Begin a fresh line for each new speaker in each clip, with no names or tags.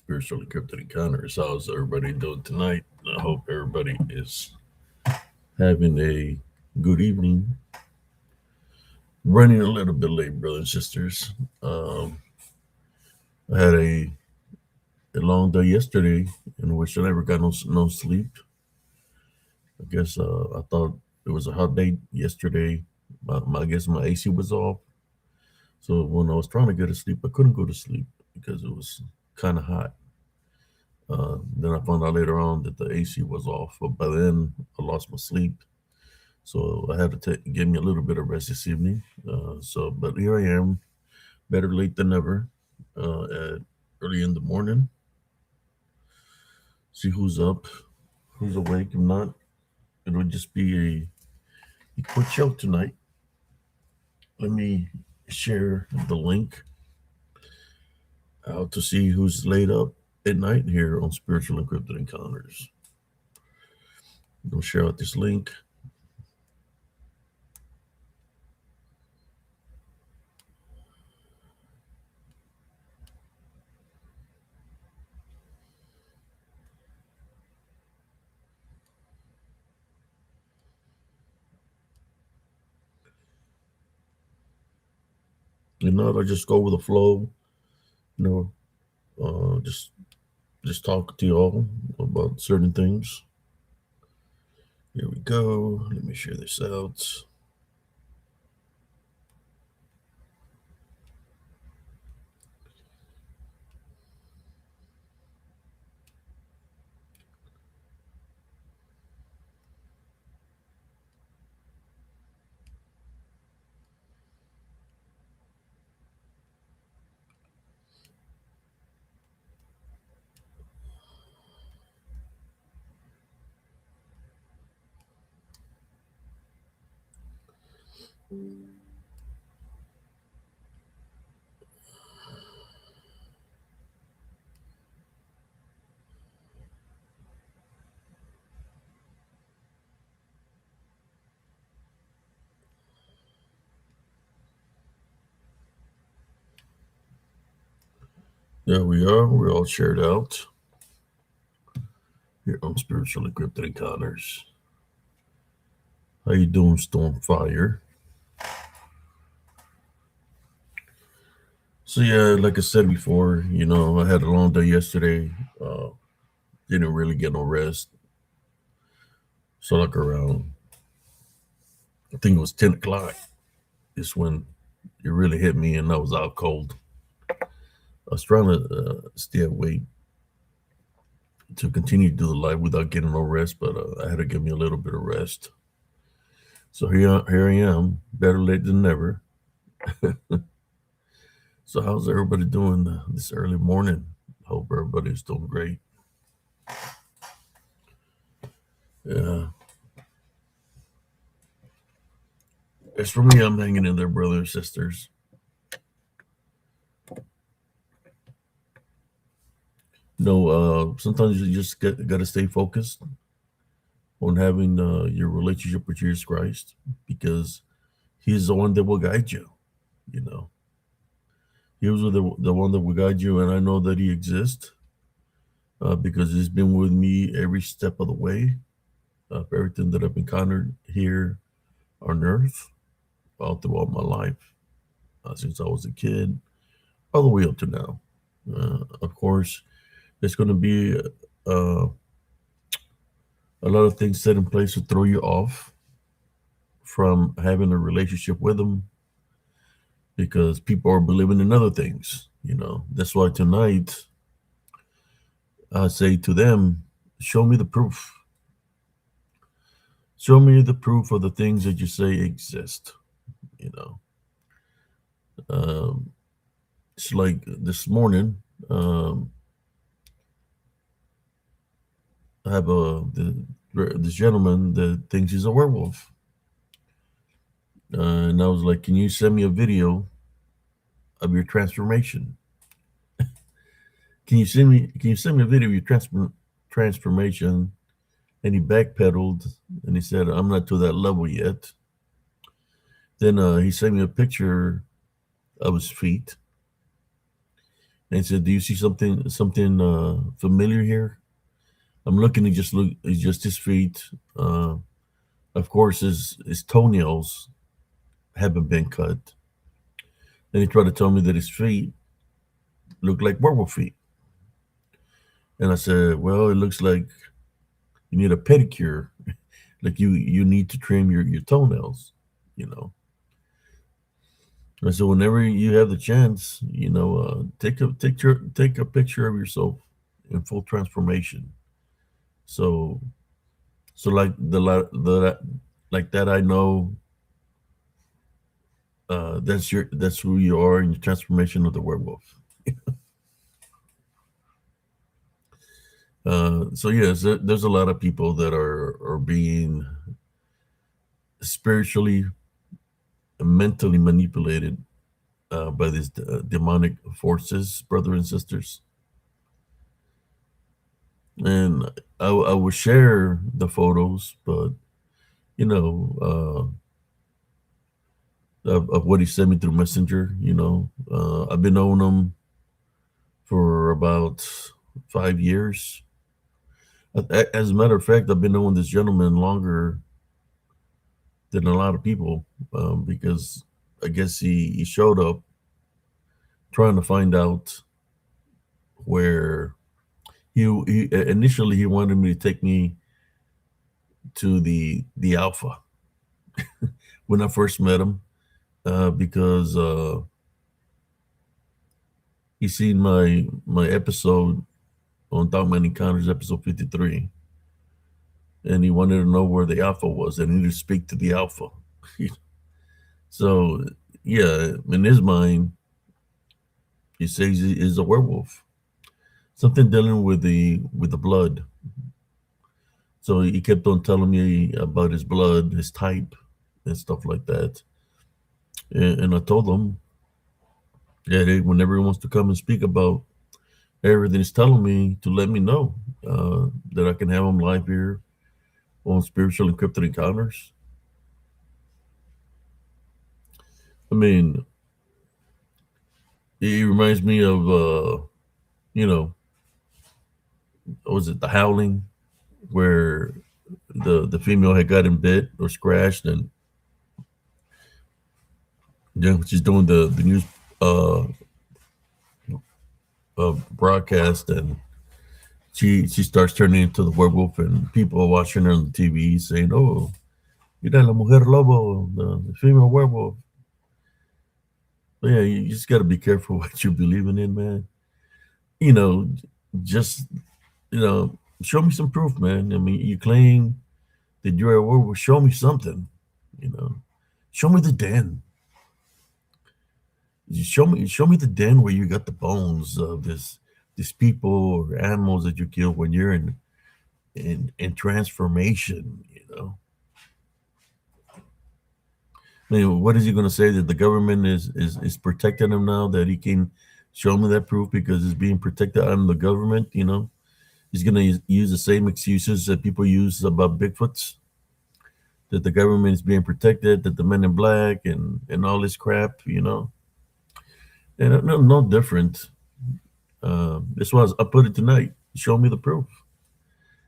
Spiritual Encrypted Encounters. How's everybody doing tonight? I hope everybody is having a good evening. Running a little bit late, brothers and sisters. Um, I had a long day yesterday in which I never got no sleep. I guess I thought it was a hot day yesterday. I guess my AC was off. So when I was trying to go to sleep, I couldn't go to sleep because it was kind of hot. Then I found out later on that the AC was off, but by then I lost my sleep, so I had to give me a little bit of rest this evening. But here I am, better late than never. At early in the morning, see who's up, who's awake. If not, it would just be a quick show tonight. Let me share the link out to see who's laid up at night here on Spiritual Encrypted Encounters. I'm gonna share out this link. I just go with the flow. You know, uh, just just talk to y'all about certain things. Here we go. Let me share this out. There we are. We're all shared out here on Spiritual Encrypted Encounters. How you doing, Stormfire? So yeah, like I said before, I had a long day yesterday. Didn't really get no rest. So like around, I think it was 10 o'clock, is when it really hit me, and I was out cold. I was trying to stay awake to continue to do the live without getting no rest, but I had to give me a little bit of rest. So here I am, better late than never. So how's everybody doing this early morning? Hope everybody's doing great. Yeah. As for me, I'm hanging in there, brothers and sisters. Sometimes you just got to stay focused on having your relationship with Jesus Christ, because He's the one that will guide you. You know, He was the one that will guide you, and I know that He exists because He's been with me every step of the way of everything that I've encountered here on Earth, all throughout my life, since I was a kid, all the way up to now. Of course, there's going to be uh, a lot of things set in place to throw you off from having a relationship with Him, because people are believing in other things. That's why tonight I say to them, show me the proof. Show me the proof of the things that you say exist. You know, it's like this morning. I have this gentleman that thinks he's a werewolf, and I was like, "Can you send me a video of your transformation? Can you send me a video of your transformation?" And he backpedaled and he said, "I'm not to that level yet." Then he sent me a picture of his feet, and he said, "Do you see something familiar here?" I'm looking to just look. It's just his feet. Of course, his toenails haven't been cut. Then he tried to tell me that his feet look like werewolf feet, and I said, "Well, it looks like you need a pedicure. Like you need to trim your toenails, you know." And so whenever you have the chance, take a picture of yourself in full transformation. So like the like that, I know that's who you are in your transformation of the werewolf. So yes, there's a lot of people that are being spiritually and mentally manipulated by these demonic forces, brother and sisters. And I will share the photos, but you know, of what he sent me through Messenger. I've been knowing him for about 5 years. As a matter of fact, I've been knowing this gentleman longer than a lot of people, because I guess he showed up trying to find out where he initially he wanted me to take me to the Alpha when I first met him, because he seen my episode on Dogman Encounters, episode 53, and he wanted to know where the Alpha was, and he needed to speak to the Alpha. So yeah, in his mind, he says he is a werewolf, something dealing with the blood. So he kept on telling me about his blood, his type, and stuff like that. And I told him that whenever he wants to come and speak about everything he's telling me, to let me know, that I can have him live here on Spiritual Encrypted Encounters. I mean, he reminds me of, you know, was it The Howling, where the female had gotten bit or scratched, and she's doing the news uh, broadcast, and she starts turning into the werewolf, and people are watching her on the TV saying, "Oh, mira la mujer lobo, the female werewolf." But yeah, you just got to be careful what you're believing in, man. You know, just show me some proof, man. I mean, you claim that you're a werewolf. Show me something. You know, show me the den. Show me the den where you got the bones of these people or animals that you killed when you're in transformation. I mean, what is he going to say, that the government is protecting him now, that he can show me that proof because it's being protected under the government? He's going to use the same excuses that people use about Bigfoots, that the government is being protected, that the men in black and all this crap, and no different. That's why I put it tonight. Show me the proof.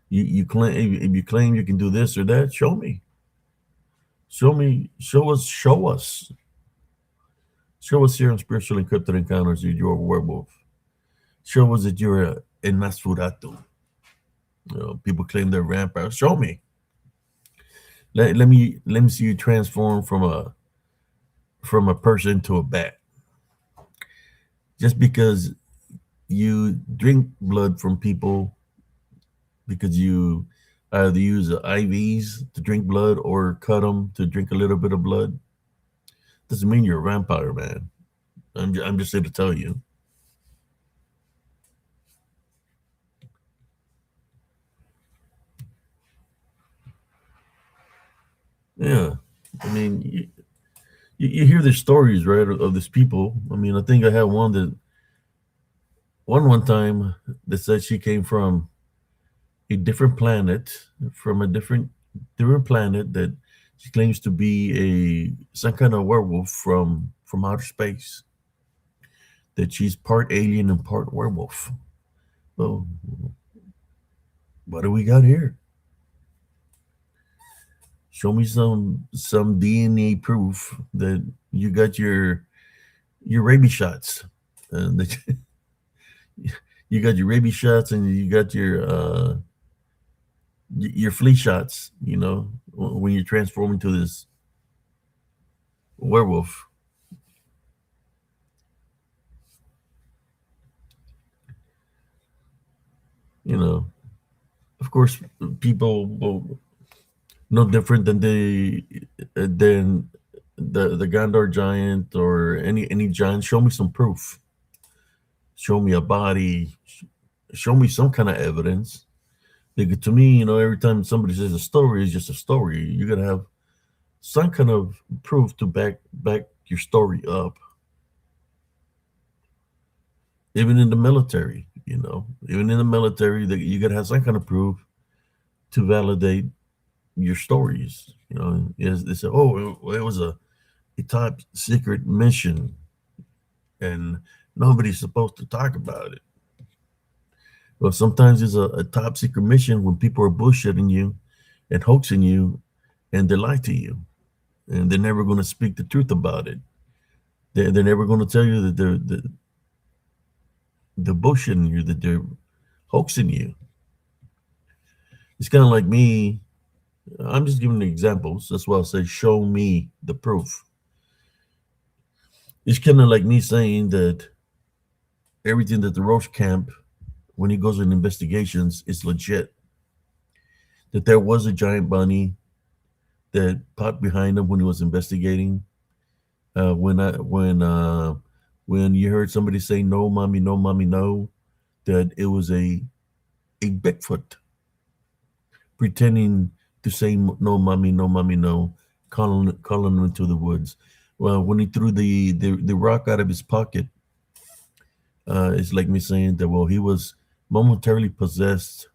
You claim, if you claim you can do this or that, show me. Show me. Show us here on Spiritual Encrypted Encounters that you're a werewolf. Show us that you're a Nosferatu. People claim they're vampires. Show me. Let me see you transform from a person to a bat. Just because you drink blood from people, because you either use IVs to drink blood or cut them to drink a little bit of blood, doesn't mean you're a vampire, man. I'm just here to tell you. Yeah, I mean, you hear the stories, right, of these people. I mean, I think I had one time that said she came from a different planet, from a different planet, that she claims to be a some kind of werewolf from outer space. that she's part alien and part werewolf. Well, what do we got here? Show me some DNA proof that you got your rabies shots, and that you got your rabies shots, and you got your flea shots. You know, when you transform into this werewolf. You know, of course, people will no different than the Gondor giant or any giant. Show me some proof. Show me a body. Show me some kind of evidence. Because to me, every time somebody says a story is just a story, you gotta have some kind of proof to back your story up. Even in the military, even in the military, that you gotta have some kind of proof to validate your stories. Is they say, oh, it was a top secret mission, and nobody's supposed to talk about it. Well, sometimes it's a top secret mission when people are bullshitting you and hoaxing you, and they lie to you, and they're never going to speak the truth about it. They're never going to tell you that they're bullshitting you, that they're hoaxing you. It's kind of like me. I'm just giving examples. That's why I say, show me the proof. It's kind of like me saying that everything that the Roche camp, when he goes in investigations, is legit. That there was a giant bunny that popped behind him when he was investigating. When you heard somebody say no, mommy, no, that it was a Bigfoot pretending to say no, mommy, no, mommy, no, calling him into the woods. Well, when he threw the rock out of his pocket, it's like me saying that, well, he was momentarily possessed,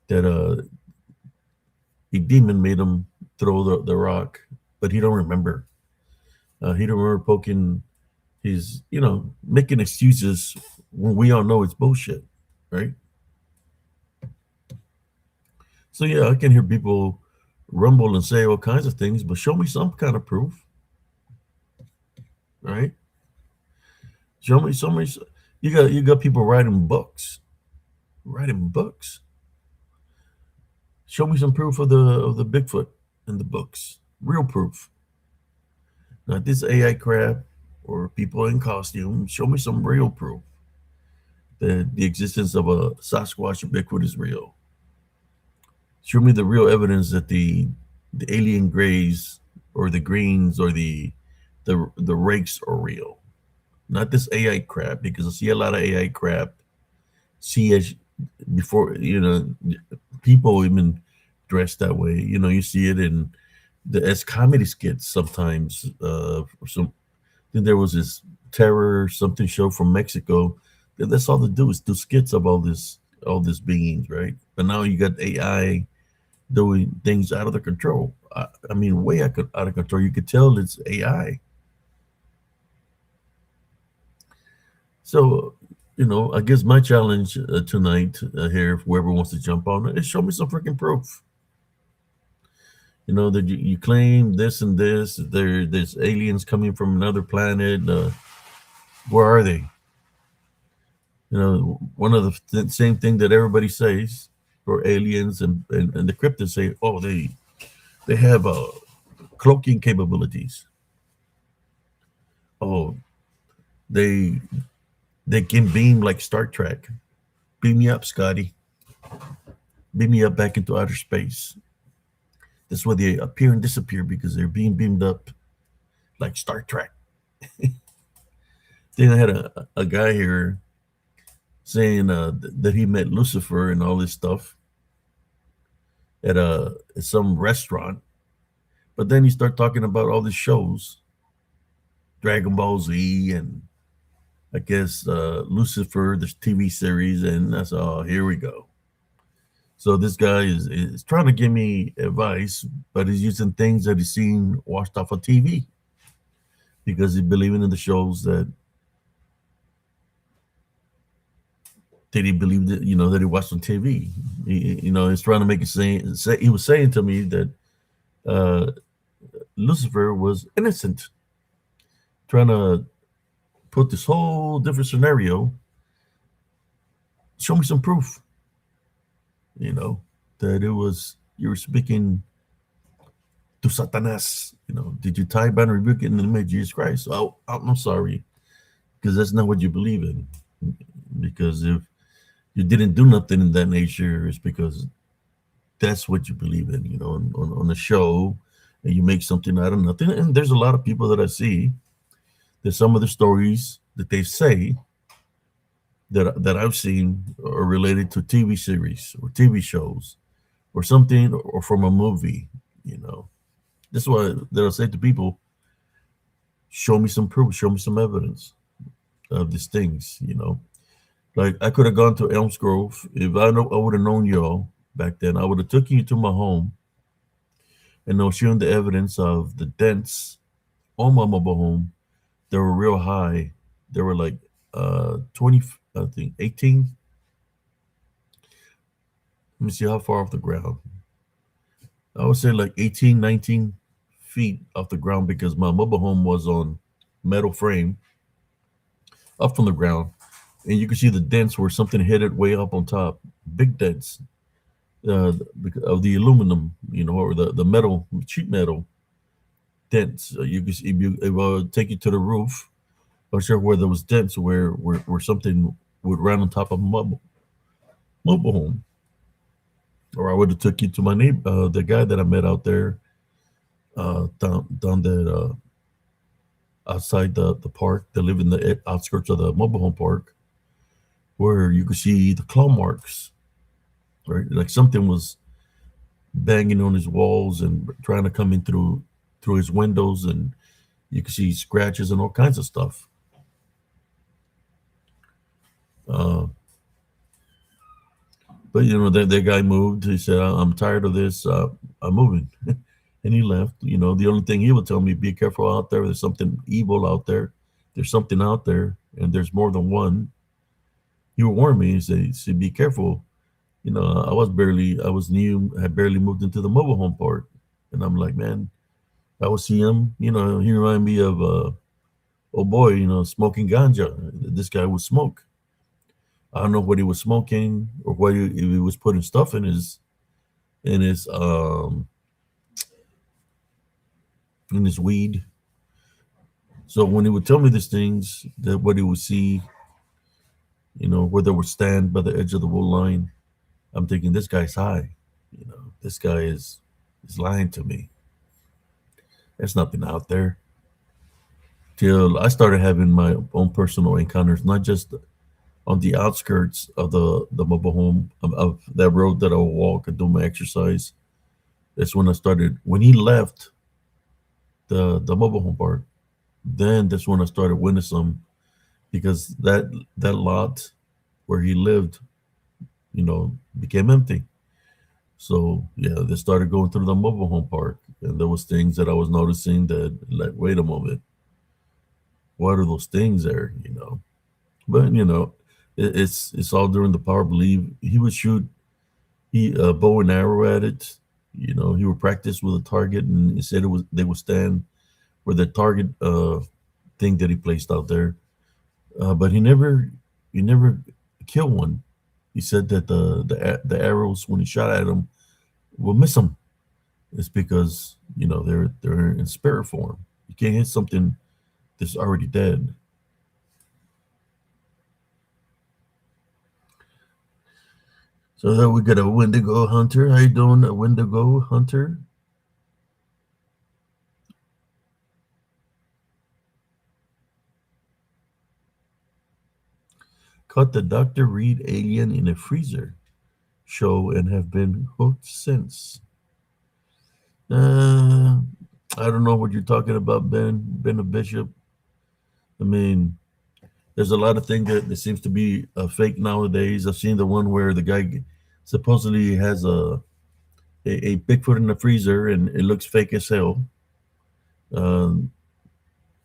that a demon made him throw the rock, but he don't remember. He don't remember poking his, making excuses when we all know it's bullshit, right? So yeah, I can hear people rumble and say all kinds of things, but show me some kind of proof, right? Show me. You got people writing books. Show me some proof of the Bigfoot in the books, real proof, not this AI crap or people in costume. Show me some real proof that the existence of a Sasquatch or Bigfoot is real. Show me the real evidence that the alien grays or the greens or the rakes are real. Not this AI crap, because I see a lot of AI crap. See, as before, people even dressed that way. You see it in as comedy skits sometimes. Then there was this terror something show from Mexico. That's all they do is do skits of all this beings, right? But now you got AI doing things out of the control. I mean, way out of control. You could tell it's AI. So, I guess my challenge tonight here, if whoever wants to jump on it, is show me some freaking proof. That you claim this and this. There's aliens coming from another planet. Where are they? One of the same thing that everybody says for aliens and the cryptids say, oh, they have cloaking capabilities. Oh, they they can beam like Star Trek. Beam me up, Scotty. Beam me up back into outer space. That's why they appear and disappear, because they're being beamed up like Star Trek. Then I had a guy here saying that he met Lucifer and all this stuff at some restaurant. But then he started talking about all these shows, Dragon Ball Z, and I guess Lucifer, the TV series, and that's all. Here we go. So this guy is trying to give me advice, but he's using things that he's seen watched off of TV, because he's believing in the shows that that he believed that, that he watched on TV. He's trying to make it he was saying to me that uh, Lucifer was innocent, trying to put this whole different scenario. Show me some proof, you know, that it was you were speaking to Satanas. Did you tie, bind, and rebuke it in the name of Jesus Christ? Oh, I'm sorry, because that's not what you believe in. Because if you didn't do nothing in that nature, it's because that's what you believe in. On the show, and you make something out of nothing. And there's a lot of people that I see that some of the stories that they say that I've seen are related to TV series or TV shows or something or from a movie. That's why they'll say to people, show me some proof, show me some evidence of these things. Like I could have gone to Elms Grove if I would have known y'all back then. I would have took you to my home and I was showing the evidence of the dents on my mobile home. They were real high. They were like 20, I think 18. Let me see how far off the ground. I would say like 18, 19 feet off the ground because my mobile home was on metal frame up from the ground. And you could see the dents where something hit it way up on top. Big dents of the aluminum, or the metal, sheet metal dents. You could see, if I would take you to the roof, I'm sure where there was dents where something would run on top of a mobile home. Or I would have took you to my neighbor, the guy that I met out there, down there outside the park. They live in the outskirts of the mobile home park, where you could see the claw marks, right? Like something was banging on his walls and trying to come in through his windows, and you could see scratches and all kinds of stuff. But that guy moved. He said, "I'm tired of this. I'm moving," and he left. The only thing he would tell me, be careful out there. There's something evil out there. There's something out there, and there's more than one. He would warn me. He said, be careful. I was new. I had barely moved into the mobile home park, and I'm like, man, I would see him. He reminded me of, oh boy, smoking ganja. This guy would smoke. I don't know what he was smoking or if he was putting stuff in his weed. So when he would tell me these things, that what he would see, where they would stand by the edge of the wool line, I'm thinking this guy's high. This guy is lying to me. There's nothing out there. Till I started having my own personal encounters, not just on the outskirts of the mobile home of that road that I would walk and do my exercise. That's when I started. When he left the mobile home park, then that's when I started witnessing him, because that lot where he lived, became empty. So yeah, they started going through the mobile home park, and there was things that I was noticing that, like, wait a moment, what are those things there? But it's all during the power belief. He would shoot bow and arrow at it. He would practice with a target, and he said they would stand where the target thing that he placed out there. But he never killed one. He said that the arrows, when he shot at them, will miss him. It's because they're in spirit form. You can't hit something that's already dead. So then we got a Wendigo Hunter. How you doing, a Wendigo Hunter? Caught the Dr. Reed alien in a freezer show and have been hooked since. I don't know what you're talking about, Ben a Bishop. I mean, there's a lot of things that seems to be fake nowadays. I've seen the one where the guy supposedly has a Bigfoot in the freezer, and it looks fake as hell. Um,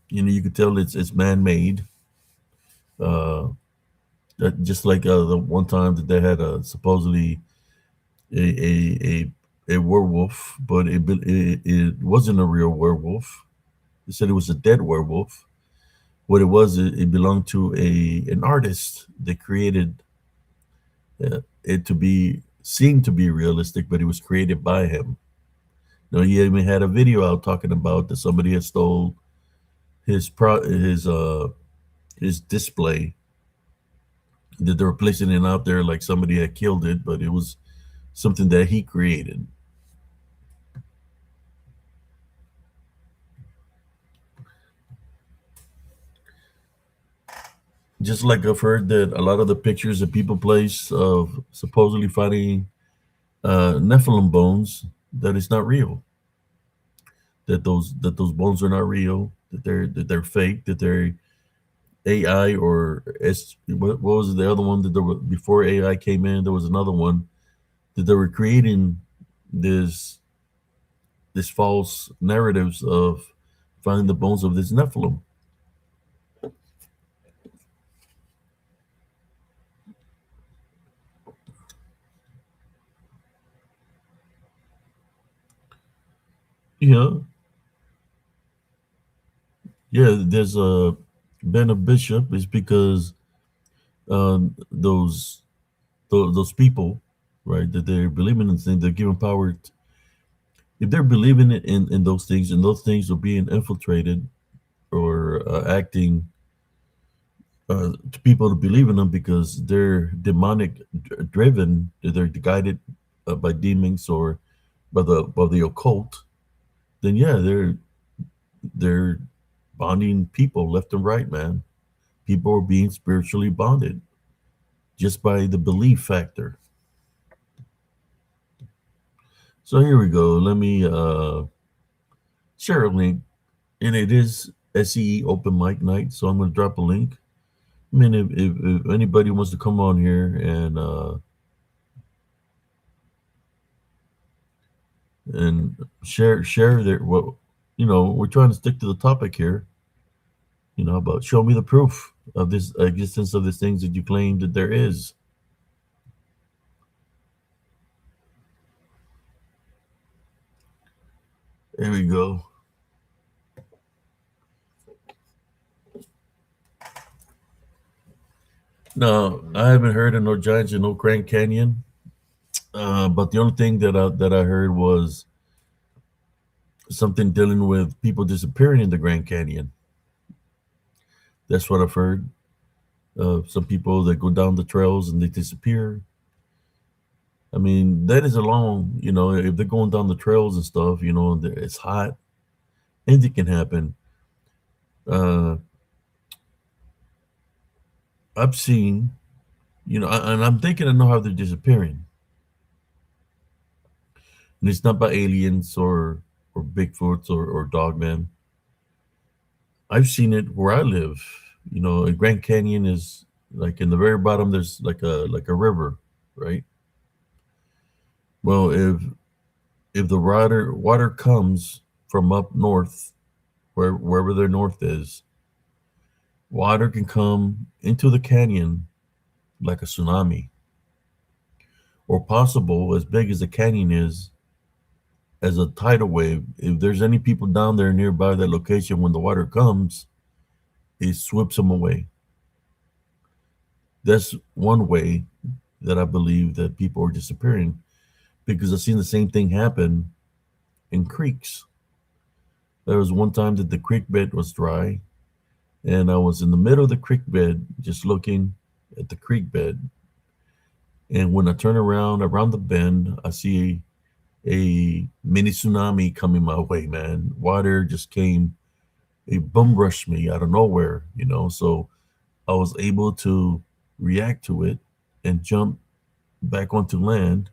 you could tell it's man-made. Uh, That just like the one time that they had supposedly a a werewolf, but it wasn't a real werewolf. They said it was a dead werewolf. What it was, it belonged to a an artist that created it to be seemed to be realistic, but it was created by him. You know, he even had a video out talking about that somebody had stole his display, that they were placing it out there like somebody had killed it, but it was something that he created. Just like I've heard that a lot of the pictures that people place of supposedly finding Nephilim bones, that it's not real. That those bones are not real. That they're fake. That they're AI or what was the other one that there was before AI came in? There was another one that they were creating this this false narratives of finding the bones of this Nephilim. Yeah, yeah. There's a been a bishop is because those those people, right? That they're believing in things, they're given power. If they're believing in those things, and those things are being infiltrated or acting to people to believe in them because they're demonic driven, they're guided by demons or by the occult, then yeah, they're bonding people left and right, man. People are being spiritually bonded just by the belief factor. So here we go. Let me share a link, and it is SCE open mic night. So I'm going to drop a link. I mean, if anybody wants to come on here and share their what, you know, we're trying to stick to the topic here. You know, about show me the proof of this existence of these things that you claim that there is. There we go. No, I haven't heard of no giants in no Grand Canyon. But the only thing that I heard was something dealing with people disappearing in the Grand Canyon. That's what I've heard. Some people that go down the trails and they disappear. I mean, that is a long, you know, if they're going down the trails and stuff, you know, it's hot, anything can happen. Uh, I've seen, you know, and I'm thinking I know how they're disappearing. And it's not by aliens or Bigfoots or Dogman. I've seen it where I live. You know, in Grand Canyon is like in the very bottom. There's like a river, right? Well, if the water comes from up north, wherever their north is, water can come into the canyon like a tsunami, or possible as big as the canyon is as a tidal wave. If there's any people down there nearby that location when the water comes, it sweeps them away. That's one way that I believe that people are disappearing because I've seen the same thing happen in creeks. There was one time that the creek bed was dry, and I was in the middle of the creek bed just looking at the creek bed. And when I turn around the bend, I see a mini tsunami coming my way, man. Water just came, it bum rushed me out of nowhere, you know. So I was able to react to it and jump back onto land.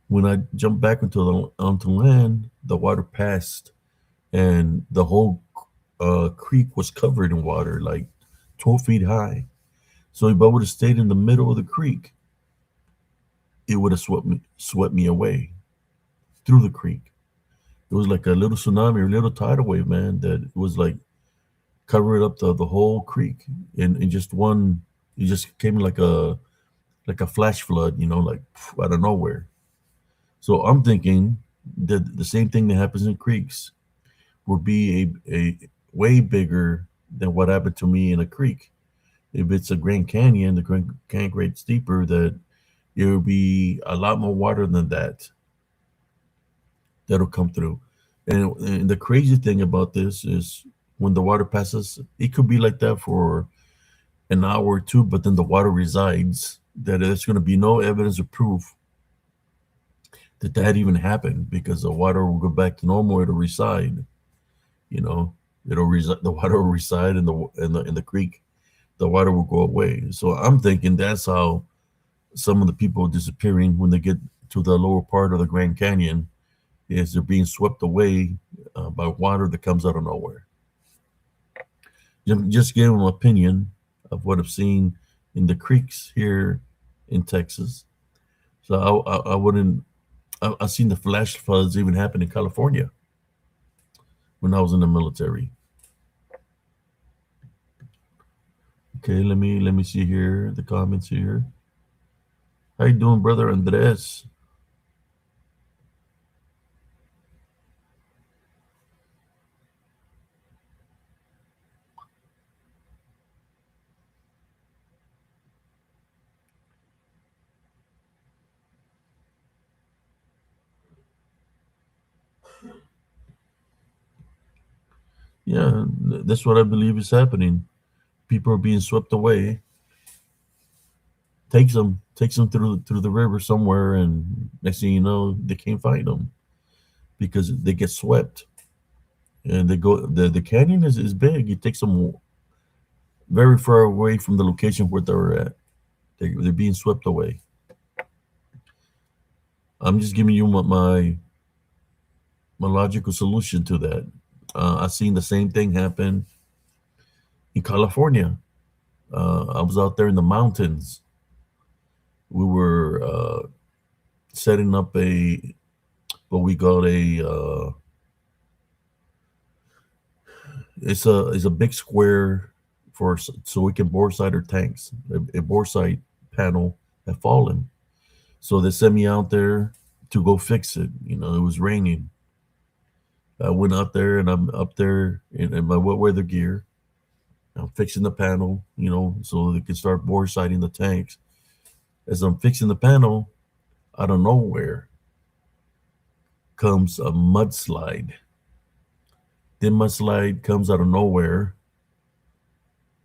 When I jumped back onto land, the water passed, and the whole creek was covered in water, like 12 feet high. So if I would have stayed in the middle of the creek, it would have swept me away through the creek. It was like a little tsunami or a little tidal wave, man, that was like covering up the whole creek in just one. It just came like a flash flood, like out of nowhere. So I'm thinking that the same thing that happens in creeks would be a way bigger than what happened to me in a creek. If it's a Grand Canyon, the Grand Canyon gets deeper, that it will be a lot more water than that'll come through. And the crazy thing about this is when the water passes, it could be like that for an hour or two, but then the water resides. That there's going to be no evidence or proof that that even happened because the water will go back to normal. It'll reside. You know, it'll reside. The water will reside in the creek. The water will go away. So I'm thinking that's how some of the people are disappearing when they get to the lower part of the Grand Canyon is they're being swept away by water that comes out of nowhere. Just give them an opinion of what I've seen in the creeks here in Texas. So I wouldn't. I've seen the flash floods even happen in California when I was in the military. Okay, let me see here the comments here. How you doing, brother Andres? Yeah, that's what I believe is happening. People are being swept away. Takes them through the river somewhere, and next thing you know, they can't find them because they get swept. And they go the canyon is big. It takes them very far away from the location where they're at. They're being swept away. I'm just giving you my logical solution to that. I've seen the same thing happen in California. I was out there in the mountains. We were setting up what we call it's a big square so we can bore site our tanks. A bore site panel had fallen, so they sent me out there to go fix it. It was raining. I went out there and I'm up there in my wet weather gear. I'm fixing the panel, so they can start bore sighting the tanks. As I'm fixing the panel, out of nowhere comes a mudslide. The mudslide comes out of nowhere.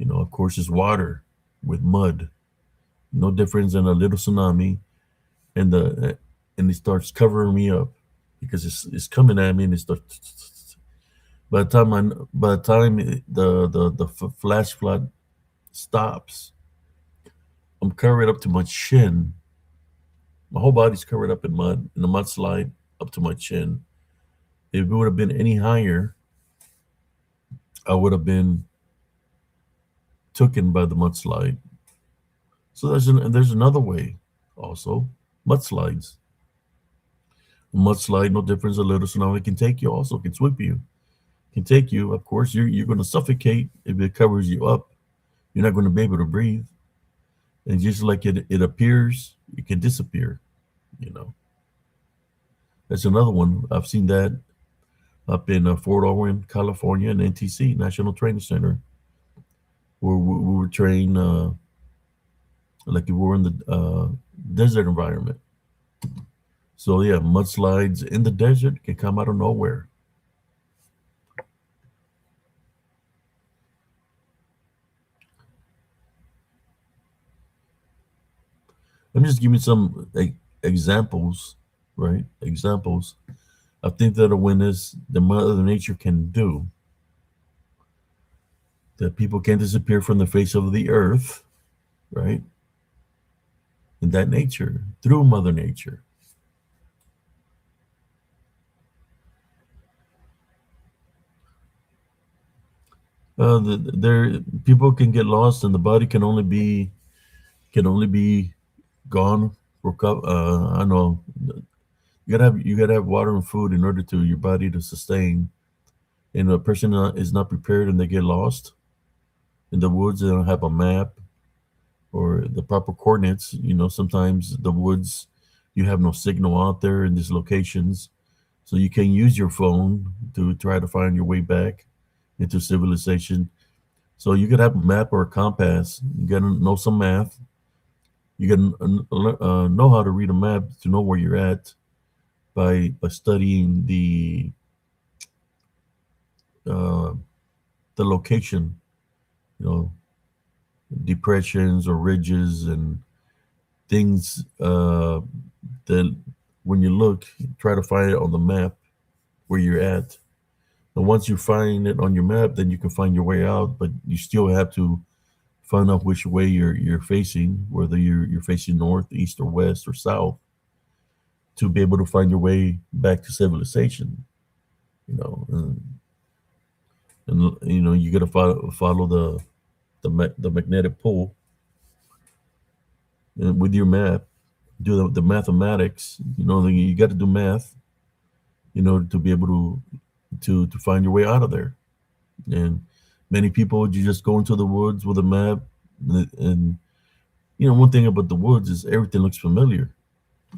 Of course, it's water with mud. No difference than a little tsunami, and it starts covering me up because it's coming at me, and it starts. By the time the flash flood stops, I'm covered up to my chin. My whole body's covered up in mud, in the mudslide up to my chin. If it would have been any higher, I would have been taken by the mudslide. So there's another way also. Mudslides. A mudslide, no difference. A little tsunami can take you also, can sweep you, can take you. Of course, you're going to suffocate if it covers you up. You're not going to be able to breathe. And just like it appears, it can disappear. You know, that's another one. I've seen that up in Fort Owen, California, and NTC, National Training Center, where we were trained like if we were in the desert environment. So yeah, mudslides in the desert can come out of nowhere. I'm just giving some examples, right? Examples of things that when this the Mother Nature can do, that people can disappear from the face of the earth, right? In that nature, through Mother Nature. There, people can get lost, and the body can only be gone for I know you gotta have water and food in order to your body to sustain. And a person is not prepared and they get lost in the woods. They don't have a map. or the proper coordinates. Sometimes the woods, you have no signal out there in these locations, so you can use your phone to try to find your way back into civilization. So you could have a map or a compass. You gotta know some math. You gotta know how to read a map to know where you're at by studying uh, the location. You know, depressions or ridges and things that when you look, try to find it on the map where you're at. And once you find it on your map, then you can find your way out. But you still have to find out which way you're facing, whether you're facing north, east, or west or south, to be able to find your way back to civilization. And you got to follow the magnetic pull with your map. Do the mathematics. You got to do math in order to be able to find your way out of there. And many people, you just go into the woods with a map, and one thing about the woods is everything looks familiar.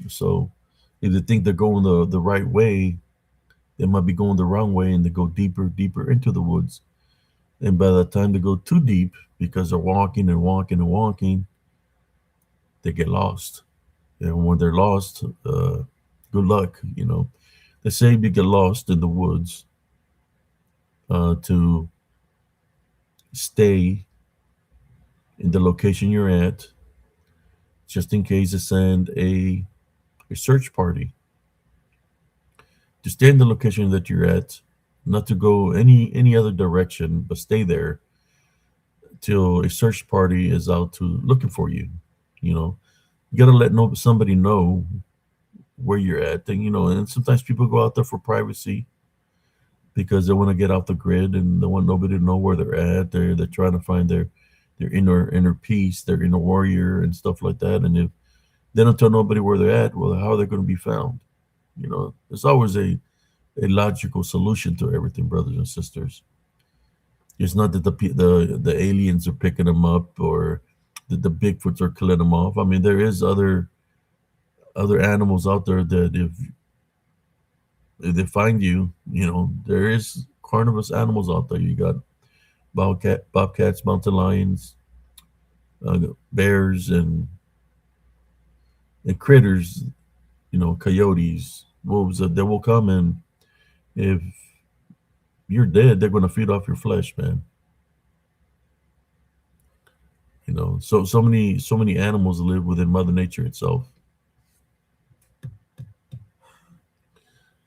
So if they think they're going the right way, they might be going the wrong way, and they go deeper into the woods. And by the time they go too deep, because they're walking and walking and walking, they get lost. And when they're lost, good luck. They say if you get lost in the woods, to stay in the location you're at, just in case they send a search party to stay in the location that you're at, not to go any other direction, but stay there till a search party is out to looking for you. You know, you gotta let somebody know where you're at, and sometimes people go out there for privacy because they want to get off the grid and they want nobody to know where they're at. They're trying to find their inner peace, their inner warrior, and stuff like that. And if they don't tell nobody where they're at, well, how are they going to be found? There's always a logical solution to everything, brothers and sisters. It's not that the aliens are picking them up, or that the Bigfoots are killing them off. I mean, there is other animals out there that if they find you, there is carnivorous animals out there. You got bobcats, mountain lions, bears, and critters. Coyotes, wolves that will come, and if you're dead, they're going to feed off your flesh, man. So many animals live within Mother Nature itself.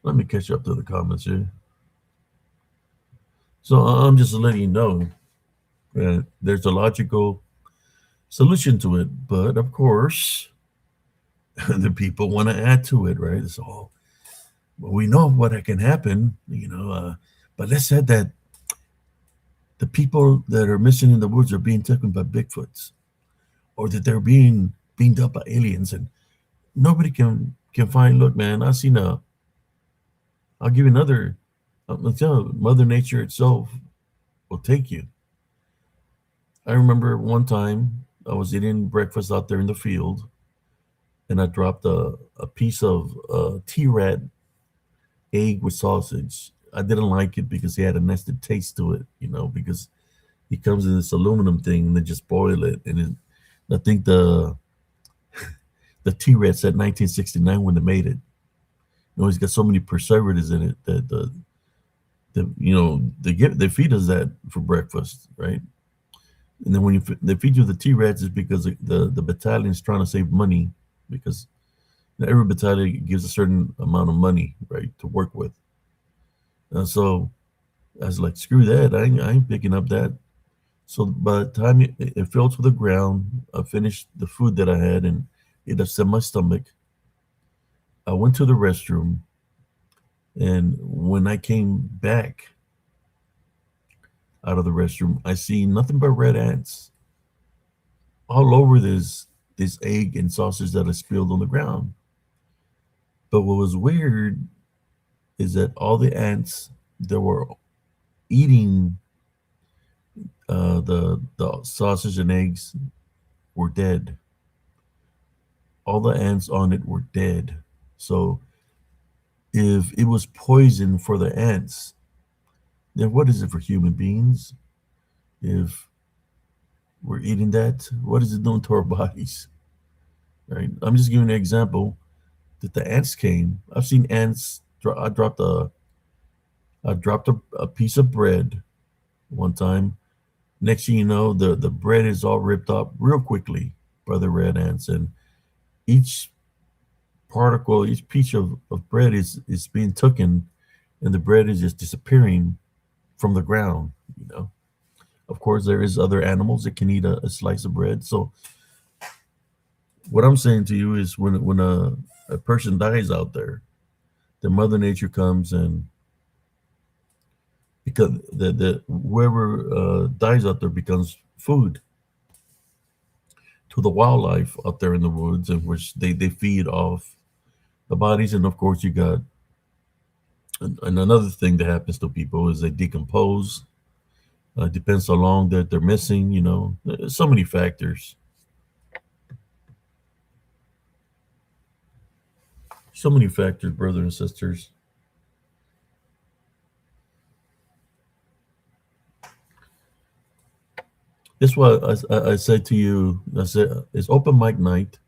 Let me catch up to the comments here. So I'm just letting you know that there's a logical solution to it, but of course, the people want to add to it, right? So, well, we know what can happen, but let's say that the people that are missing in the woods are being taken by Bigfoots, or that they're being beamed up by aliens, and nobody can find. Look, man, I'll give you another. I'm telling you, Mother Nature itself will take you. I remember one time I was eating breakfast out there in the field, and I dropped a piece of T-rat egg with sausage. I didn't like it because it had a nasty taste to it, because it comes in this aluminum thing and they just boil it. I think the T-rat said 1969 when they made it. It's got so many preservatives in it that they feed us that for breakfast, right? And then when they feed you the T-rats, is because the battalion is trying to save money, because every battalion gives a certain amount of money, right, to work with. And so I was like, screw that, I ain't picking up that. So by the time it fell to the ground, I finished the food that I had, and it upset my stomach. I went to the restroom, and when I came back out of the restroom, I see nothing but red ants all over this egg and sausage that I spilled on the ground. But what was weird is that all the ants that were eating the sausage and eggs were dead. All the ants on it were dead. So if it was poison for the ants, then what is it for human beings? If we're eating that, what is it doing to our bodies? Right? I'm just giving an example that the ants came. I've seen ants. I dropped a piece of bread one time. Next thing you know, the bread is all ripped up real quickly by the red ants, and each particle, each piece of bread is being taken, and the bread is just disappearing from the ground. Of course, there is other animals that can eat a slice of bread. So what I'm saying to you is, when a person dies out there, the Mother Nature comes, and because the whoever dies out there becomes food to the wildlife out there in the woods, in which they feed off the bodies. And of course, you got, and another thing that happens to people is they decompose. Depends how long that they're missing. There's so many factors. So many factors, brothers and sisters. That's why I said to you, I said it's open mic night.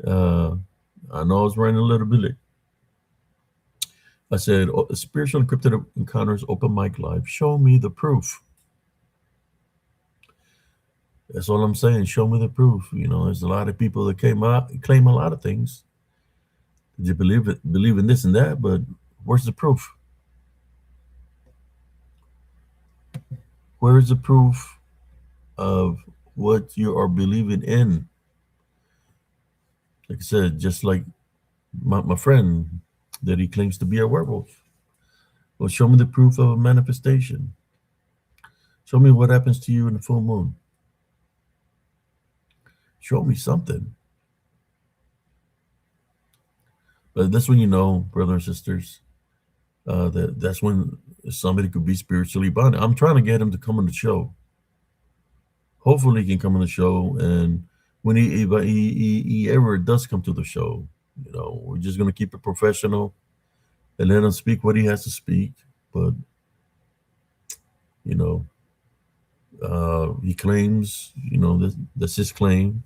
Uh, I know I was running a little bit late. I said, spiritual encrypted encounters open mic live. Show me the proof. That's all I'm saying. Show me the proof. There's a lot of people that came out claim a lot of things. Did you believe in this and that? But where's the proof? Where is the proof of what you are believing in? Like I said, just like my friend, that he claims to be a werewolf. Well, show me the proof of a manifestation. Show me what happens to you in the full moon. Show me something. But that's when brothers and sisters, that's when somebody could be spiritually bonded. I'm trying to get him to come on the show. Hopefully, he can come on the show, and when he ever does come to the show, we're just gonna keep it professional and let him speak what he has to speak. But he claims, that's his claim.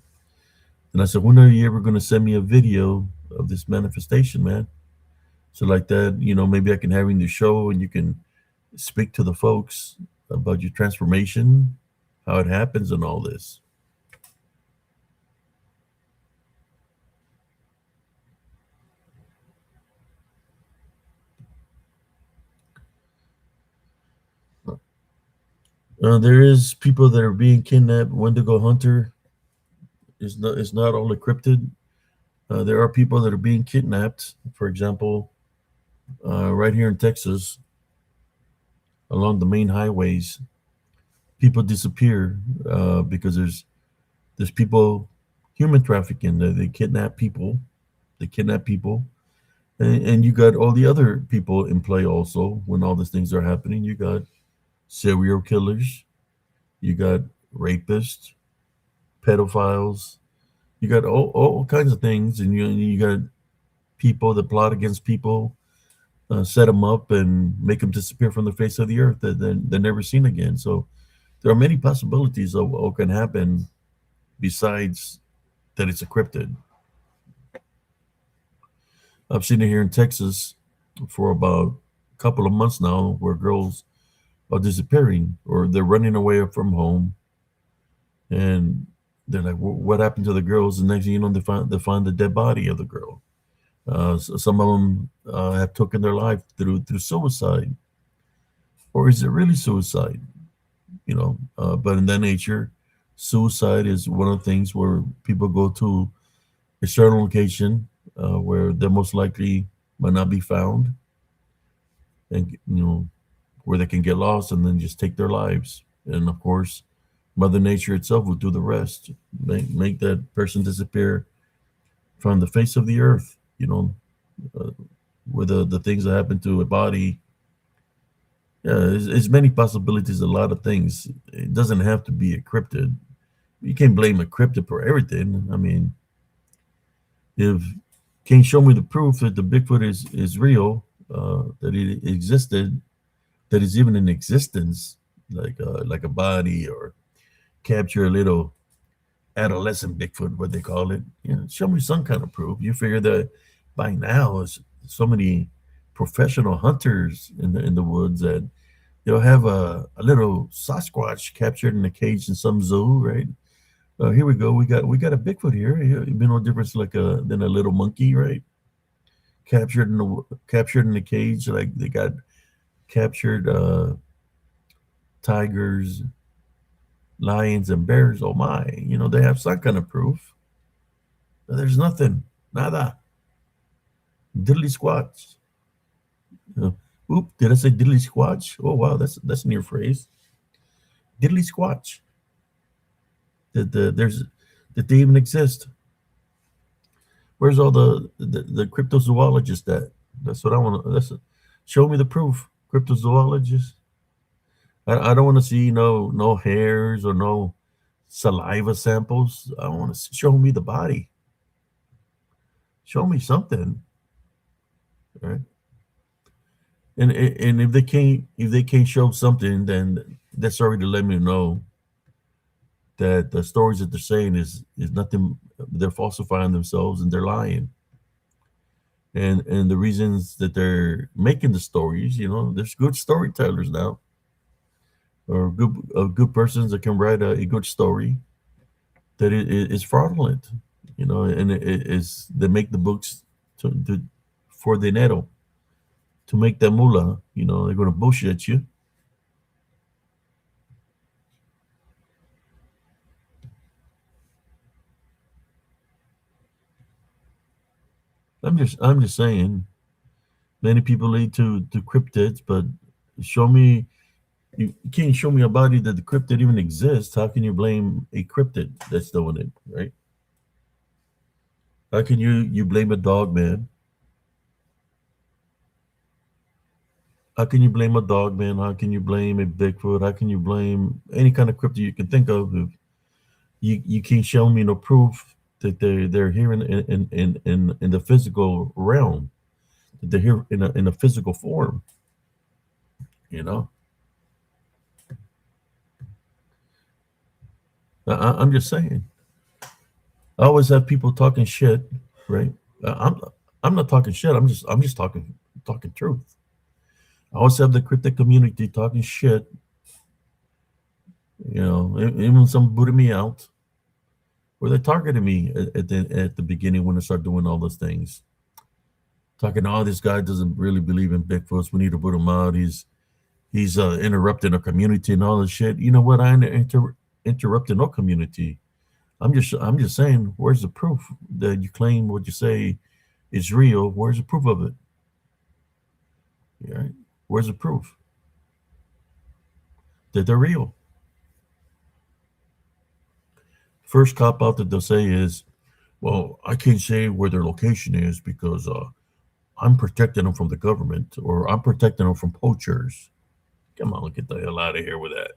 And I said, when are you ever gonna send me a video of this manifestation, man? So like that, maybe I can have you in the show, and you can speak to the folks about your transformation, how it happens, and all this. There is people that are being kidnapped. Wendigo Hunter is not all encrypted. There are people that are being kidnapped. For example, right here in Texas, along the main highways, people disappear because there's people human trafficking. They kidnap people. They kidnap people, and you got all the other people in play also. When all these things are happening, you got serial killers, you got rapists, pedophiles, you got all kinds of things, and you got people that plot against people, set them up and make them disappear from the face of the earth. That they're never seen again. So there are many possibilities of what can happen besides that it's encrypted. I've seen it here in Texas for about a couple of months now, where girls are disappearing, or they're running away from home, and they're like, "What happened to the girls?" And next thing you know, they find the dead body of the girl. So some of them have taken their life through suicide, or is it really suicide? But in that nature, suicide is one of the things where people go to a certain location where they most likely might not be found, and where they can get lost and then just take their lives. And of course, Mother Nature itself will do the rest, make that person disappear from the face of the earth. Uh, with the things that happen to a body. Yeah, it's many possibilities, a lot of things. It doesn't have to be encrypted. you can't blame a cryptid for everything. I mean, if can't show me the proof that the Bigfoot is real, that it existed, that is even in existence, like a body or capture a little adolescent Bigfoot, what they call it. You know, show me some kind of proof. You figure that by now is so many professional hunters in the woods that they'll have a little Sasquatch captured in a cage in some zoo, right? Here we go. We got a Bigfoot here. It'd be no difference like a than a little monkey, right? Captured in the cage, like they got captured tigers, lions, and bears. Oh my! You know they have some kind of proof. There's nothing, nada, diddly squats. Uh, Oop! Did I say diddly squatch? Oh wow, that's a near phrase. Diddly squatch. There's that they even exist. Where's all the cryptozoologists at? That's what I want to. Show me the proof. Cryptozoologists. I don't want to see no hairs or no saliva samples. I want to show me the body. Show me something, right? And if they can't show something, then that's already to let me know that the stories that they're saying is nothing. They're falsifying themselves and they're lying. And the reasons that they're making the stories, there's good storytellers now, or good persons that can write a good story that is fraudulent, and it is they make the books to for dinero, to make that moolah. They're going to bullshit you. I'm just saying, many people lead to cryptids, but show me you can't show me a body that the cryptid even exists. How can you blame a cryptid that's doing it, right? How can you blame a dog man? How can you blame a dog man? How can you blame a Bigfoot? How can you blame any kind of cryptid you can think of if you can't show me no proof that they're here in the physical realm, that they're here in a physical form, you know? I'm just saying. I always have people talking shit, right? I'm not talking shit. I'm just talking truth. I always have the cryptic community talking shit. Even some booted me out, or they targeted me at the beginning when I started doing all those things. Talking, oh, this guy doesn't really believe in Bigfoots. We need to put him out. He's interrupting our community and all this shit. You know what? I ain't interrupting no community. I'm just saying, where's the proof that you claim what you say is real? Where's the proof of it? Yeah, right? Where's the proof that they're real? First cop out that they'll say is, well, I can't say where their location is because I'm protecting them from the government, or I'm protecting them from poachers. Come on, get the hell out of here with that.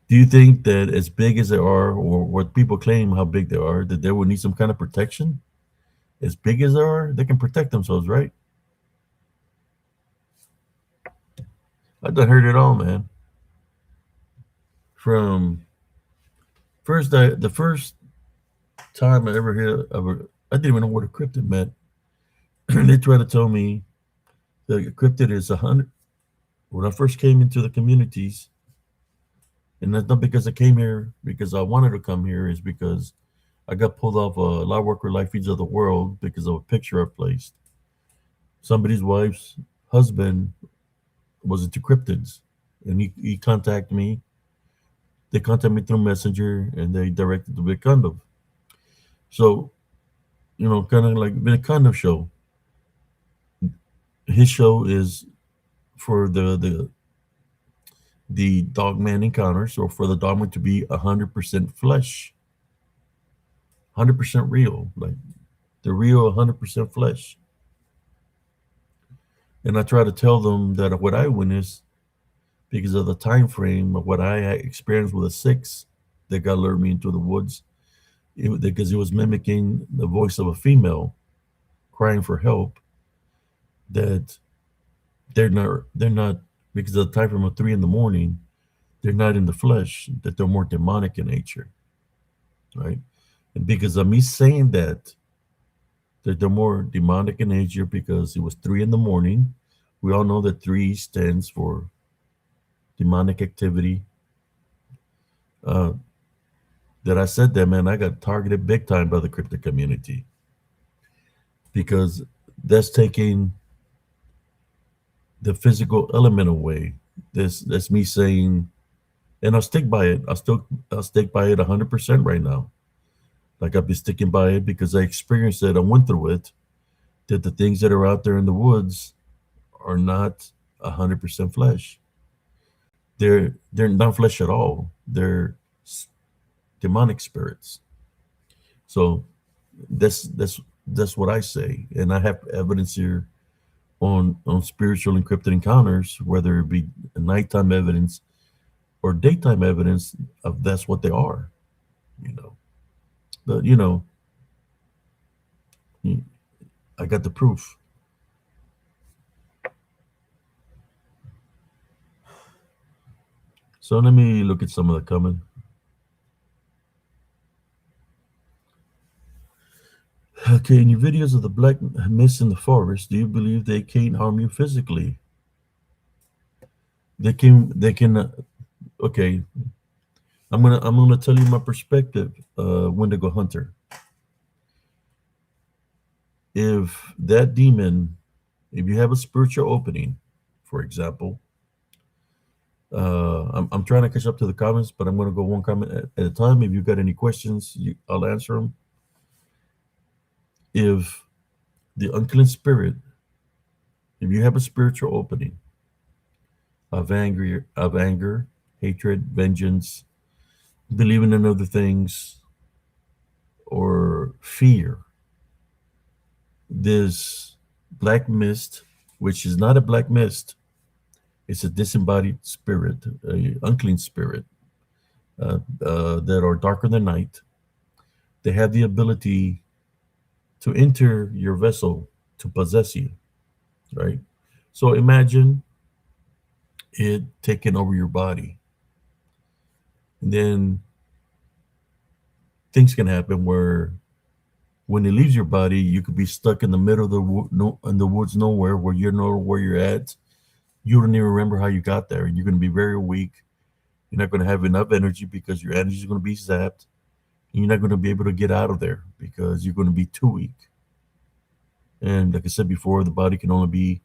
Do you think that as big as they are, or what people claim how big they are, that they would need some kind of protection? As big as they are, they can protect themselves, right? I done heard it all, man. From the first time I ever heard I didn't even know what a cryptid meant. They tried to tell me that a cryptid is 100. When I first came into the communities, and that's not because I came here because I wanted to come here, is because I got pulled off a Live Worker Life Feeds of the World because of a picture I placed. Somebody's wife's husband was into cryptids, and he contacted me. They contacted me through Messenger, and they directed to Big Condom. So, kind of like Big Condom show. His show is for the dogman encounters, or for the dogman to be 100% flesh, 100% real, like the real 100% flesh. And I try to tell them that what I witnessed because of the time frame of what I had experienced with a six that got lured me into the woods. Because it was mimicking the voice of a female crying for help. That they're not because of the time frame of 3 in the morning. They're not in the flesh. That they're more demonic in nature, right? And because of me saying that they're more demonic in nature because it was 3 in the morning. We all know that three stands for demonic activity. Uh, that I said that, man, I got targeted big time by the cryptic community because that's taking the physical element away. That's me saying, and I'll stick by it. I'll stick by it 100% right now. Like I've been sticking by it because I experienced it. I went through it. That the things that are out there in the woods are not 100% flesh. They're not flesh at all. They're demonic spirits. So that's what I say, and I have evidence here on spiritual encrypted encounters, whether it be nighttime evidence or daytime evidence of that's what they are. You know, but I got the proof. So let me look at some of the comment. Okay, in your videos of the black mist in the forest, do you believe they can't harm you physically? They can. They can. Okay, I'm gonna tell you my perspective. Wendigo Hunter. If that demon, if you have a spiritual opening, for example, I'm trying to catch up to the comments, but I'm gonna go one comment at a time. If you got any questions, I'll answer them. If the unclean spirit, if you have a spiritual opening of anger, hatred, vengeance, believing in other things, or fear, this black mist, which is not a black mist, it's a disembodied spirit, a unclean spirit that are darker than night. They have the ability to enter your vessel to possess you, right? So imagine it taking over your body. And then things can happen where when it leaves your body, you could be stuck in the middle of in the woods nowhere where you know where you're at. You don't even remember how you got there, and you're going to be very weak. You're not going to have enough energy because your energy is going to be zapped. And you're not going to be able to get out of there because you're going to be too weak. And like I said before, the body can only be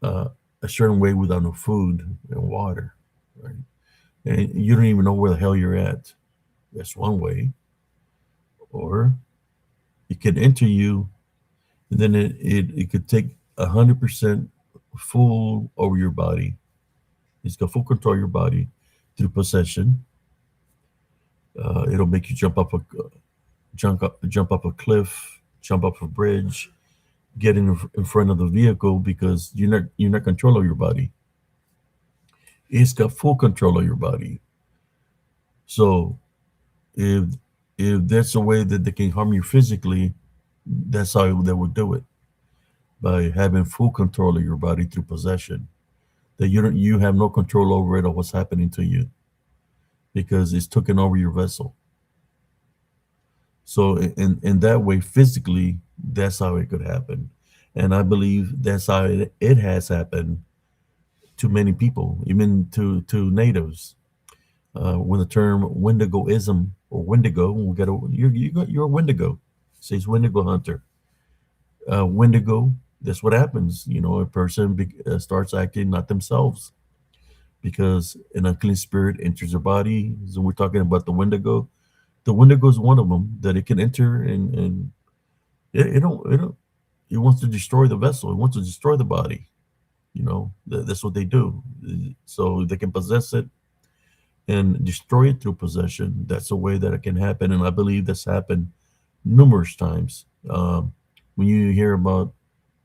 uh, a certain way without no food and water, right? And you don't even know where the hell you're at. That's one way. Or it can enter you, and then it could take 100% full over your body. It's got full control of your body through possession. It'll make you jump up a cliff, jump up a bridge, get in front of the vehicle because you're not control of your body. It's got full control of your body. So if if that's a way that they can harm you physically, that's how they would do it, by having full control of your body through possession. That you have no control over it or what's happening to you because it's taken over your vessel. So in that way, physically, that's how it could happen, and I believe that's how it has happened to many people, even to natives. When the term Wendigoism or Wendigo, you're a Wendigo. It says Wendigo Hunter. Wendigo. That's what happens. A person starts acting not themselves because an unclean spirit enters their body. So we're talking about the Wendigo. The Wendigo is one of them that it can enter, and it wants to destroy the vessel. It wants to destroy the body. That's what they do. So they can possess it and destroy it through possession. That's a way that it can happen, and I believe that's happened numerous times. When you hear about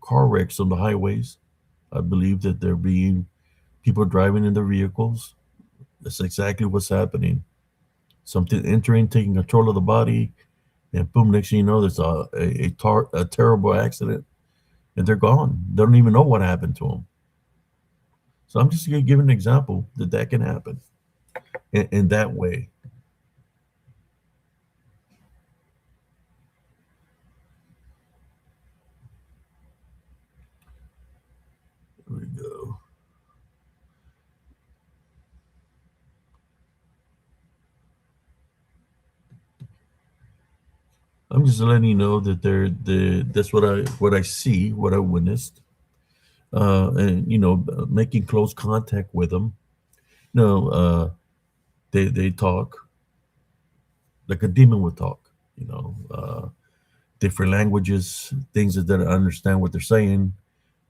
car wrecks on the highways, I believe that they're being People driving in their vehicles. That's exactly what's happening. Something entering, taking control of the body, and boom, next thing you know, there's a terrible accident, and they're gone. They don't even know what happened to them. So I'm just going to give an example that that can happen in that way. Here we go. I'm just letting you know that that's what I see, what I witnessed, and making close contact with them. You know, they talk like a demon would talk. You know, different languages, things that I understand what they're saying,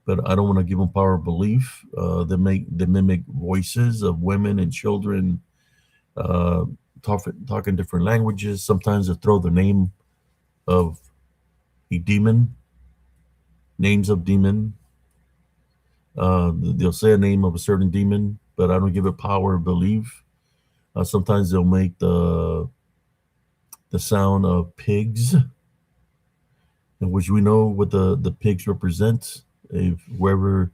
but I don't want to give them power of belief. They mimic voices of women and children, uh, talking different languages. Sometimes they throw the name of a demon, names of demon. They'll say a name of a certain demon, but I don't give it power of belief. Sometimes they'll make the sound of pigs, in which we know what the pigs represent. If whoever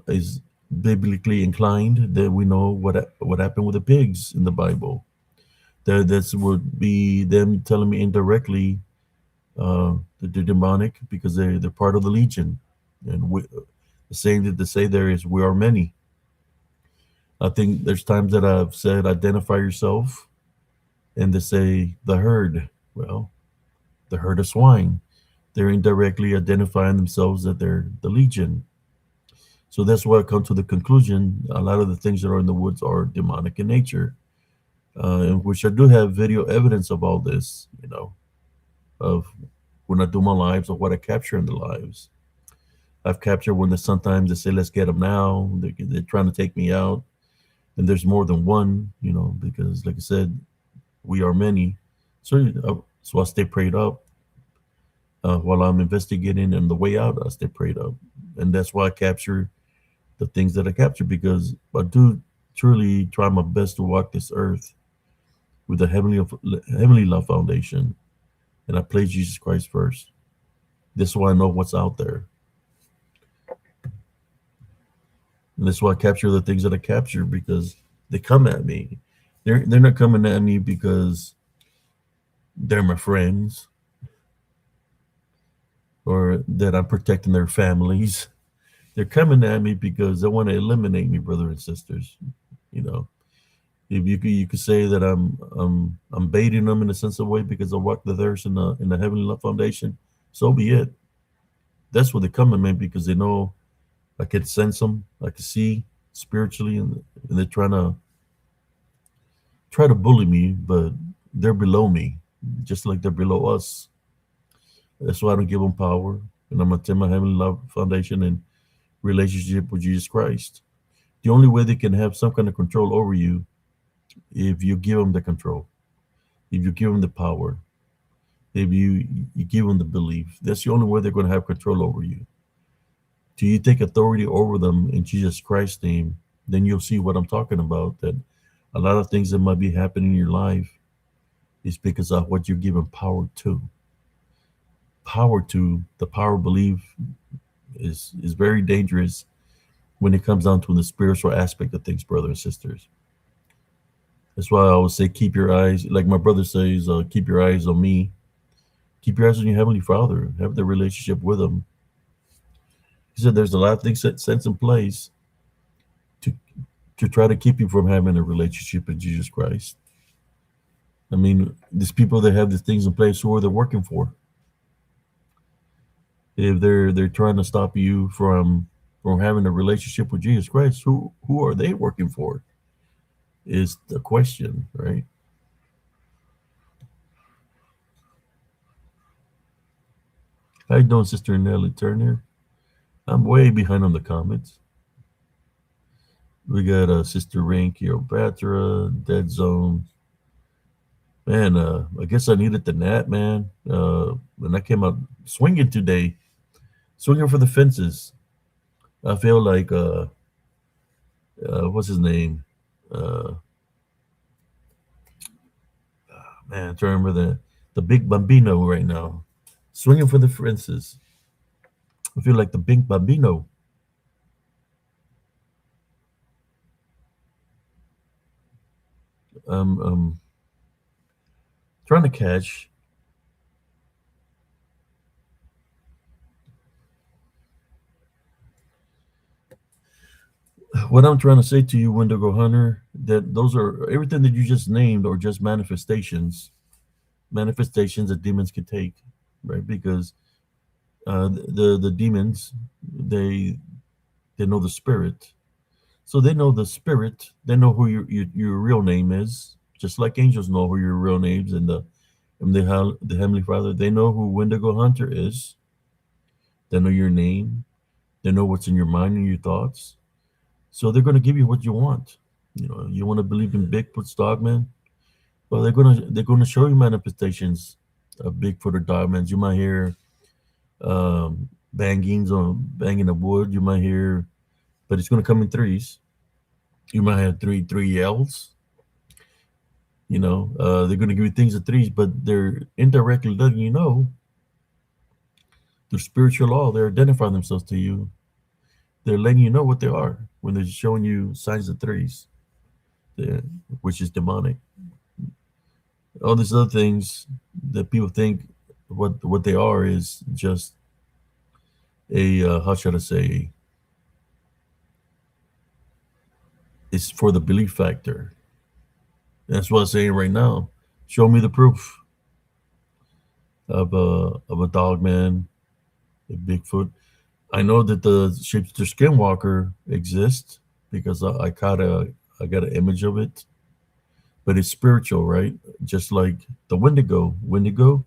is biblically inclined, then we know what happened with the pigs in the Bible. That would be them telling me indirectly that they're demonic because they're part of the legion, and the saying that they say there is we are many. I think there's times that I've said identify yourself, and they say the herd. Well, the herd of swine. They're indirectly identifying themselves that they're the legion. So that's why I come to the conclusion a lot of the things that are in the woods are demonic in nature, in which I do have video evidence of all this, of when I do my lives or what I capture in the lives. I've captured when sometimes they say, let's get them now. They're trying to take me out. And there's more than one, because like I said, we are many. So I stay prayed up while I'm investigating, and the way out, I stay prayed up. And that's why I capture the things that I capture, because I do truly try my best to walk this earth with a heavenly love foundation, and I place Jesus Christ first. That's why I know what's out there, and that's why I capture the things that I capture, because they come at me. They're not coming at me because they're my friends or that I'm protecting their families. They're coming at me because they want to eliminate me, brother and sisters. You know, if you could say that I'm baiting them in a sense of way because I walk the earth in the heavenly love foundation. So be it. That's what they're coming at because they know I can sense them, I can see spiritually, and they're try to bully me, but they're below me, just like they're below us. That's why I don't give them power, and I'm gonna tell my heavenly love foundation and relationship with Jesus Christ. The only way they can have some kind of control over you if you give them the control, if you give them the power, if you give them the belief. That's the only way they're going to have control over you. Do you take authority over them in Jesus Christ's name? Then you'll see what I'm talking about. That a lot of things that might be happening in your life is because of what you're given power to. The power of belief is very dangerous when it comes down to the spiritual aspect of things, brothers and sisters. That's why I always say, keep your eyes, like my brother says, keep your eyes on me. Keep your eyes on your Heavenly Father. Have the relationship with Him. He said there's a lot of things that sets in place to to try to keep you from having a relationship with Jesus Christ. I mean, these people that have these things in place, who are they working for? If they're trying to stop you from having a relationship with Jesus Christ, who are they working for? Is the question, right? How you doing, Sister Nellie Turner? I'm way behind on the comments. We got Sister Rain Cleopatra, Dead Zone. Man, I guess I needed the nap, man. When I came out swinging today, swinging for the fences. I feel like What's his name? Uh, Man, I'm trying to remember the big Bambino right now, swinging for the fences. I feel like the big Bambino. Um, trying to catch. What I'm trying to say to you, Wendigo Hunter, that those are everything that you just named are just manifestations that demons can take, right? Because the demons, they they know the spirit, so they know the spirit. They know who your real name is, just like angels know who your real names and the Heavenly Father. They know who Wendigo Hunter is. They know your name. They know what's in your mind and your thoughts. So they're going to give you what you want. You know, you want to believe in Bigfoot's dogman. Well, they're gonna show you manifestations of Bigfoot or dogmans. You might hear bangings on banging the wood. You might hear, but it's gonna come in threes. You might have three yells. They're gonna give you things in threes, but they're indirectly letting you know through spiritual law. They're identifying themselves to you. They're letting you know what they are when they're showing you signs of threes, yeah, which is demonic. All these other things that people think what they are is just a how should I say? It's for the belief factor. That's what I'm saying right now. Show me the proof of a dog man, a Bigfoot. I know that the shapeshifter skinwalker exists because I got an image of it, but it's spiritual, right? Just like the Wendigo. Wendigo,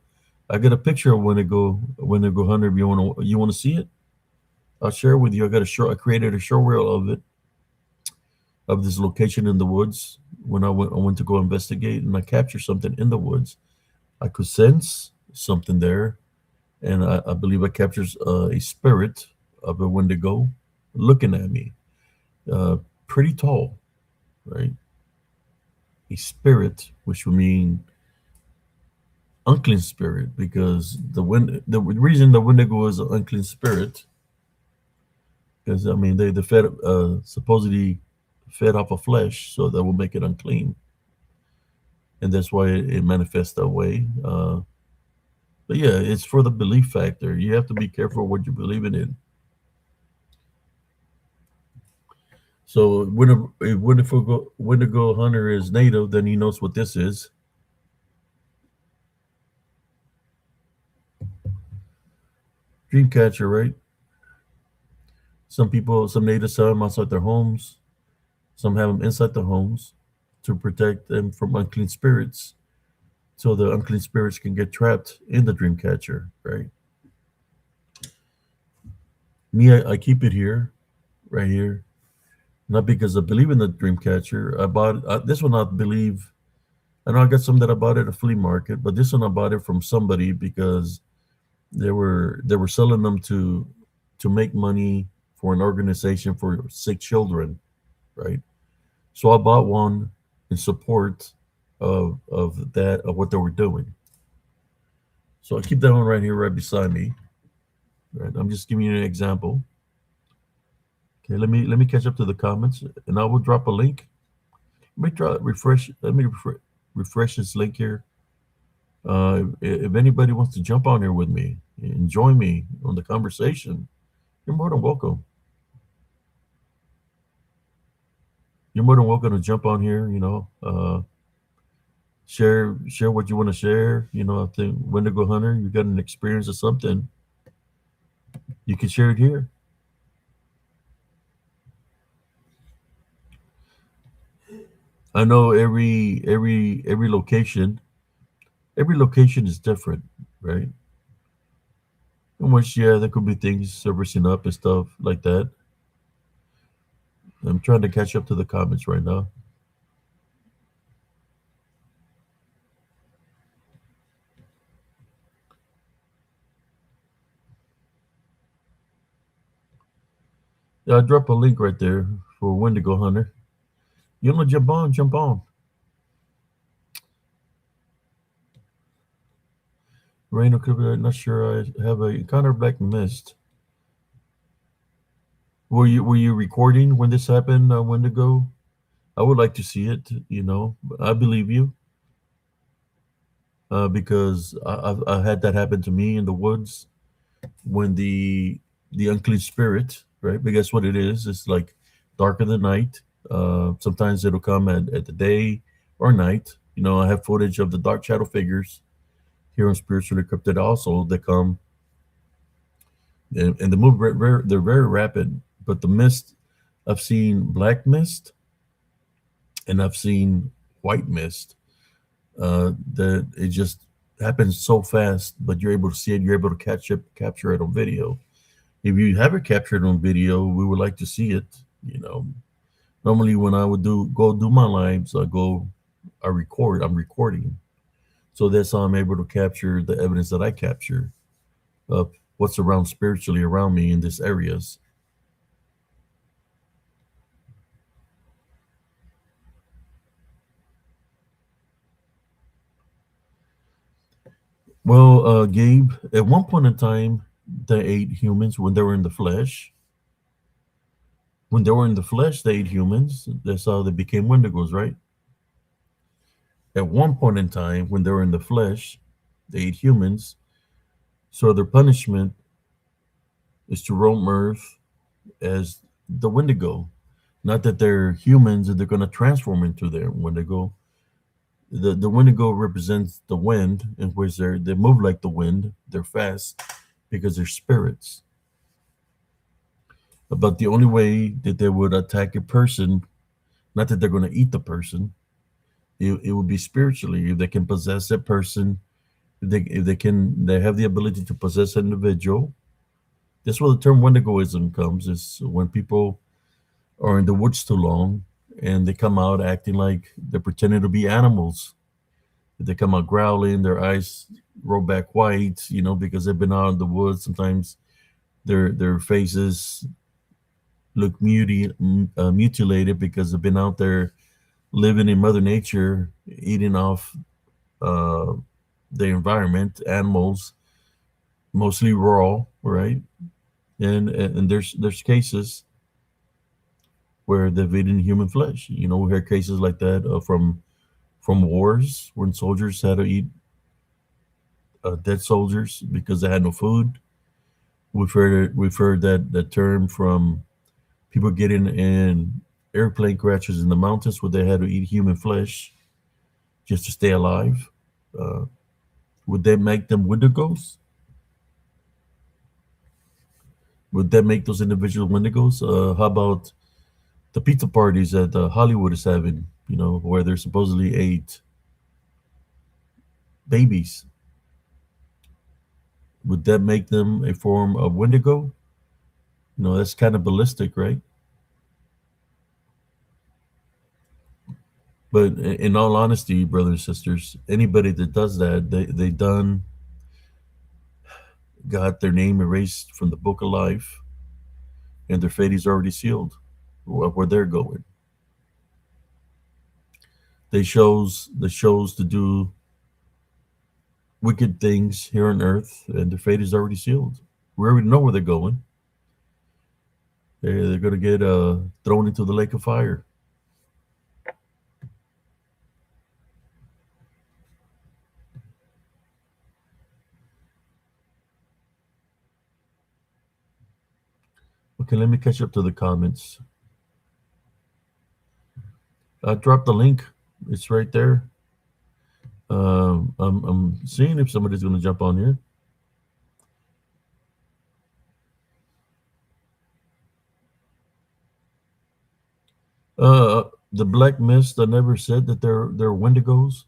I got a picture of Wendigo Hunter. If you wanna see it, I'll share it with you. I created a show reel of it, of this location in the woods. When I went to go investigate, and I captured something in the woods. I could sense something there, and I believe I captures a spirit of a Wendigo looking at me, uh, pretty tall, right? A spirit, which would mean unclean spirit, because the reason the Wendigo is an unclean spirit, because I mean they fed supposedly fed off of flesh, so that will make it unclean, and that's why it manifests that way. But yeah, it's for the belief factor. You have to be careful what you're believing in. So if Wendigo Hunter is native, then he knows what this is. Dreamcatcher, right? Some natives have them outside their homes. Some have them inside their homes to protect them from unclean spirits, so the unclean spirits can get trapped in the dreamcatcher, right? Me, I keep it here, right here, not because I believe in the dreamcatcher. I bought this one. I believe I know I got some that I bought at a flea market, but this one I bought it from somebody because they were selling them to make money for an organization for sick children, right? So I bought one in support of what they were doing. So I keep that one right here, right beside me. Right, I'm just giving you an example. Okay, let me catch up to the comments, and I will drop a link. Let me try refresh. Refresh this link here. If anybody wants to jump on here with me and join me on the conversation, you're more than welcome. You're more than welcome to jump on here. Share what you want to share. I think Wendigo Hunter, you got an experience or something, you can share it here. I know every location is different, right? In which, yeah, there could be things servicing up and stuff like that. I'm trying to catch up to the comments right now. Yeah, I drop a link right there for Wendigo Hunter. You want to jump on? Jump on. Rain or could be, I'm not sure. I have a encounter black mist. Were you recording when this happened? Wendigo. I would like to see it. I believe you because I had that happen to me in the woods when the unclean spirit, right? But guess what it is? It's like darker than night. Sometimes it'll come at the day or night. I have footage of the dark shadow figures here on Spiritually Cryptid also that come and the move they're very rapid. But the mist, I've seen black mist and I've seen white mist. That it just happens so fast, but you're able to see it. You're able to capture it on video. If you have it captured on video, we would like to see it. You know, Normally when I would do my lives, I record. I'm recording, so that's how I'm able to capture the evidence that I capture of what's around spiritually around me in these areas. Well, Gabe, at one point in time, they ate humans when they were in the flesh. When they were in the flesh, they ate humans. That's how they became Wendigos, right? At one point in time, when they were in the flesh, they ate humans. So their punishment is to roam Earth as the Wendigo. Not that they're humans and they're going to transform into their Wendigo. The Wendigo represents the wind, in which they move like the wind. They're fast because they're spirits. But the only way that they would attack a person, not that they're going to eat the person, it would be spiritually. If they can possess that person, they have the ability to possess an individual. That's where the term Wendigoism comes. Is when people are in the woods too long and they come out acting like they're pretending to be animals. They come out growling, their eyes roll back white, because they've been out in the woods. Sometimes their faces look mutilated because they've been out there living in Mother Nature, eating off uh, the environment, animals, mostly raw, right? And there's cases where they've eaten human flesh. We hear cases like that from wars when soldiers had to eat dead soldiers because they had no food. We've heard that term from people getting in airplane crashes in the mountains where they had to eat human flesh just to stay alive. Uh, would that make them Wendigos? Would that make those individual Wendigos? How about the pizza parties that Hollywood is having? Where they're supposedly ate babies. Would that make them a form of Wendigo? That's kind of ballistic, right? But in all honesty, brothers and sisters, anybody that does that, they done got their name erased from the book of life, and their fate is already sealed. Where they're going, they chose to do wicked things here on earth, and their fate is already sealed. We already know where they're going. They're going to get thrown into the lake of fire. Okay, let me catch up to the comments. I dropped the link. It's right there. I'm seeing if somebody's going to jump on here. The Black Mist. I never said that they're Wendigos.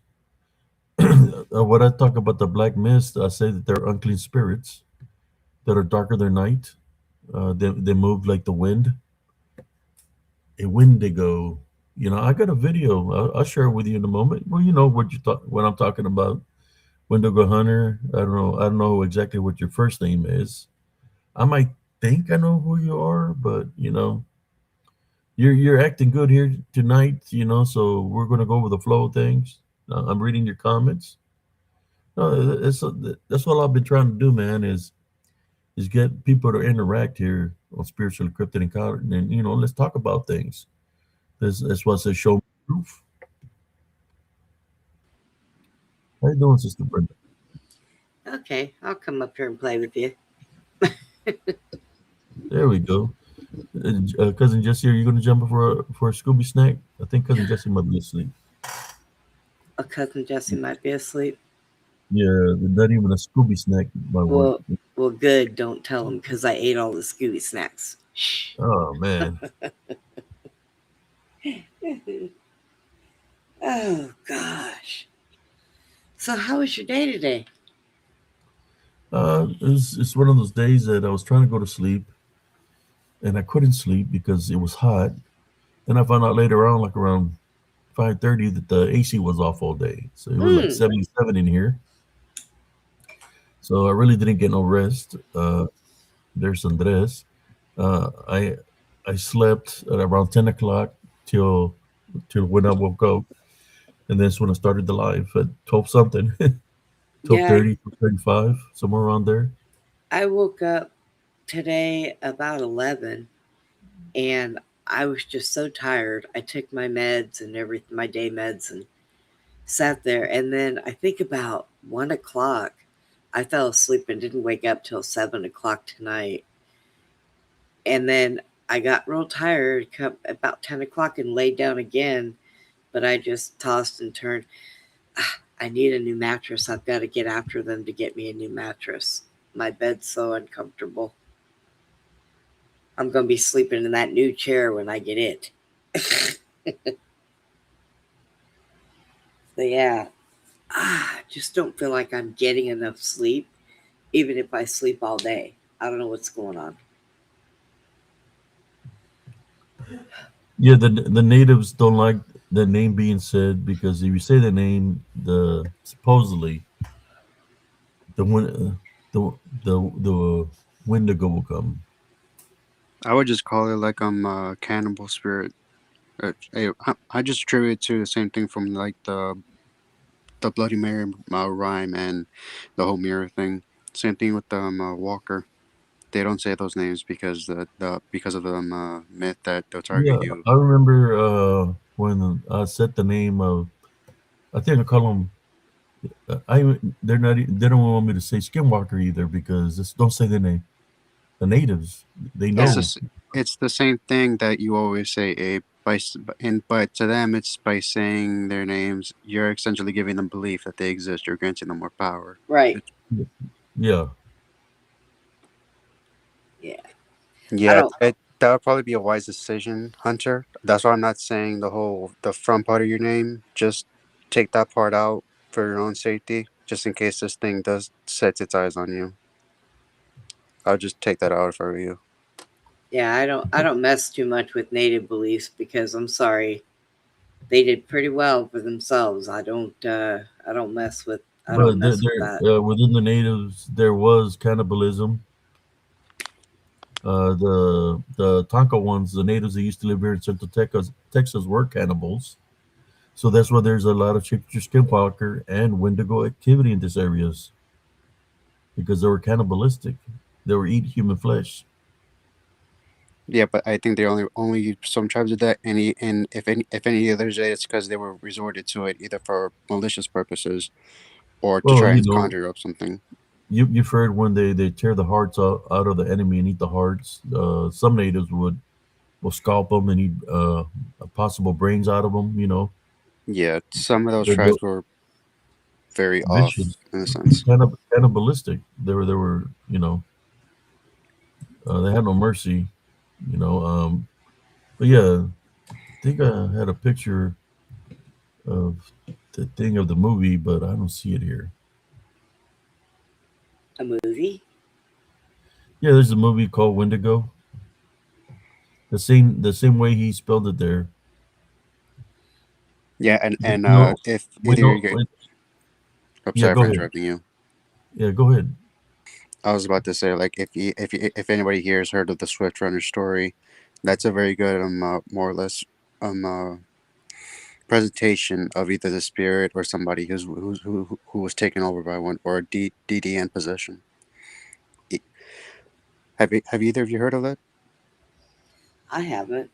When I talk about the Black Mist, I say that they're unclean spirits that are darker than night. They move like the wind. A Wendigo. I got a video. I'll share it with you in a moment. Well, you know what I'm talking about. Wendigo Hunter. I don't know. I don't know exactly what your first name is. I might. think I know who you are, but you're acting good here tonight. So we're gonna go with the flow of things. I'm reading your comments. No, that's all I've been trying to do, man. Is get people to interact here on spiritual encrypted and coded, and let's talk about things. That's what says show me proof. How you doing, Sister Brenda?
Okay, I'll come up here and play with you.
There we go. Cousin Jesse, are you gonna jump in for a Scooby snack? I think Cousin Jesse might be asleep.
A cousin Jesse might be asleep.
Yeah, not even a Scooby snack might work.
Well, well, good. Don't tell him because I ate all the Scooby snacks. Shh.
Oh man.
Oh gosh. So how was your day today?
It's one of those days that I was trying to go to sleep and I couldn't sleep because it was hot. Then I found out later on, like around 5:30, that the AC was off all day. So it was like
Mm.
77 in here. So I really didn't get no rest. There's Andres. I slept at around 10 o'clock till till when I woke up, and that's when I started the live at 12 something, twelve
Yeah,
thirty, 35, somewhere around there.
I woke up today about 11 and I was just so tired. I took my meds and everything, my day meds, and sat there. And then I think about 1 o'clock, I fell asleep and didn't wake up till 7 o'clock tonight. And then I got real tired come about 10 o'clock and laid down again. But I just tossed and turned. I need a new mattress. I've got to get after them to get me a new mattress. My bed's so uncomfortable. I'm going to be sleeping in that new chair when I get it. So, yeah, I just don't feel like I'm getting enough sleep, even if I sleep all day. I don't know what's going on.
Yeah, the natives don't like the name being said because if you say the name, the supposedly the win- the Wendigo will come.
I would just call it like I'm a cannibal spirit. I just attribute it to the same thing from like the Bloody Mary rhyme and the whole mirror thing. Same thing with Walker. They don't say those names because the because of the myth that they'll
Yeah,
target you.
I remember when I set the name of, I think I call them. They don't want me to say Skinwalker either because don't say the name. The natives, they
It's
Yeah,
know.
just it's the same thing that you always say, Abe. But to them, it's by saying their names, you're essentially giving them belief that they exist. You're granting them more power.
right.
It's,
Yeah,
Yeah. I
yeah,
don't,
that would probably be a wise decision, Hunter. That's why I'm not saying the front part of your name. Just take that part out for your own safety, just in case this thing does set its eyes on you. I'll just take that out if I were you.
yeah, I don't mess too much with native beliefs because I'm sorry. They did pretty well for themselves. I don't mess with I don't
but
mess with that.
within the natives there was cannibalism. The Tonka ones, the natives that used to live here in Central Texas were cannibals. So that's why there's a lot of skinwalker and Wendigo activity in these areas because they were cannibalistic. They were eat human flesh.
Yeah, but I think they only some tribes did that. And if any others did, it's because they were resorted to it either for malicious purposes or to
Well,
try and conjure up something.
you've heard when they tear the hearts out of the enemy and eat the hearts. Some natives will scalp them and eat possible brains out of them.
Yeah, some of those
They're
tribes were very off
vicious,
in a sense.
cannibalistic. They were they had no mercy. You know, but yeah, I think I had a picture of the thing of the movie, but I don't see it here.
A movie?
Yeah, there's a movie called Wendigo. The same way he spelled it there.
Yeah,
We
and
know
if
we
either
know.
you get, I'm
Yeah,
sorry
go
for
ahead.
interrupting you.
Yeah, go ahead.
I was about to say, like, if anybody here has heard of the Swift Runner story, that's a very good more or less um uh, presentation of either the spirit or somebody who was taken over by one or a DDN possession. E- have either of you heard of that?
I haven't.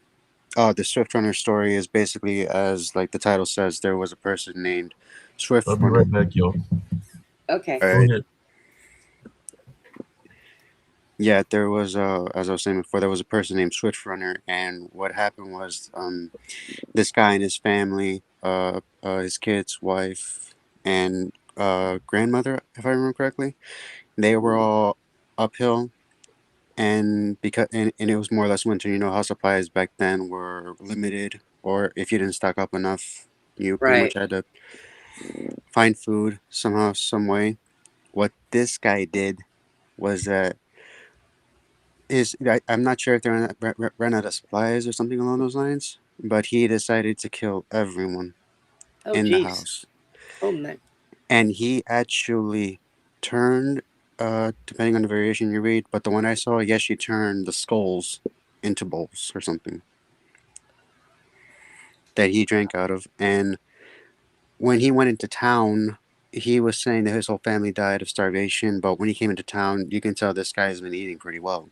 The Swift Runner story is basically, as like the title says, there was a person named
I'll
Swift
be right
Runner.
back, y'all.
Okay.
All
Go
right.
ahead.
Yeah, there was as I was saying before, there was a person named Swift Runner, and what happened was this guy and his family, his kids, wife, and grandmother, if I remember correctly, they were all uphill, and and it was more or less winter. You know how supplies back then were limited, or if you didn't stock up enough, you pretty much
Right.
had to find food somehow, some way. What this guy did was I'm not sure if they ran out of supplies or something along those lines, but he decided to kill everyone
Oh,
in the
geez.
house,
Oh, man.
and he actually turned, depending on the variation you read, but the one I saw, yes, she turned the skulls into bowls or something that he drank out of. And when he went into town, he was saying that his whole family died of starvation, but when he came into town, you can tell this guy's been eating pretty well,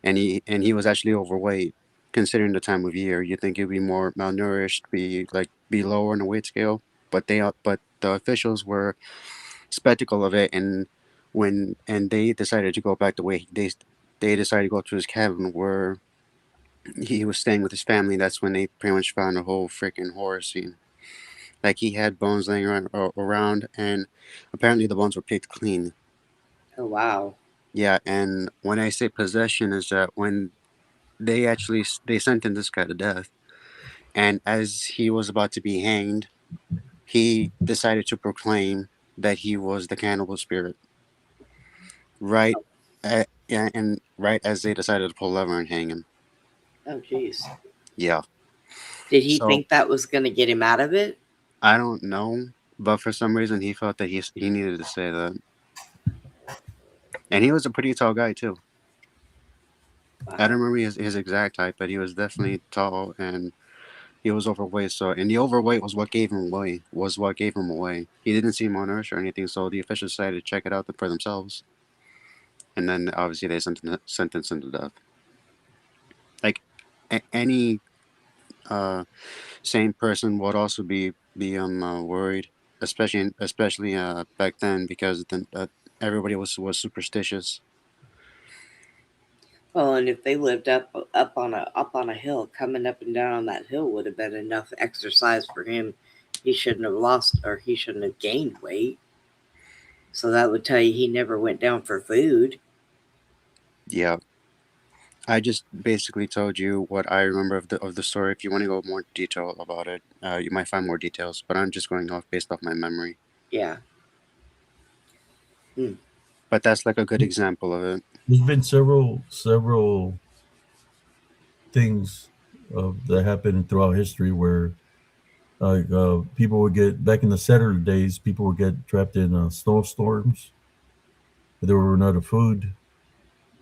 and he was actually overweight. Considering the time of year, you think he'd be more malnourished, be lower on the weight scale, but the officials were spectacle of it, and they decided to go back the way they decided to go to his cabin where he was staying with his family. That's when they pretty much found a whole freaking horror scene. Like, he had bones laying around, and apparently the bones were picked clean.
Oh, wow.
Yeah, and when I say possession, is that when they sentenced this guy to death, and as he was about to be hanged, he decided to proclaim that he was the cannibal spirit. Right, yeah, and right as they decided to pull the lever and hang him.
Oh, geez.
Yeah.
Did he
So
think that was going to get him out of it?
I don't know, but for some reason he felt that he needed to say that, and he was a pretty tall guy too. I don't
Wow.
remember his exact height, but he was definitely tall, and he was overweight. So, and the overweight was what gave him away. Was what gave him away. He didn't seem malnourished or anything, so the officials decided to check it out for themselves, and then obviously they sentenced him to death. Like, any uh sane person would also be worried, especially back then, because then everybody was superstitious.
Well, and if they lived up on a hill, coming up and down on that hill would have been enough exercise for him. He shouldn't have lost or he shouldn't have gained weight. So that would tell you he never went down for food.
Yeah, I just basically told you what I remember of the story. If you want to go more detail about it, you might find more details. But I'm just going off based off my memory.
Yeah. Hmm.
But that's like a good example of it.
There's been several things that happened throughout history where people would get back in the settler days. People would get trapped in snowstorms. There were not of food,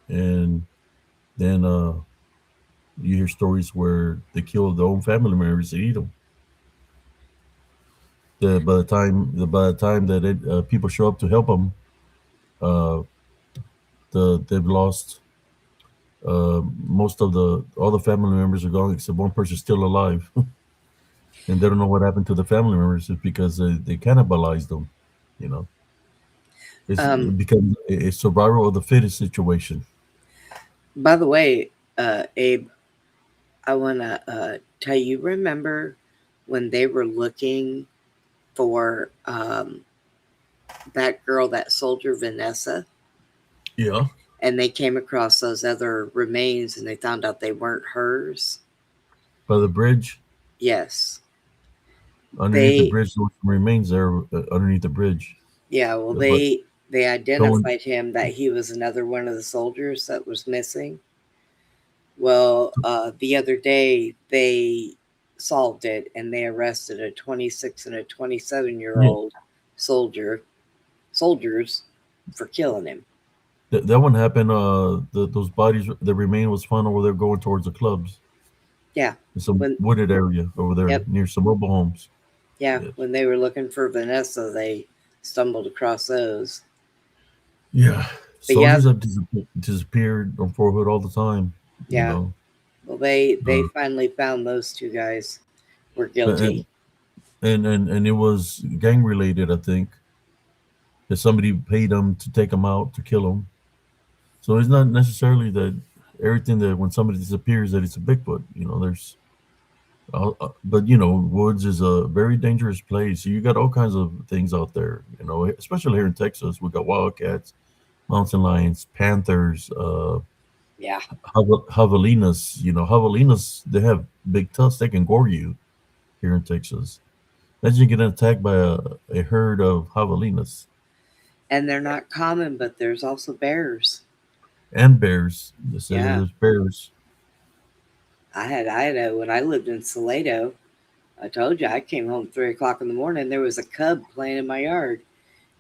and then you hear stories where they kill their own family members and eat them. By the time that people show up to help them, uh, they've lost most of the all the family members are gone except one person still alive, and they don't know what happened to the family members. It's because they cannibalized them. You know, it's
Um,
because it's survival of the fittest situation.
by the way, Abe, I want to tell you, remember when they were looking for that girl, that soldier, Vanessa,
Yeah,
and they came across those other remains and they found out they weren't hers?
by the bridge,
Yes.
underneath the
They,
bridge, there was some remains there underneath the bridge.
yeah, well,
But
they
no one,
identified him that he was another one of the soldiers that was missing. Well, the other day they solved it and they arrested a 26 and a 27-year
yeah,
old soldier soldiers for killing him.
That one happened. Those bodies that remain was found over there going towards the clubs
Yeah.
in some
When
wooded area over there
Yep.
near some mobile homes.
Yeah,
Yes.
when they were looking for Vanessa, they stumbled across those.
Yeah.
But yeah,
Soldiers have disappeared on Fort Hood all the time. You
yeah.
know.
Well, they
Uh,
finally found those two guys were
and,
guilty.
and it was gang related. I think that somebody paid them to take them out to kill them. So it's not necessarily that everything that when somebody disappears that it's a Bigfoot. You know, there's but you know, woods is a very dangerous place. You got all kinds of things out there. You know, especially here in Texas, we got wildcats, mountain lions, panthers,
Yeah,
javelinas. You know, javelinas they have big tusks. They can gore you here in Texas. Imagine getting attacked by a herd of javelinas
and they're not common, but there's also bears.
and bears. They say
Yeah,
there's bears.
I had when I lived in Salado. I told you I came home 3 o'clock in the morning. There was a cub playing in my yard,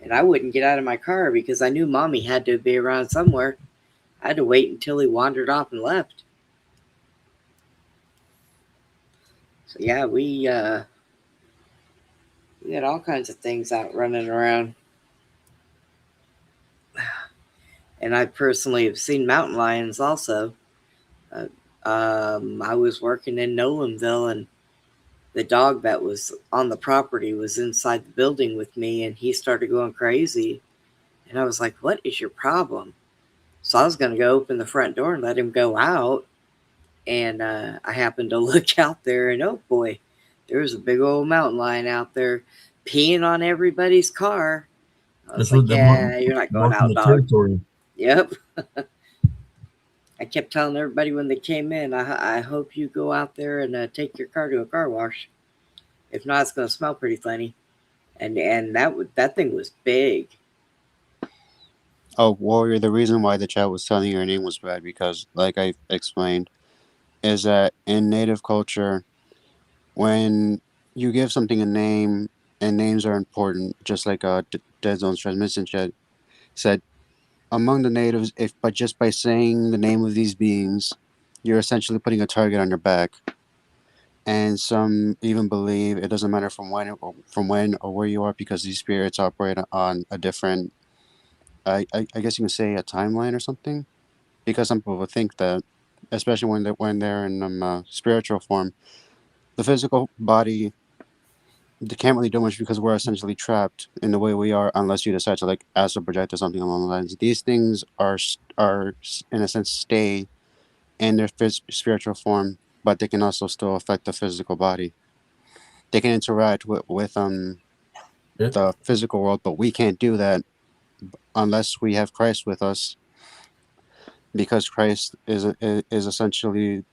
and I wouldn't get out of my car because I knew mommy had to be around somewhere. I had to wait until he wandered off and left. So yeah, we had all kinds of things out running around. And I personally have seen mountain lions also. I was working in Nolanville, and the dog that was on the property was inside the building with me, and he started going crazy. And I was like, "What is your problem?" So I was going to go open the front door and let him go out. And I happened to look out there, and oh boy, there was a big old mountain lion out there peeing on everybody's car. I was
That's
like,
what they're
"Yeah, you're not going
marking
out,
the
dog."
territory.
Yep. I kept telling everybody when they came in, I hope you go out there and take your car to a car wash. If not, it's going to smell pretty funny. And that thing was big.
Oh, Warrior, the reason why the chat was telling your name was bad because, like I explained, is that in native culture, when you give something a name, and names are important, just like Dead Zone's transmission chat said, among the natives, if but just by saying the name of these beings, you're essentially putting a target on your back. And some even believe it doesn't matter from when or where you are because these spirits operate on a different, I guess you can say a timeline or something. Because some people think that, especially when they're in spiritual form, the physical body they can't really do much because we're essentially trapped in the way we are unless you decide to like astral project or something along the lines. These things are in a sense stay in their spiritual form, but they can also still affect the physical body. They can interact with
It,
the physical world, but we can't do that unless we have Christ with us, because Christ is essentially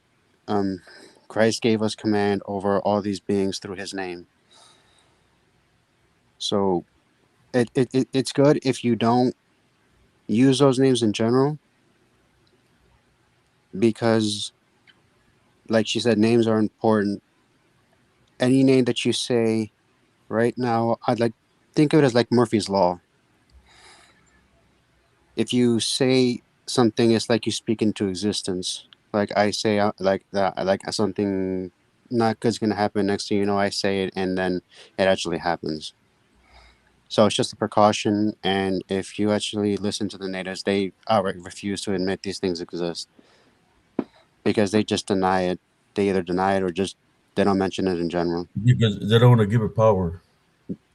um, Christ gave us command over all these beings through His name. So it's good if you don't use those names in general because, like she said, names are important. Any name that you say right now, I'd like think of it as like Murphy's law. If you say something, it's like you speak into existence. Like I say, like that, like something not good's gonna happen. Next thing you know, I say it, and then it actually happens. So it's just a precaution. And if you actually listen to the natives, they outright refuse to admit these things exist because they just deny it. They either deny it or just they don't mention it in general.
because they don't want to give it power.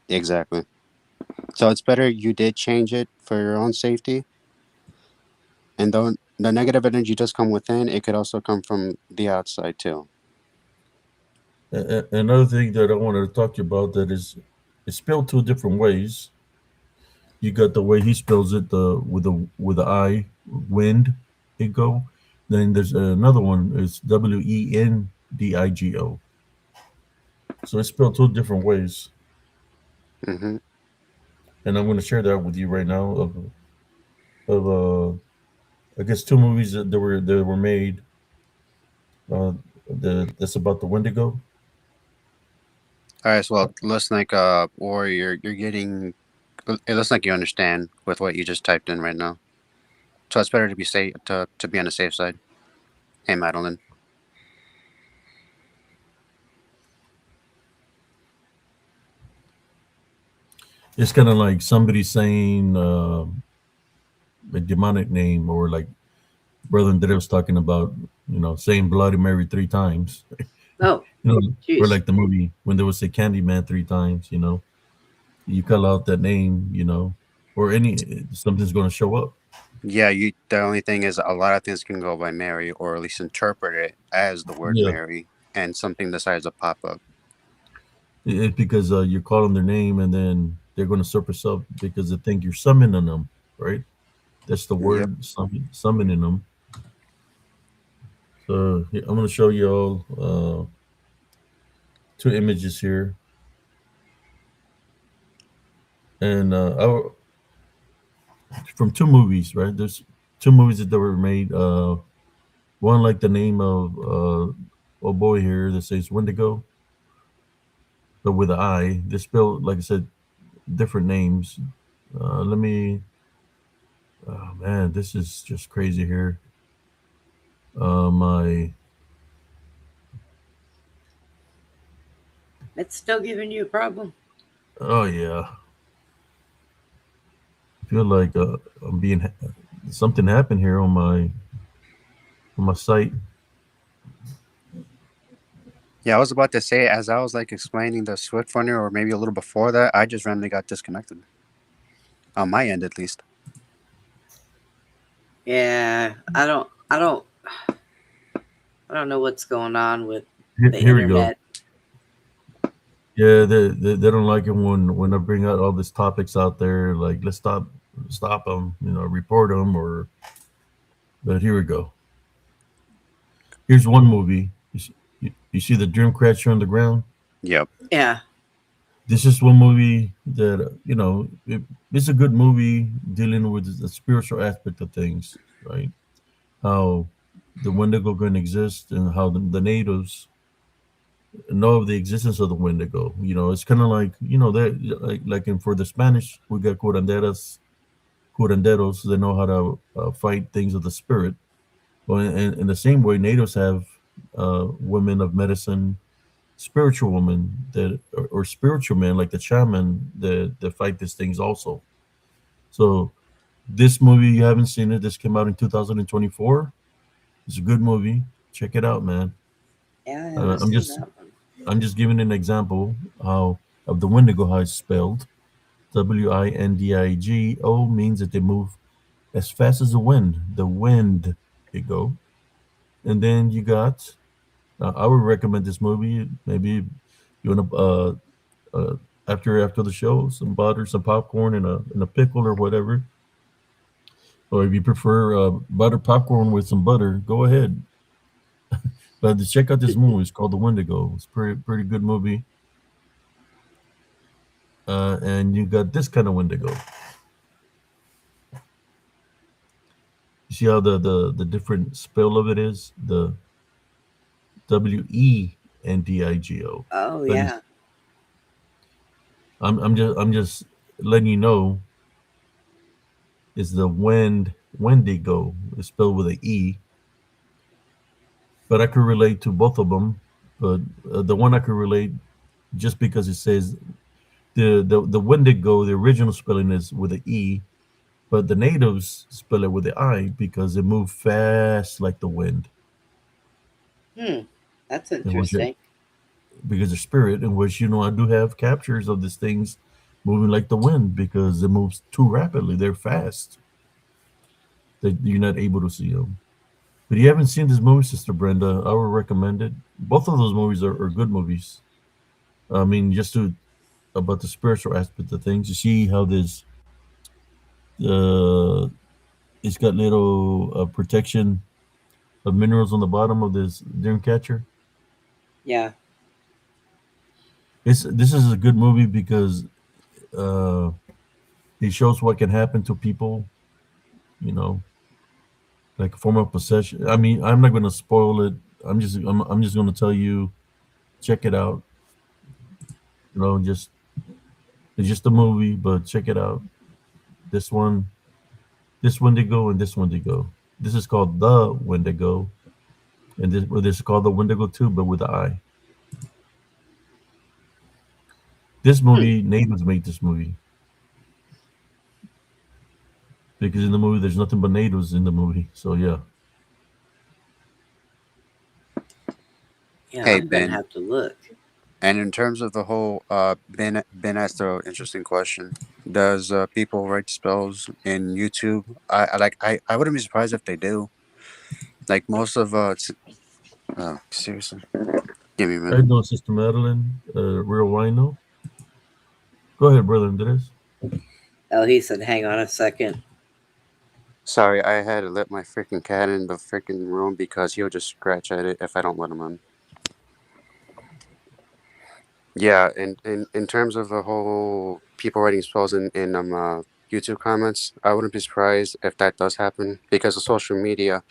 Exactly. So it's better you did change it for your own safety. And though the negative energy does come within, it could also come from the outside too.
Another thing that I wanted to talk to you about that is it's spelled two different ways. You got the way he spells it, the with the I, wind, igo. Then there's another one. It's Wendigo. So it's spelled two different ways,
Hmm.
and I'm going to share that with you right now. Of I guess two movies that were made. Uh, that's about the Wendigo.
All right, so well, looks like or you're getting. It looks like you understand with what you just typed in right now. So it's better to be safe to be on the safe side. Hey, Madeline.
It's kind of like somebody saying a demonic name, or like Brother Andre was talking about, saying Bloody Mary 3 times.
Oh,
You know, or
jeez.
like the movie when they would say Candyman 3 times. You call out that name, or any something's going to show up.
Yeah, you. The only thing is, a lot of things can go by Mary, or at least interpret it as the word
Yeah,
Mary, and something decides to pop up.
it's because you're calling their name, and then they're going to surface up because they think you're summoning them, right? That's the
Yep.
word, summoning them. So here, I'm going to show you all 2 images here, and from 2 movies, right? There's 2 movies that were made. One like the name of a boy here that says Wendigo, but with an I. They spell, like I said, different names. Let me. Oh man, this is just crazy here. My.
It's still giving you a problem.
Oh yeah. I feel like I'm being. Something happened here on my site.
Yeah, I was about to say, as I was like explaining the Swift runner, or maybe a little before that, I just randomly got disconnected on my end, at least.
Yeah, I don't know what's going on with the
Here we go.
internet.
Yeah, they don't like it when I bring out all these topics out there. Like, let's stop them, report them, or. But here we go. Here's one movie. You see the dream catcher on the ground.
Yep.
Yeah.
This is one movie that it's a good movie dealing with the spiritual aspect of things, right? How the Wendigo going to exist, and how the natives know of the existence of the Wendigo. It's kind of like that, like in for the Spanish, we got curanderos. They know how to fight things of the spirit. Well, in the same way, natives have women of medicine, spiritual women or spiritual men like the shaman that fight these things also. So this movie, you haven't seen it. This came out in 2024. It's a good movie. Check it out, man.
Yeah, I
Uh,
haven't
I'm
seen
just
that one.
I'm just giving an example how of the Wendigo, how it's spelled. Windigo means that they move as fast as the wind. The wind they go, and then you got. I would recommend this movie. Maybe you want to uh, after the show, some butter, some popcorn, and a pickle or whatever. Or if you prefer butter popcorn with some butter, go ahead. But to check out this movie, it's called The Wendigo. It's pretty good movie. And you got this kind of Wendigo. You see how the different spell of it is, the Wendigo.
Oh
But
yeah.
I'm just letting you know it's the Wendigo. It's spelled with a E, but I could relate to both of them. But the one I could relate just because it says the Wendigo, the original spelling is with an E, but the natives spell it with the I because they move fast like the wind.
Hmm. That's
In which
interesting.
because the spirit, in which I do have captures of these things moving like the wind because it moves too rapidly. They're fast. That you're not able to see them. But you haven't seen this movie, Sister Brenda. I would recommend it. Both of those movies are good movies. I mean, just to about the spiritual aspect of things. You see how this uh, it's got little protection of minerals on the bottom of this dream catcher.
Yeah.
This is a good movie because uh, it shows what can happen to people. You know, like a form of possession. I mean, I'm not going to spoil it. I'm just going to tell you, check it out. Just it's just a movie, but check it out. This one, This Wendigo and this Wendigo. This is called the Wendigo, and this is called the Wendigo too, but with the I. This
Hmm.
movie, natives made this movie because in the movie there's nothing but natives in the movie. So yeah,
Yeah,
Hey
I'm gonna
Ben,
have to look.
and in terms of the whole Ben asked an interesting question. Does people write spells in YouTube? I wouldn't be surprised if they do. Like most of seriously, give me a
I
minute.
know Sister Madeline, real wino. Go ahead, brother Andres.
Oh, he said, hang on a second.
Sorry, I had to let my freaking cat in the freaking room because he'll just scratch at it if I don't let him in. Yeah, and in terms of the whole people writing spells in YouTube comments, I wouldn't be surprised if that does happen because of social media,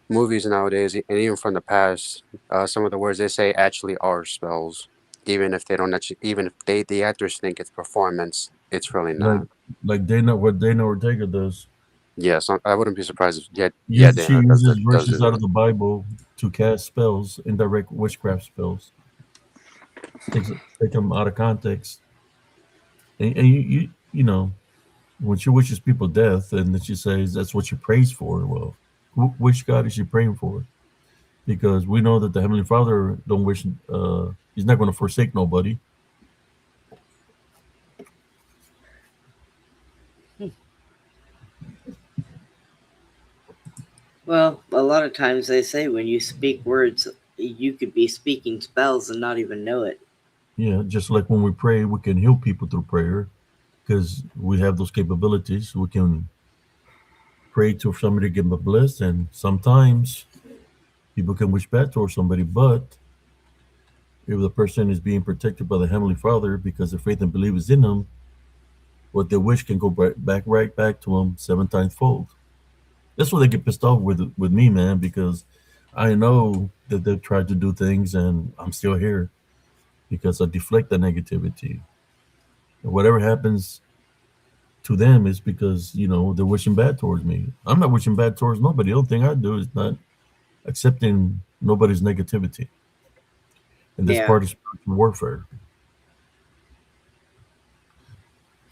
movies nowadays, and even from the past, some of the words they say actually are spells, even if they don't actually, even if the actors think it's performance, it's really
Like
not.
like Dana, what Dana Ortega does.
Yeah, so I wouldn't be surprised if
She
Dana does
uses
does
verses
do
out
that.
of the Bible to cast spells, indirect witchcraft spells. Takes take them out of context, and you know when she wishes people death, and then she says that's what she prays for. Well, which God is she praying for? Because we know that the Heavenly Father don't wish. He's not going to forsake nobody.
Hmm. Well, a lot of times they say when you speak words, you could be speaking spells and not even know it.
Yeah, just like when we pray, we can heal people through prayer because we have those capabilities. We can pray to somebody to give them a bliss, and sometimes people can wish bad towards somebody, but if the person is being protected by the Heavenly Father because their faith and belief is in them, what they wish can go right back to them 7 times fold. That's why they get pissed off with me, man, because I know that they've tried to do things and I'm still here because I deflect the negativity. And whatever happens to them is because, they're wishing bad towards me. I'm not wishing bad towards nobody. The only thing I do is not accepting nobody's negativity. And that's
Yeah.
part of spiritual warfare.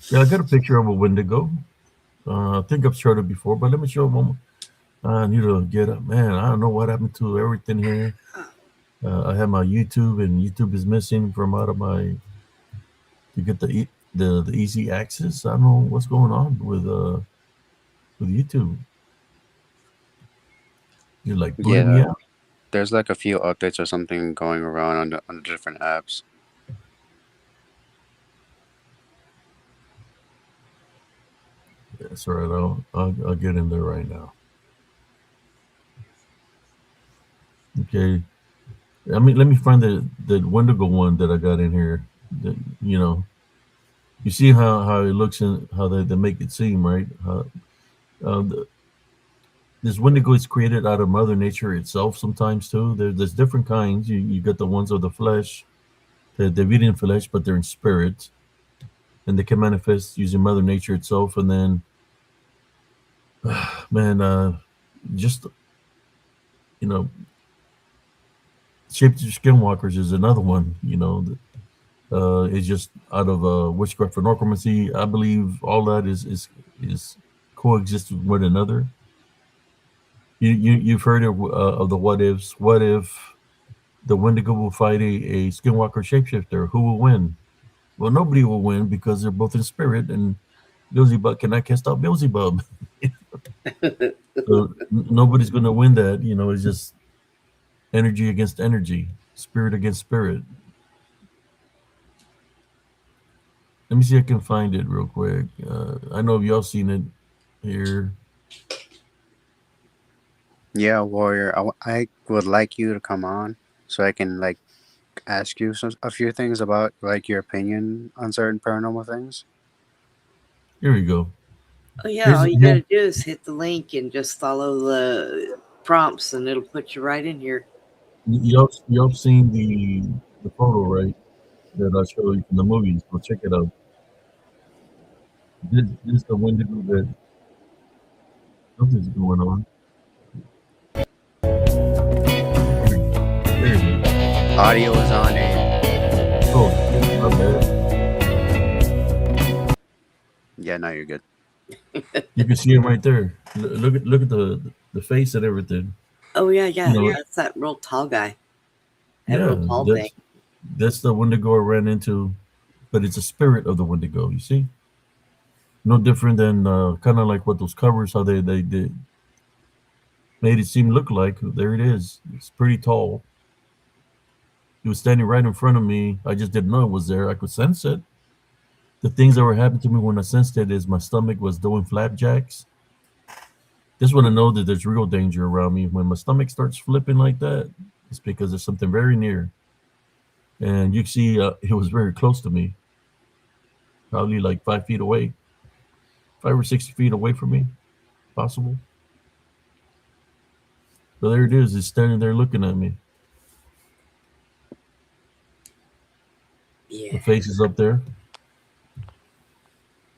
Yeah, I got a picture of a Wendigo. I think I've showed it before, but let me show it one more. I need to get up. Man, I don't know what happened to everything here. I have my YouTube, and YouTube is missing from out of my to get the easy access. I don't know what's going on with YouTube. You're like booting me
Yeah,
out.
there's like a few updates or something going around on the different apps.
That's all right. I'll get in there right now. Okay. I mean, let me find the Wendigo one that I got in here. That, you know, you see how it looks and how they make it seem right. The, this Wendigo is created out of Mother Nature itself. Sometimes too. There's different kinds. You got the ones of the flesh. They're eating flesh, but they're in spirit, and they can manifest using Mother Nature itself. And then, man, just you know, shaped skinwalkers is another one. It's just out of witchcraft and necromancy. I believe all that is coexist with one another. You've heard of the what ifs. What if the Wendigo will fight a skinwalker shapeshifter? Who will win? Well, nobody will win because they're both in spirit, and Beelzebub cannot cast out Beelzebub. So nobody's going to win that. It's just energy against energy, spirit against spirit. Let me see if I can find it real quick. I know y'all seen it here.
Yeah, warrior. I would like you to come on so I can like ask you a few things about like your opinion on certain paranormal things.
Here we go.
Oh, yeah.
Here's
All you got
here.
to do is hit the link and just follow the prompts, and it'll put you right in here.
Y'all seen the photo, right? That I showed you from the movies. Go check it out. This is the Wendigo that Something's going on. There, there it is.
Audio is on, Abe.
Oh shit, my bad.
Yeah, now you're good.
You can see him right there. Look at the face and everything.
Oh yeah,
You
yeah.
know,
That's that real tall guy. That
yeah,
real tall thing.
that's the Wendigo I ran into, but it's a spirit of the Wendigo. You see, no different than kind of like what those covers how they made it seem look like. There it is. It's pretty tall. He was standing right in front of me. I just didn't know it was there. I could sense it. The things that were happening to me when I sensed it is my stomach was doing flapjacks. Just want to know that there's real danger around me. When my stomach starts flipping like that, it's because there's something very near. And you see, it was very close to me, probably like 5 feet away, 5 or 6 feet away from me, possible. But there it is. It's standing there looking at me.
Yeah.
The face is up there.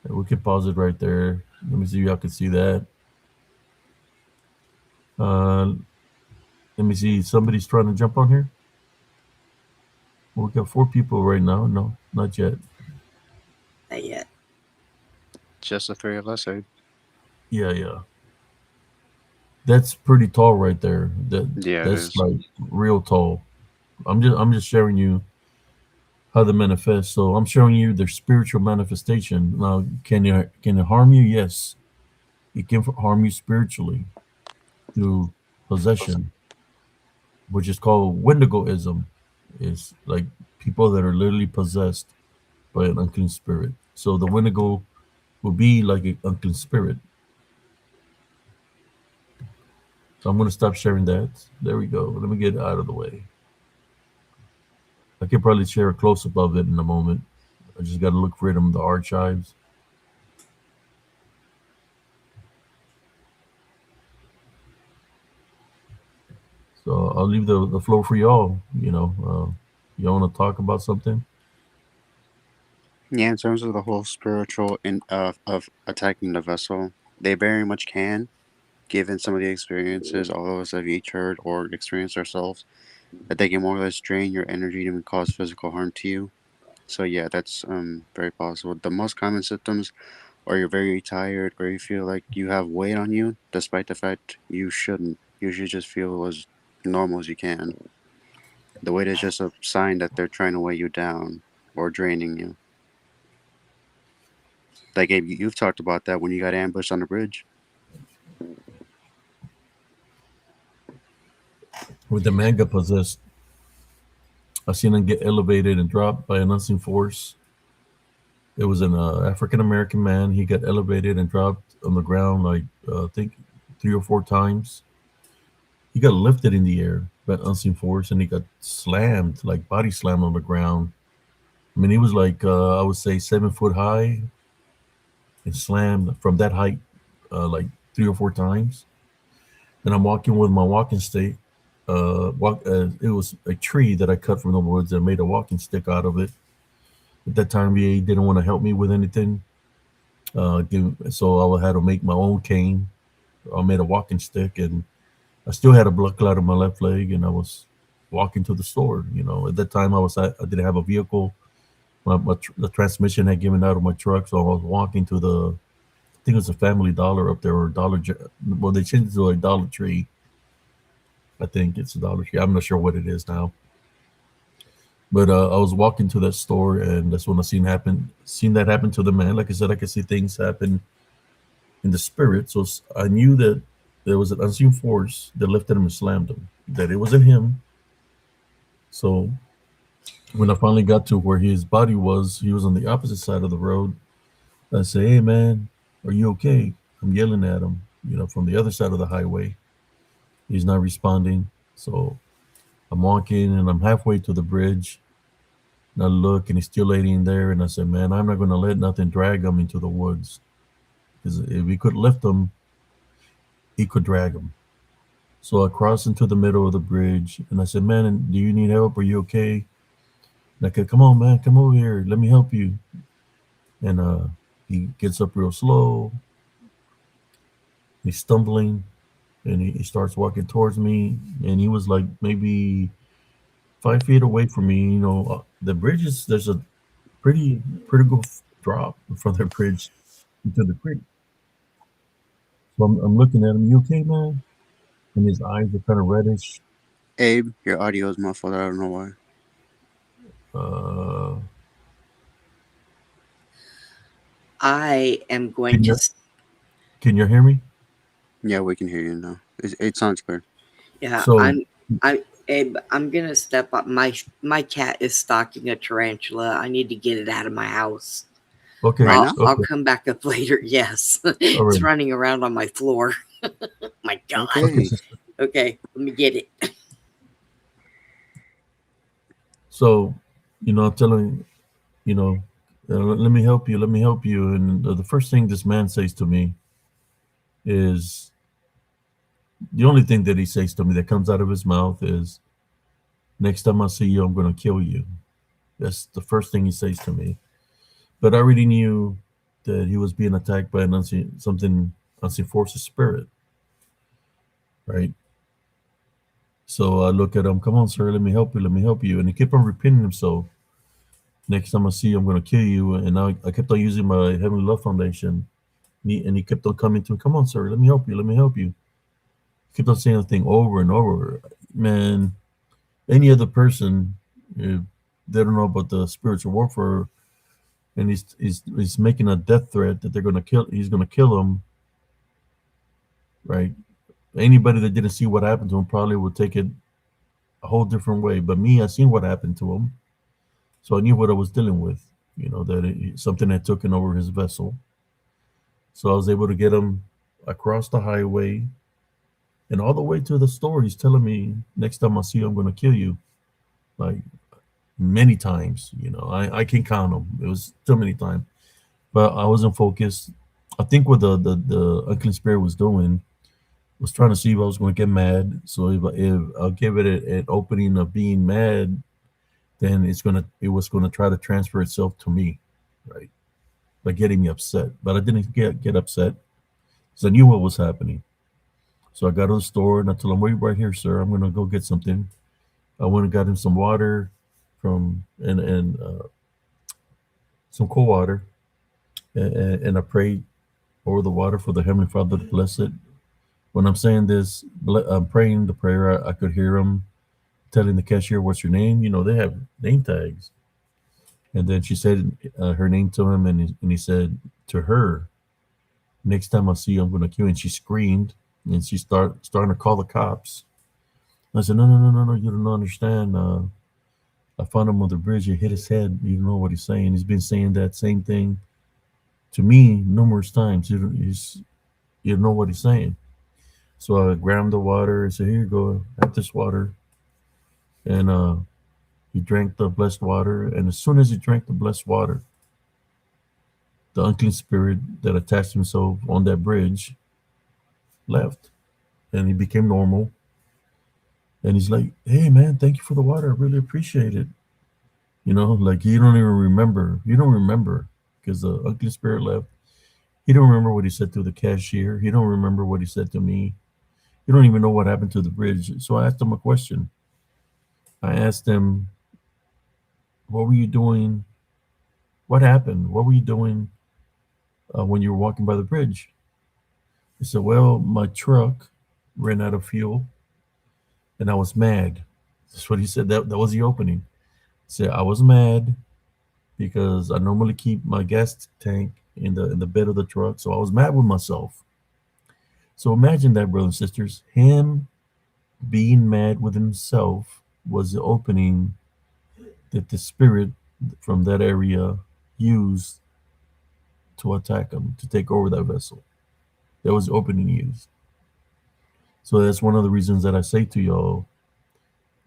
We can pause it right there. Let me see if y'all can see that. Uh, Let me see. Somebody's trying to jump on here. Well, we got 4 people right now. No, not yet.
Not yet.
Just the three of us, Abe.
Yeah, yeah. That's pretty tall right there.
Yeah, it
That's
is.
like real tall. I'm just sharing you how they manifest. So I'm showing you their spiritual manifestation. Now, can it harm you? Yes, it can harm you spiritually through possession, which is called Wendigoism. It's like people that are literally possessed by an unclean spirit. So the Wendigo will be like an unclean spirit. So I'm going to stop sharing that. There we go. Let me get it out of the way. I could probably share a close up of it in a moment. I just got to look for it in the archives. So I'll leave the floor for y'all. Y'all want to talk about something?
Yeah, in terms of the whole spiritual in of attacking the vessel, they very much can, given some of the experiences all of us have each heard or experienced ourselves, that they can more or less drain your energy and even cause physical harm to you. So yeah, that's very possible. The most common symptoms are you're very tired or you feel like you have weight on you, despite the fact you shouldn't. You should just feel as normal as you can. The weight is just a sign that they're trying to weigh you down or draining you. Like Abe, you've talked about that when you got ambushed on the bridge.
With the manga possessed, I seen him get elevated and dropped by an unseen force. It was an African American man. He got elevated and dropped on the ground like I think 3 or 4 times. He got lifted in the air by unseen force, and he got slammed, like body slammed on the ground. I mean, he was like I would say 7 foot high and slammed from that height like 3 or 4 times. And I'm walking with my walking stick. It was a tree that I cut from the woods and made a walking stick out of it. At that time, VA didn't want to help me with anything, so I had to make my own cane. I made a walking stick, and I still had a blood clot on my left leg, and I was walking to the store. At that time, I didn't have a vehicle. The transmission had given out of my truck, so I was walking to I think it was a Family Dollar up there or Well, they changed it to a Dollar Tree. I think it's a Dollar Tree. I'm not sure what it is now. But I was walking to that store, and that's when I seen that happen to the man. Like I said, I could see things happen in the spirit. So I knew that there was an unseen force that lifted him and slammed him. That it wasn't him. So when I finally got to where his body was, he was on the opposite side of the road. I say, "Hey man, are you okay?" I'm yelling at him, from the other side of the highway. He's not responding. So I'm walking and I'm halfway to the bridge. And I look and he's still laying there. And I said, "Man, I'm not going to let nothing drag him into the woods. Because if he could lift him, he could drag him." So I crossed into the middle of the bridge and I said, "Man, do you need help? Are you okay?" And I said, "Come on, man, come over here. Let me help you." And he gets up real slow. He's stumbling, and he starts walking towards me, and he was like maybe 5 feet away from me. The bridge is there's a pretty good drop from the bridge into the creek. So I'm looking at him. You okay, man? And his eyes are kind of reddish.
Abe, your audio is muffled. I don't know why.
Uh,
I am going
can
to,
you can you hear me?
Yeah, we can hear you now. It sounds clear.
yeah,
So
Abe, I'm gonna step up. My cat is stalking a tarantula. I need to get it out of my house.
okay,
Right
I'll
now?
I'll
okay,
come back up later. Yes,
all
it's
right,
running around on my floor. My God.
okay,
Okay.
sister.
Okay, let me get it.
So I'm telling let me help you, let me help you, and the first thing this man says to me is the only thing that he says to me that comes out of his mouth is, "Next time I see you, I'm gonna kill you." That's the first thing he says to me. But I already knew that he was being attacked by something unseen force of spirit, right? So I look at him, come on, sir, let me help you, let me help you. And he kept on repeating himself. Next time I see you, I'm going to kill you. And I kept on using my Heavenly Love Foundation. And he kept on coming to me, come on, sir, let me help you, let me help you. He kept on saying the thing over and over. Man, any other person, if they don't know about the spiritual warfare, and he's making a death threat that he's going to kill him, right? Anybody that didn't see what happened to him probably would take it a whole different way. But me, I seen what happened to him, so I knew what I was dealing with. That something had taken over his vessel. So I was able to get him across the highway and all the way to the store. He's telling me, next time I see you, I'm going to kill you. Like many times, I can count them. It was too many times, but I wasn't focused. I think what the unclean spirit was doing was trying to see if I was going to get mad. So if I'll give it an opening of being mad, then it was gonna try to transfer itself to me, right? By getting me upset. But I didn't get upset because I knew what was happening. So I got to the store and I told him, "Wait right here, sir. I'm gonna go get something." I went and got him some water from and some cold water, and I prayed over the water for the Heavenly Father to bless it. When I'm saying this, I'm praying the prayer. I could hear him telling the cashier, "What's your name?" They have name tags. And then she said her name to him, and he said to her, "Next time I see you, I'm going to kill you." And she screamed, and she starting to call the cops. I said, "No, no, no, no, no! You don't understand. I found him on the bridge. He hit his head. You don't know what he's saying. He's been saying that same thing to me numerous times. You don't know what he's saying." So I grabbed the water and said, "Here you go. Have this water." And he drank the blessed water. And as soon as he drank the blessed water, the unclean spirit that attached himself on that bridge left, and he became normal. And he's like, "Hey man, thank you for the water, I really appreciate it." Like you don't even remember, you don't remember, because the unclean spirit left. He don't remember what he said to the cashier, he don't remember what he said to me, he don't even know what happened to the bridge. So I asked him a question. I asked him, "What were you doing? What happened? What were you doing when you were walking by the bridge?" He said, "Well, my truck ran out of fuel and I was mad." That's what he said. That was the opening. He said, "I was mad because I normally keep my gas tank in the bed of the truck, so I was mad with myself." So imagine that, brothers and sisters. Him being mad with himself was the opening that the spirit from that area used to attack him, to take over that vessel. That was the opening used. So that's one of the reasons that I say to y'all,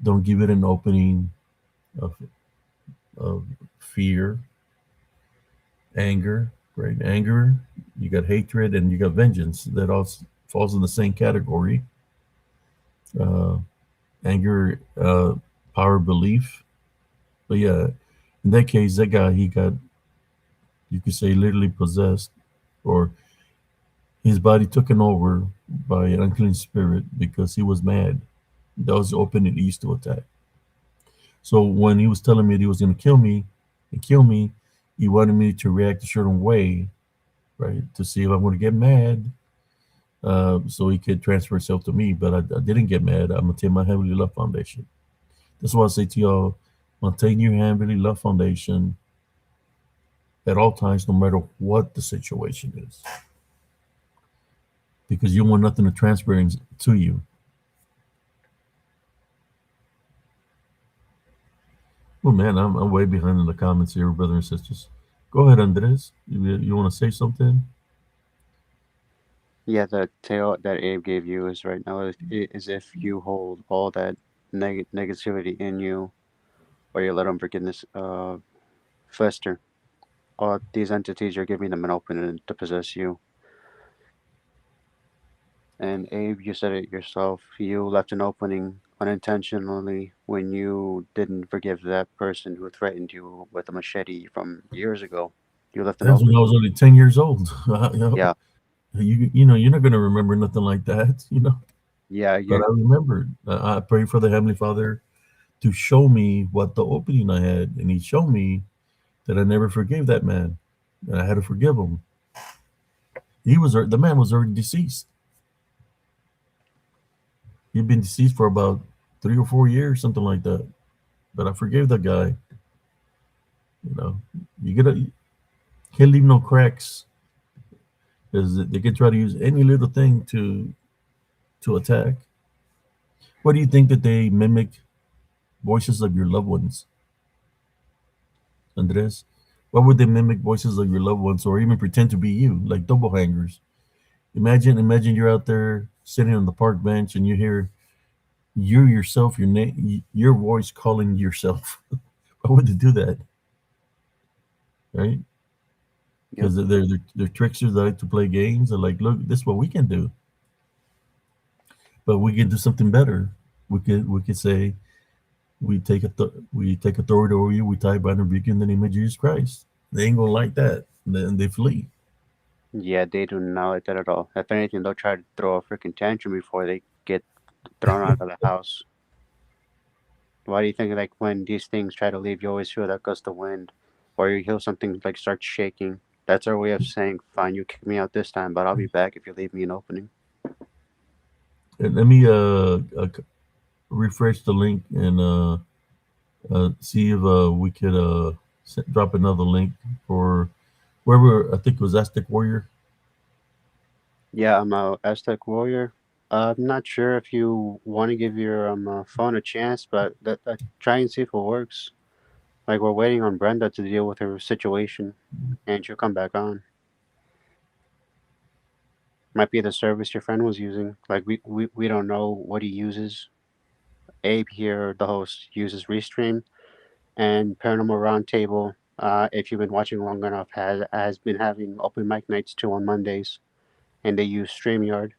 don't give it an opening of of fear, anger, right? Anger, you got hatred, and you got vengeance. That all falls in the same category. Uh, Anger, power, belief. But yeah, in that case, that guy, he got, you could say, literally possessed, or His body taken over by an unclean spirit because he was mad. That was the opening he used to attack. So when he was telling me that he was going to kill me, he wanted me to react a certain way, right, to see if I'm going to get mad, so he could transfer himself to me. But I didn't get mad. I maintained my heavenly love foundation. That's why I say to y'all, maintain your heavenly love foundation at all times, no matter what the situation is, because you want nothing to transfer to you. Well, man, I'm way behind in the comments here, brothers and sisters. Go ahead, Andres. You want to say something?
Yeah, the tale that Abe gave you is right now is if you hold all that negativity in you, or you let unforgiveness fester. All these entities, you're giving them an opening to possess you. And Abe, you said it yourself. You left an opening unintentionally when you didn't forgive that person who threatened you with a machete from years ago. You left an
That's when I
opening.
was only 10 years old.
Yeah,
You're not gonna remember nothing like that,
yeah,
But
you're
I remembered. I prayed for the Heavenly Father to show me what the opening I had, and He showed me that I never forgave that man, and I had to forgive him. The man was already deceased. He'd been deceased for about 3 or 4 years, something like that. But I forgave that guy. You know, you gotta can't leave no cracks, because they can try to use any little thing to attack. What do you think that they mimic voices of your loved ones, Andres? Why would they mimic voices of your loved ones, or even pretend to be you, like double hangers? Imagine you're out there sitting on the park bench and you hear you yourself, your name, your voice calling yourself. Why would they do that, right?
yep.
Because they're tricksters that like to play games. They're like, look, this is what we can do, but we can do something better. We could say we take authority over you. We tie bind and rebuke you in the name of Jesus Christ. They ain't gonna like that. Then they flee.
Yeah, they do not like that at all. If anything, they'll try to throw a freaking tantrum before they get thrown out of the house. Why do you think like when these things try to leave, you always feel that gust of wind, or you hear something like start shaking? That's our way of saying, "Fine, you kick me out this time, but I'll be back if you leave me an opening."
And let me refresh the link and see if we could drop another link for wherever. I think it was Aztec Warrior.
Yeah, I'm a Aztec warrior. I'm not sure if you want to give your phone a chance, but try and see if it works. Like we're waiting on Brenda to deal with her situation, and she'll come back on. Might be the service your friend was using. Like we don't know what he uses. Abe here, the host, uses Restream, and Paranormal Roundtable. If you've been watching long enough, has been having open mic nights too on Mondays, and they use StreamYard.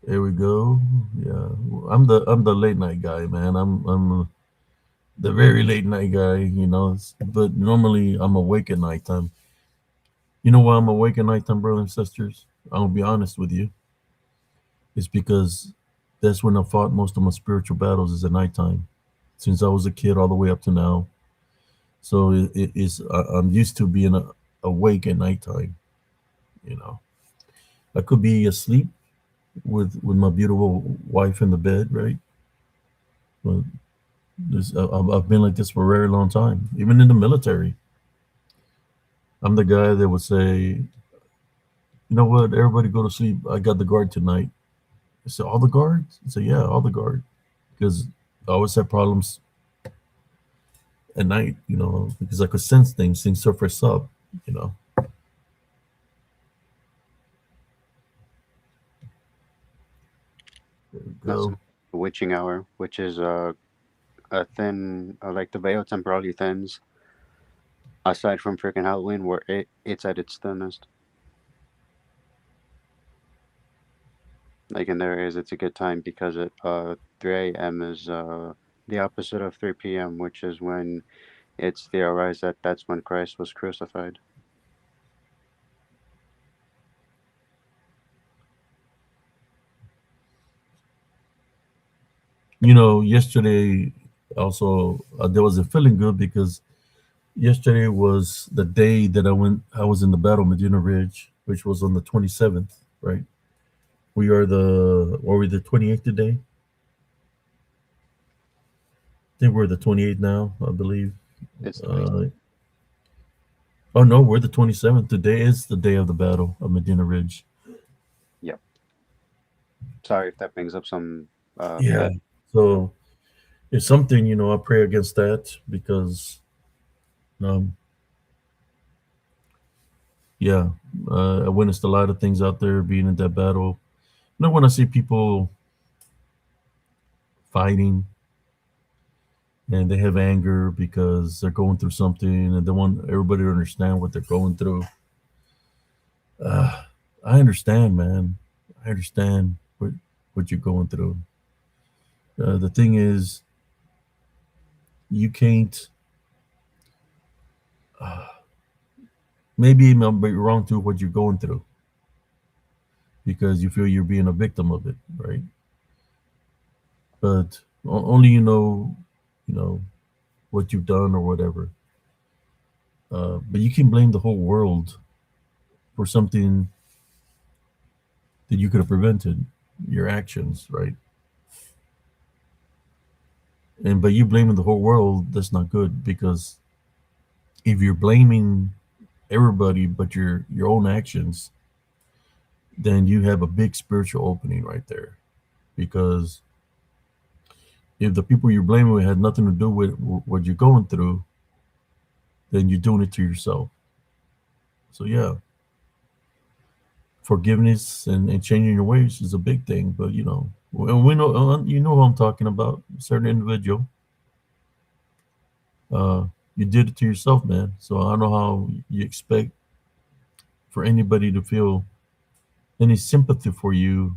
There we go. Yeah, I'm the late night guy, man. I'm the very late night guy. But normally I'm awake at nighttime. You know why I'm awake at nighttime, brothers and sisters? I'll be honest with you. It's because that's when I fought most of my spiritual battles is at nighttime. Since I was a kid all the way up to now. So I'm used to being awake at nighttime. You know, I could be asleep with my beautiful wife in the bed, right? But I've been like this for a very long time. Even in the military, I'm the guy that would say, you know what, everybody go to sleep. I got the guard tonight. I said, all the guards? I said, yeah, all the guard. Because I always had problems at night, because I could sense things surface up, you know. There we
That's
go.
the witching hour, which is a thin, like the veil temporarily thins. Aside from freaking Halloween, where it's at its thinnest. Like in their areas, it's a good time because at 3 a.m. is the opposite of 3 p.m., which is when It's theorized that that's when Christ was crucified.
Yesterday also there was a feeling good because yesterday was the day that I was in the battle Medina Ridge, which was on the 27th, right? We are the 28th today. I think we're the 28th now, I believe.
It's 20.
Uh, oh no, we're the 27th. Today is the day of the battle of Medina Ridge.
Yep. Sorry if that brings up some
Yeah.
bad.
So it's something, I pray against that because, um, yeah, I witnessed a lot of things out there being in that battle. When I see people fighting and they have anger because they're going through something and they want everybody to understand what they're going through. Uh, I understand, man. I understand what you're going through. The thing is, you can't. Maybe it might be wrong to what you're going through because you feel you're being a victim of it, right? But only you know what you've done or whatever. But you can blame the whole world for something that you could have prevented, your actions, right? And but you blaming the whole world, that's not good because if you're blaming everybody but your own actions, then you have a big spiritual opening right there. Because if the people you're blaming had nothing to do with what you're going through, then you're doing it to yourself. So yeah, forgiveness and changing your ways is a big thing. But we know you know who I'm talking about. A certain individual, uh, you did it to yourself, man. So I don't know how you expect for anybody to feel any sympathy for you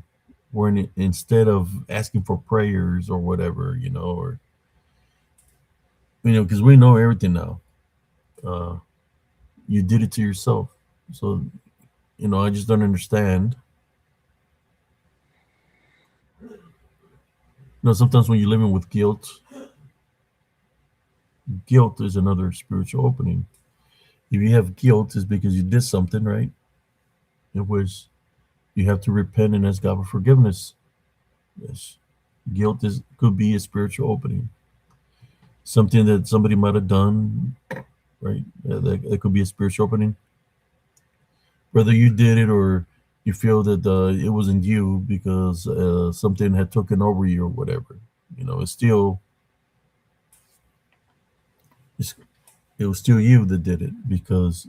when instead of asking for prayers or whatever, or because we know everything now. Uh, you did it to yourself. So I just don't understand. Sometimes when you're living with guilt is another spiritual opening. If you have guilt, it's because you did something, right? In which you have to repent and ask God for forgiveness. Yes, guilt is could be a spiritual opening. Something that somebody might have done, right? That could be a spiritual opening. Whether you did it or you feel that it wasn't you because something had taken over you or whatever, it's still it's, it was still you that did it because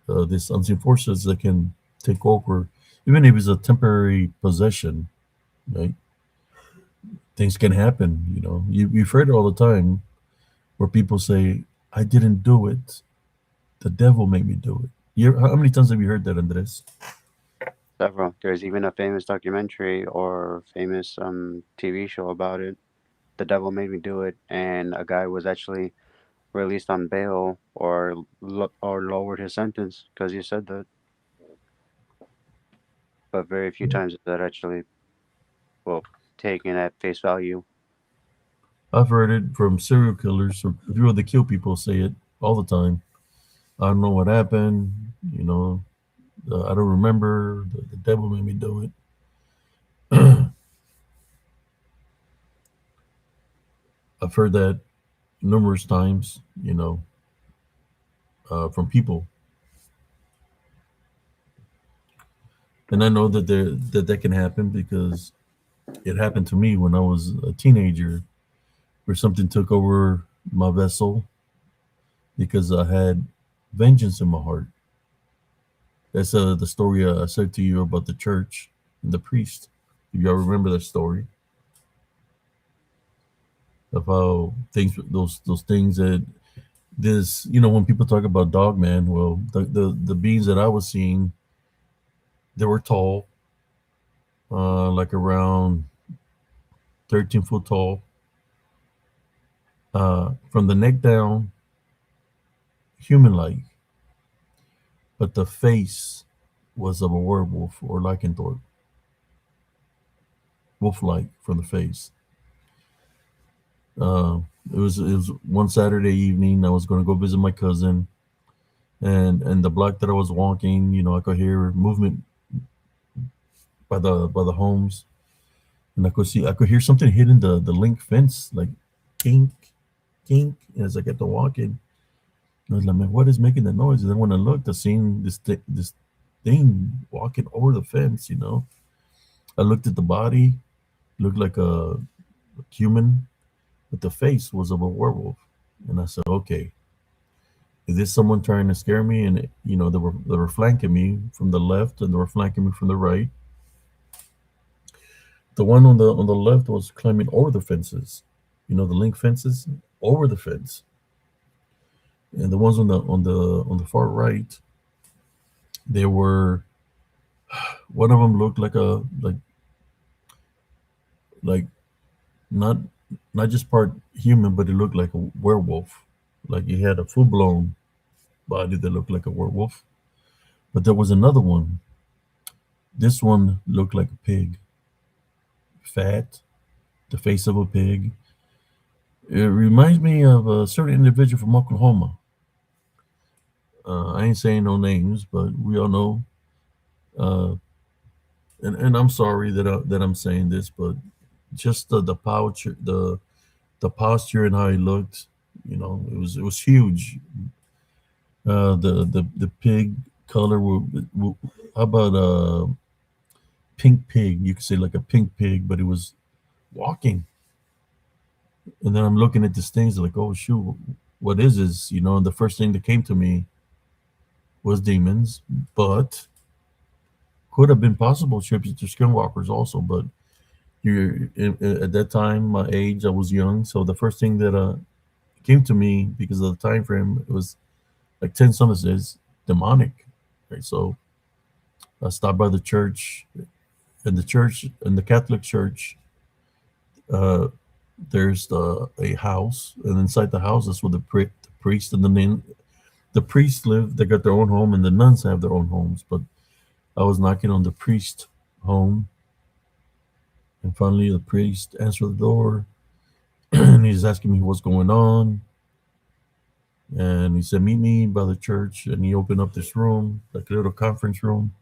this unseen forces that can take over, even if it's a temporary possession, right? Things can happen. You've heard it all the time where people say, "I didn't do it. The devil made me do it." How many times have you heard that, Andres?
Several. There's even a famous documentary or famous TV show about it. The devil made me do it, and a guy was actually released on bail or lowered his sentence because he said that. But very few times is that actually well taken at face value.
I've heard it from serial killers or people that kill people say it all the time. I don't know what happened. I don't remember. The devil made me do it. I've heard that numerous times. From people, and I know that can happen because it happened to me when I was a teenager, where something took over my vessel because I had vengeance in my heart. That's the story I said to you about the church and the priest. If y'all remember that story of how those things that this when people talk about dog man, well the beings that I was seeing, they were tall, like around 13 foot tall, from the neck down. human-like, but the face was of a werewolf or lycanthrope, wolf-like from the face. Uh, it was one Saturday evening. I was going to go visit my cousin, and the block that I was walking, I could hear movement by the homes, and I could hear something hitting the link fence, like kink, kink, as I kept on walking. I was like, man, what is making that noise? And then when I looked, I seen this thing walking over the fence. I looked at the body, looked like a human, but the face was of a werewolf. And I said, okay, is this someone trying to scare me? And they were flanking me from the left, and they were flanking me from the right. The one on the left was climbing over the fences, the link fences, over the fence, and the ones on the far right, they were one of them looked like not not just part human, but it looked like a werewolf. Like he had a full blown body that looked like a werewolf. But there was another one. This one looked like a pig, fat, the face of a pig. It reminds me of a certain individual from Oklahoma. I ain't saying no names, but we all know. Uh, and I'm sorry that I'm saying this, but just the posture and how he looked, it was huge. The pig color. How about a pink pig? You could say like a pink pig, but it was walking. And then I'm looking at these things like, oh shoot, what is this? And the first thing that came to me was demons, but could have been possible trips to skinwalkers also. But at that time, my age, I was young, so the first thing that came to me because of the time frame, it was like 10 summers demonic, right? So I stopped by the church, and the Catholic church, uh, there's a house, and inside the house is where the priest and the priests live. They got their own home, and the nuns have their own homes. But I was knocking on the priest home, and finally the priest answered the door, and he's asking me what's going on. And he said, meet me by the church. And he opened up this room, like a little conference room.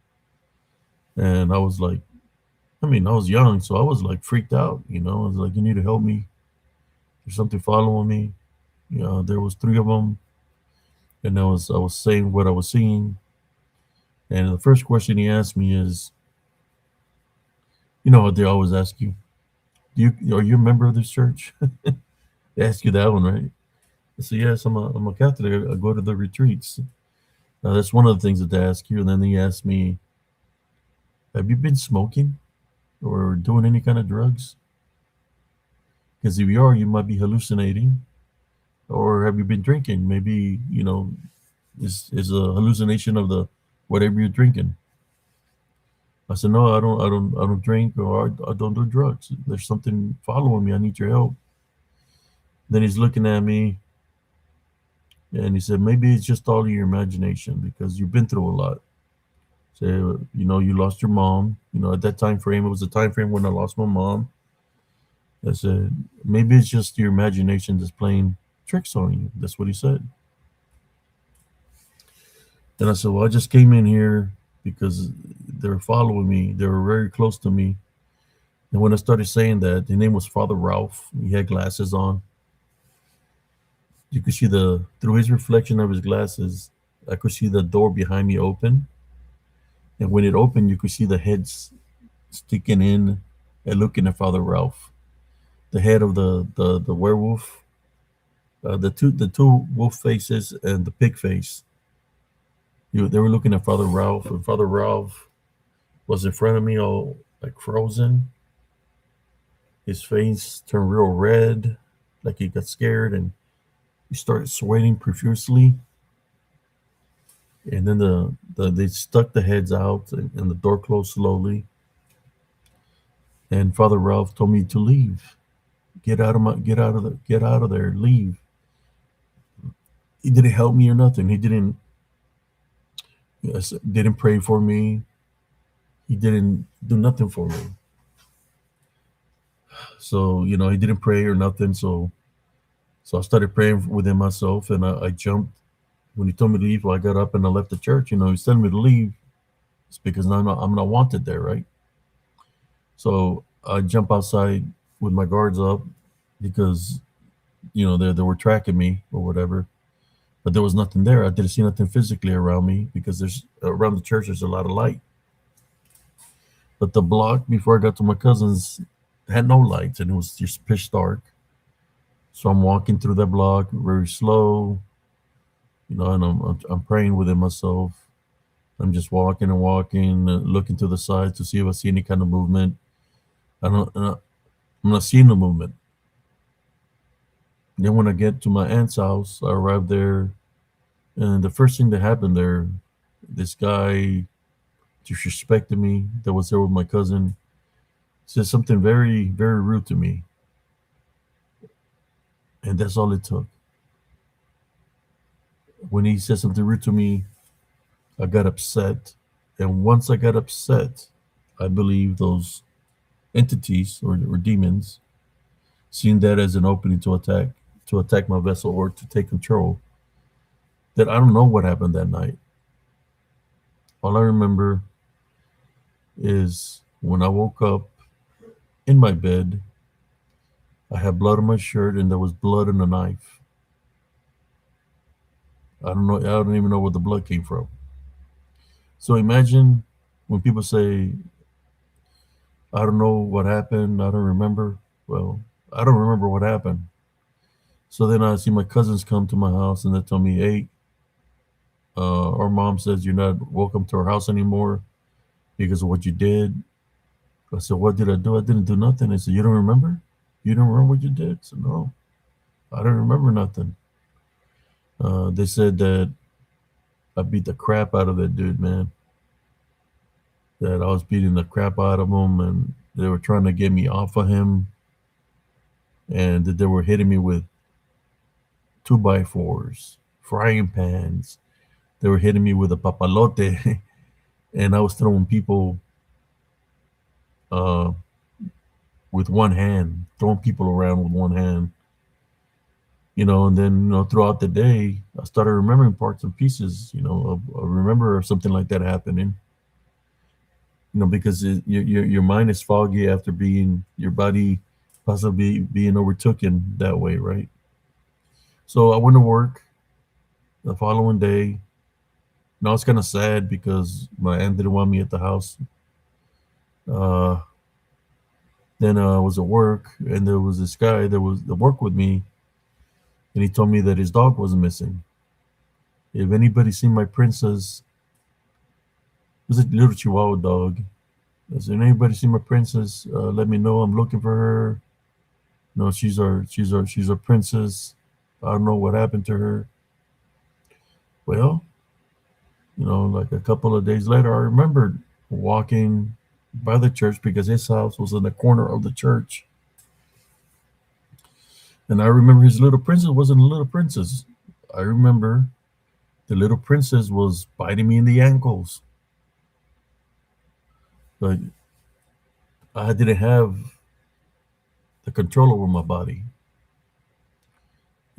And I was like, I was young, so I was like freaked out. I was like, you need to help me. There's something following me. There was three of them, and I was saying what I was seeing. And the first question he asked me is, what they always ask you, are you a member of this church? They ask you that one, right? I said, yes, I'm a Catholic. I go to the retreats. That's one of the things that they ask you. And then he asked me, have you been smoking or doing any kind of drugs? Because if you are, you might be hallucinating. Or have you been drinking? Maybe, is a hallucination of the whatever you're drinking. I said, no, I don't drink, or I don't do drugs. There's something following me. I need your help. Then he's looking at me, and he said, maybe it's just all of your imagination because you've been through a lot. So, you lost your mom. At that time frame, it was the time frame when I lost my mom. I said, maybe it's just your imagination that's playing tricks on you. That's what he said. And I said, well, I just came in here because they were following me. They were very close to me. And when I started saying that, his name was Father Ralph. He had glasses on. You could see through his reflection of his glasses, I could see the door behind me open. And when it opened, you could see the heads sticking in and looking at Father Ralph. The head of the werewolf, the two wolf faces and the pig face. They were looking at Father Ralph, and Father Ralph was in front of me, all like frozen. His face turned real red, like he got scared, and he started sweating profusely. And then they stuck the heads out, and the door closed slowly. And Father Ralph told me to leave. Get out of there, leave. he didn't help me or nothing. He didn't, yes, didn't pray for me. He didn't do nothing for me. So he didn't pray or nothing. So I started praying within myself, and I jumped when he told me to leave. Well, I got up and I left the church. He's telling me to leave. It's because I'm not wanted there, right? So I jump outside with my guards up because they were tracking me or whatever. But there was nothing there. I didn't see nothing physically around me because there's around the church there's a lot of light. But the block before I got to my cousin's had no lights and it was just pitch dark. So I'm walking through that block very slow, and I'm praying within myself. I'm just walking and walking, looking to the side to see if I see any kind of movement. I don't, I'm not seeing the movement. Then when I get to my aunt's house, I arrive there, and the first thing that happened there, this guy disrespected me that was there with my cousin, said something very, very rude to me, and that's all it took. When he said something rude to me, I got upset, and once I got upset, I believe those entities or demons seen that as an opening to attack my vessel or to take control. That I don't know what happened that night. All I remember is when I woke up in my bed, I had blood on my shirt and there was blood in a knife. I don't know. I don't even know where the blood came from. So imagine when people say, "I don't know what happened. I don't remember." Well, I don't remember what happened. So then I see my cousins come to my house and they tell me, "Hey, our mom says you're not welcome to our house anymore because of what you did." I said, "What did I do? I didn't do nothing." They said, "You don't remember? You don't remember what you did?" I said, "No, I don't remember nothing." They said that I beat the crap out of that dude, man. That I was beating the crap out of him, and they were trying to get me off of him, and that they were hitting me with 2x4s, frying pans. They were hitting me with a papalote, and I was throwing people uh, with one hand, throwing people around with one hand. And then throughout the day, I started remembering parts and pieces. I remember something like that happening. Because your mind is foggy after being your body possibly being overtaken that way, right? So I went to work the following day. I was kind of sad because my aunt didn't want me at the house. Uh, then I was at work, and there was this guy that worked with me, and he told me that his dog was missing. If anybody seen my princess, it was a little Chihuahua dog. Has anybody seen my princess? Let me know. I'm looking for her. No, she's our princess. I don't know what happened to her. Well, like a couple of days later, I remembered walking by the church because his house was in the corner of the church. And I remember his little princess wasn't a little princess. I remember the little princess was biting me in the ankles. But I didn't have the control over my body.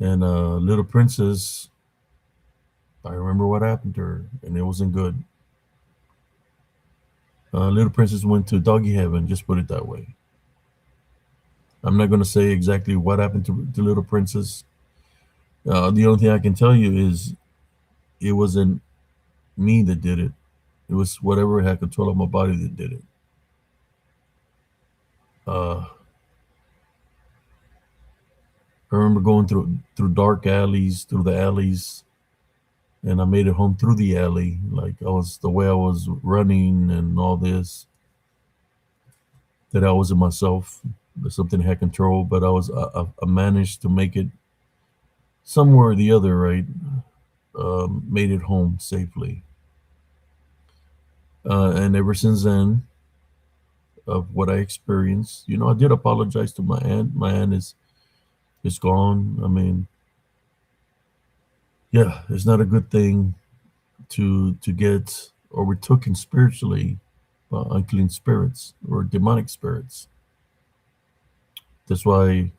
And little princess, I remember what happened to her, and it wasn't good. Little princess went to doggy heaven, just put it that way. I'm not going to say exactly what happened to little princess. The only thing I can tell you is it wasn't me that did it. It was whatever had control of my body that did it. Uh, I remember going through dark alleys, through the alleys, and I made it home through the alley. Like I was the way I was running and all this. That I wasn't myself. That something had control, but I managed to make it somewhere or the other, right? Made it home safely. And ever since then, of what I experienced, I did apologize to my aunt. My aunt is gone. I mean, Yeah, it's not a good thing to get overtaken spiritually by unclean spirits or demonic spirits. That's why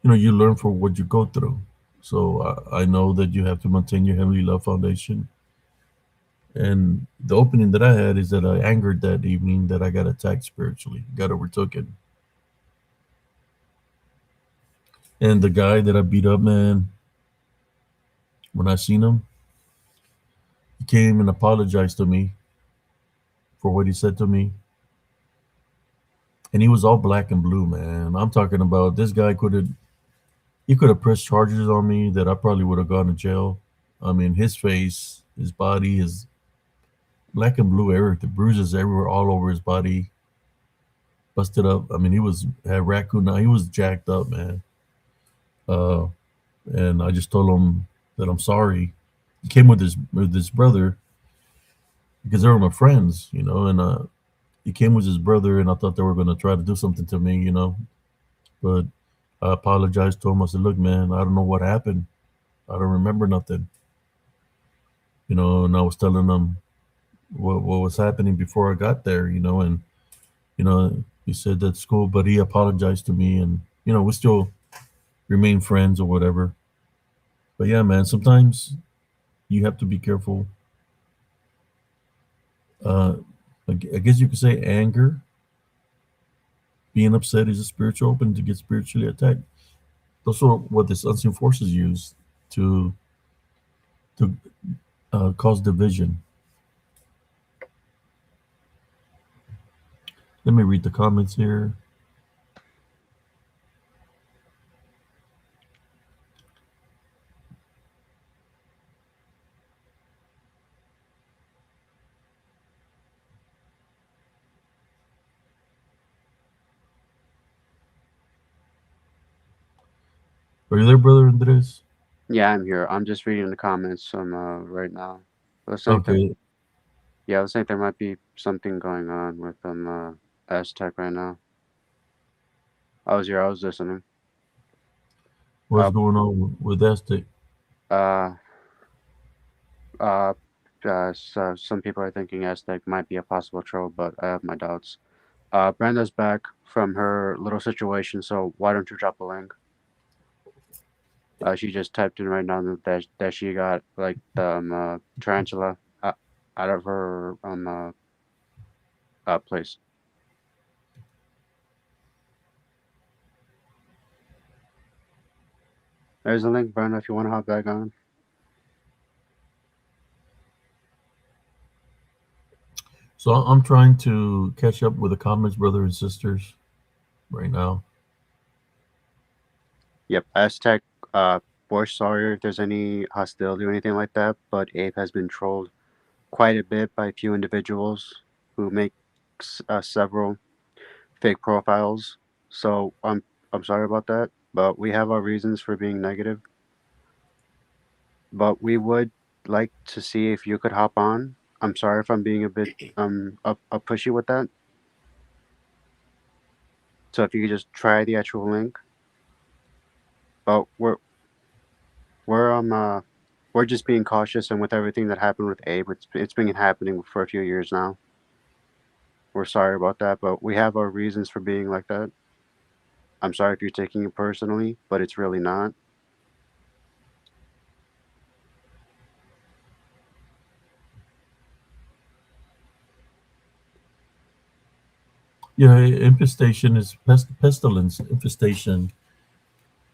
you learn from what you go through. So I know that you have to maintain your heavenly love foundation. And the opening that I had is that I angered that evening that I got attacked spiritually, got overtaken. And the guy that I beat up, man, when I seen him, he came and apologized to me for what he said to me. And he was all black and blue, man. I'm talking about this guy he could have pressed charges on me that I probably would have gone to jail. I mean, his face, his body, his black and blue, everything, the bruises everywhere, all over his body, busted up. I mean, he was had raccoon. Now he was jacked up, man. Uh, and I just told him that I'm sorry. He came with his brother because they were my friends, and he came with his brother, and I thought they were gonna try to do something to me, but I apologized to him. I said, "Look, man, I don't know what happened. I don't remember nothing." And I was telling him what was happening before I got there, and he said that's cool, but he apologized to me, and we still remain friends or whatever. But yeah, man, sometimes you have to be careful. Uh, I guess you could say anger, being upset is a spiritual open to get spiritually attacked. Those are what this unseen forces use to cause division. Let me read the comments here. Are you there, brother Andres?
Yeah, I'm here. I'm just reading the comments right now. Looks like there,
Okay,
yeah, looks like there might be something going on with Aztec right now. I was here. I was listening.
what's
Uh,
going on with Aztec?
uh, uh, so some people are thinking Aztec might be a possible troll, but I have my doubts. Brenda's back from her little situation, so why don't you drop a link? She just typed in right now that she got like the tarantula out of her place. There's a link, Brenda, if you want to hop back on.
So I'm trying to catch up with the comments, brother and sisters, right now.
Yep, Aztec. Boris Sawyer, if there's any hostility or anything like that, but Abe has been trolled quite a bit by a few individuals who make several fake profiles. So I'm sorry about that, but we have our reasons for being negative. But we would like to see if you could hop on. I'm sorry if I'm being a bit up pushy with that. So if you could just try the actual link. But we're we're just being cautious, and with everything that happened with Abe, it's been happening for a few years now. We're sorry about that, but we have our reasons for being like that. I'm sorry if you're taking it personally, but it's really not.
Yeah, infestation is pestilence. Infestation.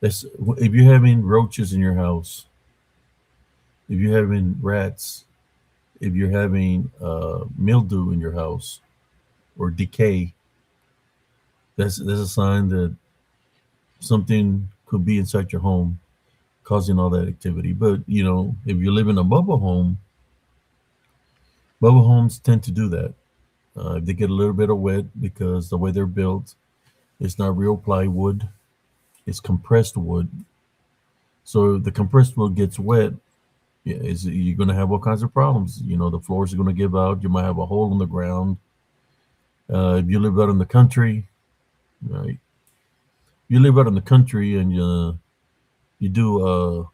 That's if you're having roaches in your house, if you're having rats, if you're having mildew in your house or decay. That's a sign that something could be inside your home causing all that activity. But if you live in a mobile home, mobile homes tend to do that. If they get a little bit of wet because the way they're built, it's not real plywood; it's compressed wood. So if the compressed wood gets wet, yeah, you're going to have all kinds of problems. The floors are going to give out. You might have a hole in the ground. If you live out in the country, right? You live out in the country and you do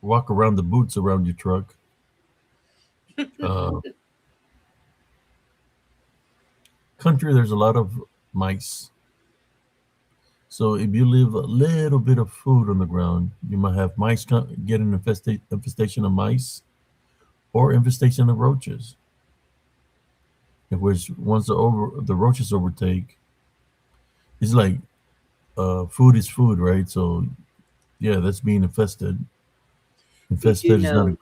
walk around the boots around your truck. Uh, Country, there's a lot of mice. So if you leave a little bit of food on the ground, you might have mice get an infestation of mice or infestation of roaches. In which once the roaches overtake, it's like food is food, right? So yeah, that's being infested.
You do
Infested is not
know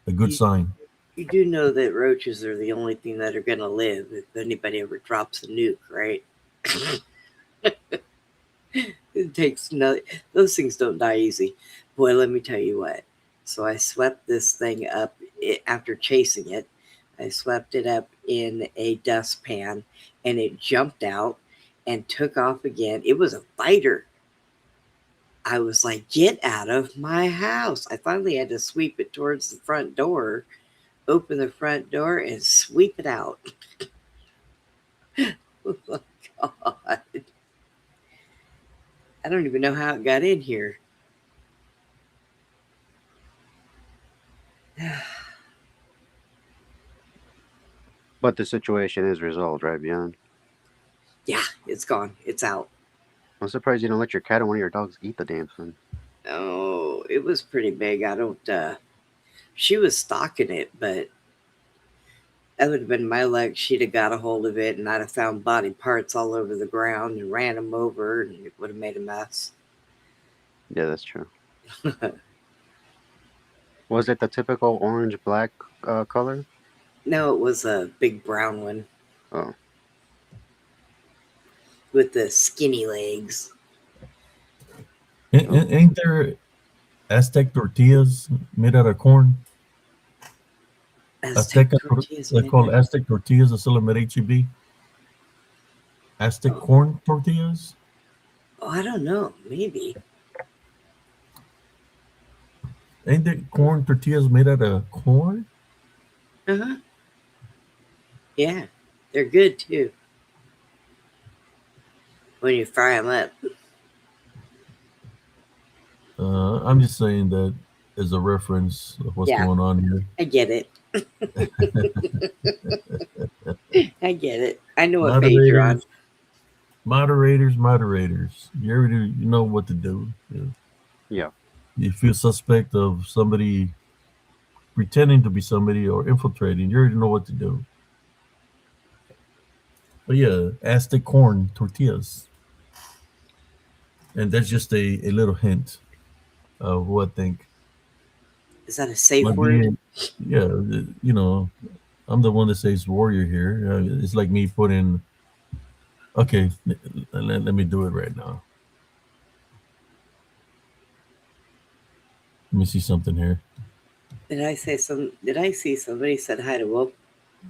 a good
you
sign.
you do know that roaches are the only thing that are gonna live if anybody ever drops a nuke, right? It takes no those things don't die easy. Boy, let me tell you what. So I swept this thing up after chasing it. I swept it up in a dustpan and it jumped out and took off again. It was a fighter. I was like, get out of my house. I finally had to sweep it towards the front door, open the front door, and sweep it out. Oh my God. I don't even know how it got in here.
But the situation is resolved, right, Beyond?
Yeah, it's gone. It's out.
I'm surprised you don't let your cat or one of your dogs eat the damn thing.
Oh, it was pretty big. I don't, she was stalking it, but that would have been my luck. She'd have got a hold of it and I'd have found body parts all over the ground and ran them over and it would have made a mess.
Yeah, that's true. Was it the typical orange black color?
No, it was a big brown one
Oh,
with the skinny legs. Oh,
Ain't there Aztec tortillas made out of corn?
Aztec tortillas
They're
made
called
out.
Aztec tortillas. They sell them at HEB. Aztec
Oh,
corn tortillas.
oh, I don't know. Maybe.
Ain't there corn tortillas made out of corn?
Uh huh. Yeah, they're good too when you fry them up.
I'm just saying that as a reference of what's
Yeah,
going on here.
I get it. I get it. I know what page you're on.
Moderators, moderators. You already you know what to do.
yeah.
You feel suspect of somebody pretending to be somebody or infiltrating. You already know what to do. But yeah, Aztec corn tortillas, and that's just a little hint of what I think
Is that a safe
might
word?
be. Yeah, I'm the one that says warrior here. It's like me putting. Okay, let me do it right now. Let me see something here.
Did I see somebody said hi to Wolf?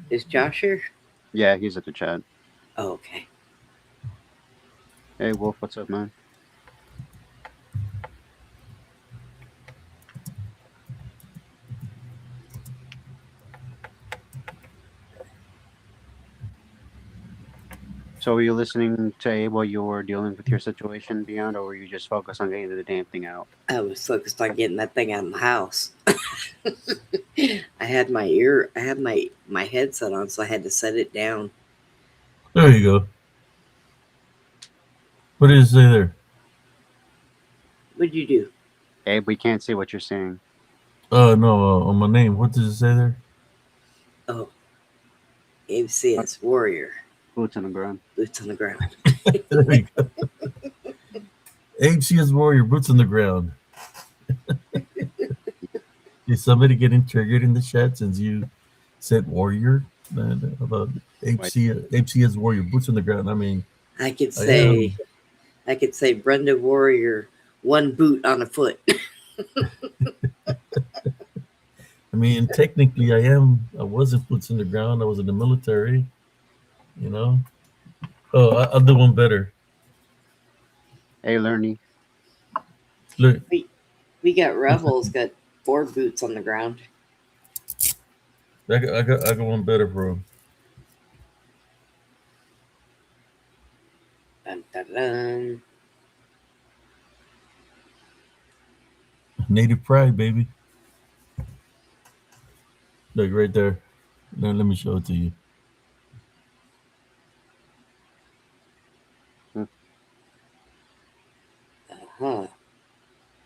Is Josh here?
Yeah, he's at the chat.
Oh, okay.
Hey, Wolf, what's up, man? So, were you listening to Abe while you were dealing with your situation, Beyond, or were you just focused on getting the damn thing out?
I was focused on getting that thing out of my house. I had my headset on, so I had to set it down.
There you go. What did it say there?
What'd you do?
Abe, we can't see what you're saying.
No, on my name. What does it say there?
Oh, ABC is warrior,
Boots on the ground.
boots on the ground.
There you go. HCS Warrior, boots on the ground. Is somebody getting triggered in the chat since you said warrior? About
Wait,
HCS Warrior, boots on the ground. I mean,
I could
I
say
am.
I could say Brenda Warrior, one boot on a foot.
I mean, technically, I am. I wasn't boots on the ground. I was in the military. You know. Oh, I'll do one better.
hey, Lerny.
Look,
We got rebels got four boots on the ground.
I got one better, bro.
Dun, dun, dun.
Native pride, baby. Look right there. Now let me show it to you.
Hmm.
Huh.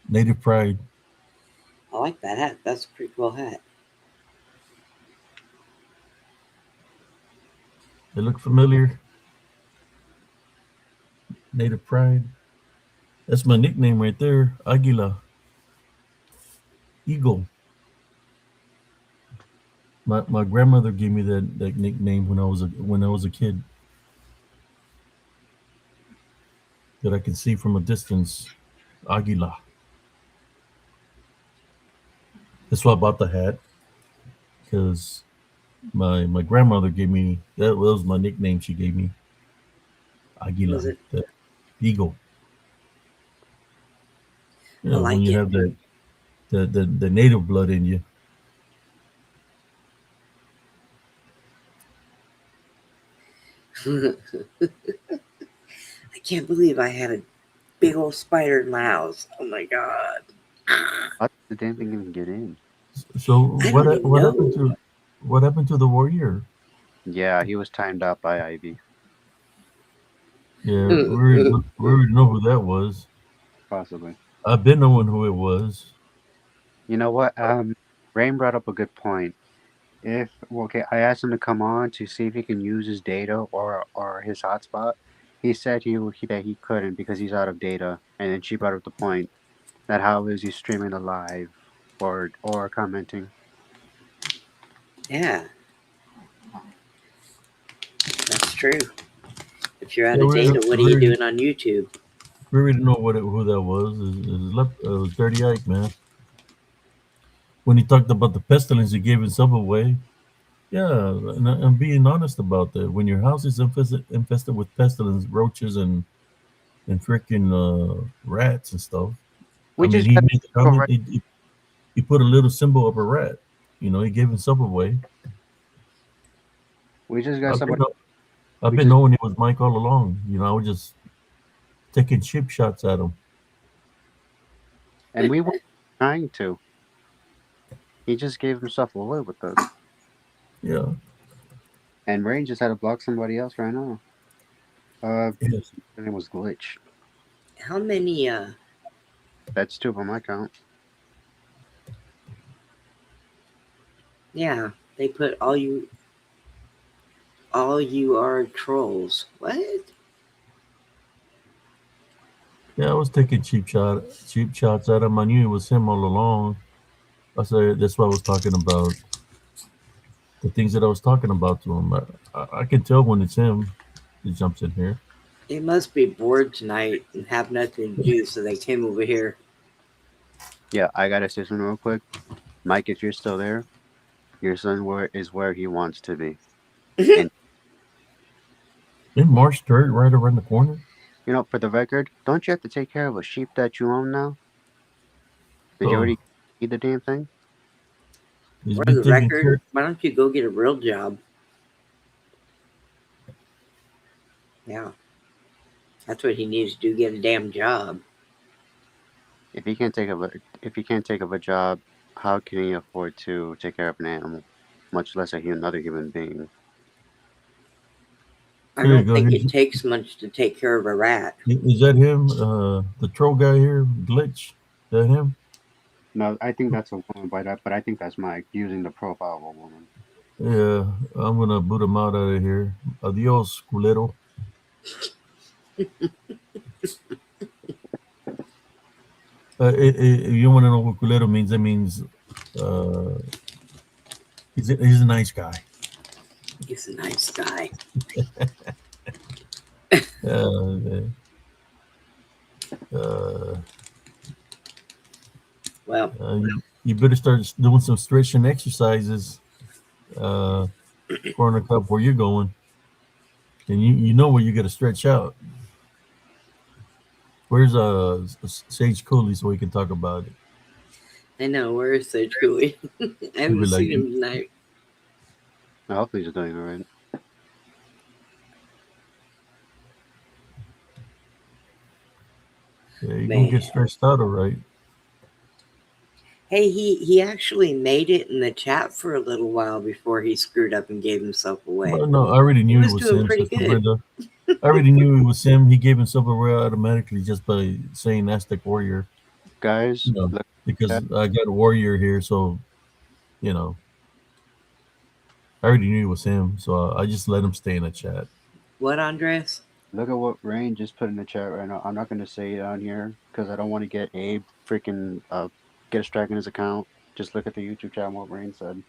Native pride.
I like that hat. That's a pretty cool hat.
They look familiar. Native pride. That's my nickname right there. Aguila. Eagle. My grandmother gave me that nickname when I was a kid. That I could see from a distance. Aguila. That's why I bought the hat because my grandmother gave me that was my nickname. She gave me
Was
Aguila,
it?
the eagle.
I
Yeah, when
like
you
it.
have the native blood in you.
I can't believe I had a big old spider in my house. Oh my god.
How did the damn thing even get in?
So
I don't even know.
what happened to the warrior?
Yeah, he was timed out by Ivy,
Yeah, we already know who that was.
possibly.
I've been knowing who it was.
You know what? Rain brought up a good point. If well, okay, I asked him to come on to see if he can use his data or his hotspot. He said that he couldn't because he's out of data. And then she brought up the point that how is he streaming the live or commenting?
Yeah, that's true. If you're out
Yeah,
of data, what are you doing on YouTube?
we already know who that was. It was Dirty Ike, man. When he talked about the pestilence, he gave himself away. Yeah, and I'm being honest about that. When your house is infested with pestilence, roaches, and freaking rats and stuff. I
We
mean,
just
he
got
made the
go
comment.
right.
He put a little symbol of a rat. You know, he gave himself away.
We just got
I've been
somebody.
I've
We
been
just
knowing it was Mike all along. You know, I was just taking cheap shots at him.
and we were trying to. He just gave himself away with us.
Yeah.
And Rain just had to block somebody else right now.
Yes.
His name was Glitch.
How many?
That's two on my count.
Yeah, they put all you are trolls. What?
Yeah, I was taking cheap shots at him. I knew it was him all along. I said that's why I was talking about the things that I was talking about to him. I can tell when it's him. He jumps in here.
They must be bored tonight and have nothing to do, so they came over here.
Yeah, I gotta say something real quick. Mike, if you're still there, your son is where he wants to be. And
In March 3rd, right around the corner.
you know, for the record, don't you have to take care of a sheep that you own now? Did you
Oh,
already eat the damn thing?
he's
For
been
the
taking
record,
care.
why don't you go get a real job? Yeah, that's what he needs to do. Get a damn job.
If he can't take of a if he can't take of a job, how can he afford to take care of an animal, much less another human being?
I
Here you
don't
go.
think it takes much to take care of a rat.
Is that him? The troll guy here, glitch. Is that him?
No, I think that's a woman by that, but I think that's Mike using the profile of a woman.
Yeah, I'm gonna boot him out of here. Adios, culero. If you want to know what culero means, that means uh, he's a nice guy.
He's a nice guy.
Uh, uh,
Well,
you better start doing some stretching exercises, uh, Corner Cup, where you're going, and you know where you got to stretch out. Where's Sage Cooley so we can talk about it?
I know, where is so truly? I
He'll be
haven't
like,
seen him tonight.
I hope he's doing all right.
yeah, you're gonna
Man,
get stretched out, all right.
Hey, he actually made it in the chat for a little while before he screwed up and gave himself away.
But no, I already
He
knew it
was
was
doing
him,
pretty
Sister
good.
Brenda. I already knew it was him. He gave himself away automatically just by saying Aztec Warrior.
Guys,
You know,
look
because
at
I got a warrior here, so you know, I already knew it was him. So I just let him stay in the chat.
What, Andres?
look at what Rain just put in the chat right now. I'm not gonna say it on here because I don't want to get Abe freaking get a strike in his account. Just look at the YouTube chat and what Rain said.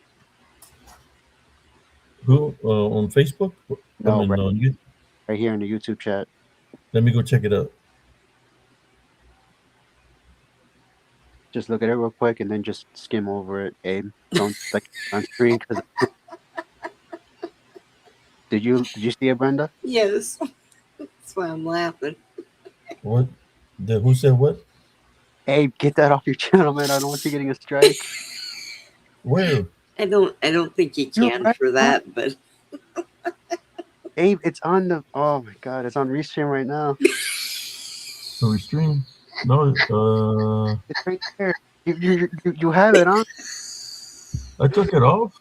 Who on Facebook? I
No,
mean, you,
right here in the YouTube chat.
let me go check it out.
Just look at it real quick and then just skim over it, Abe. Don't like on screen because did you see it, Brenda?
Yes. That's why I'm laughing.
What? Who said what?
Abe, get that off your channel, man. I don't want you getting a strike.
Where?
I don't think you
You're
can
right.
for that, but
Abe, it's on the. Oh my God, it's on restream right now.
So we stream? No,
It's right there. You have it on.
I took it off.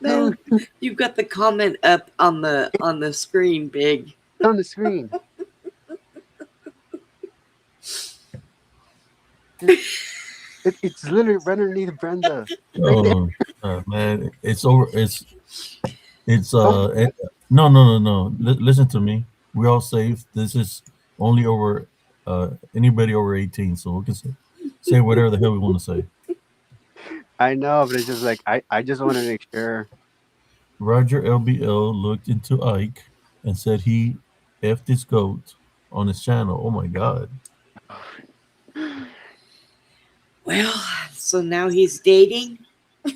No,
no, you've got the comment up
it's
on the screen big.
on the screen. It, it's literally right underneath Brenda. Right there.
Oh, man, it's over. It's
Don't.
no, no, no, no. Listen to me. We're all safe. This is only over anybody over 18, so we can say whatever the hell we want to say.
I know, but it's just like I just want to make sure.
Roger LBL looked into Ike and said he effed his goat on his channel. Oh my god!
Well, so now he's dating.
I know.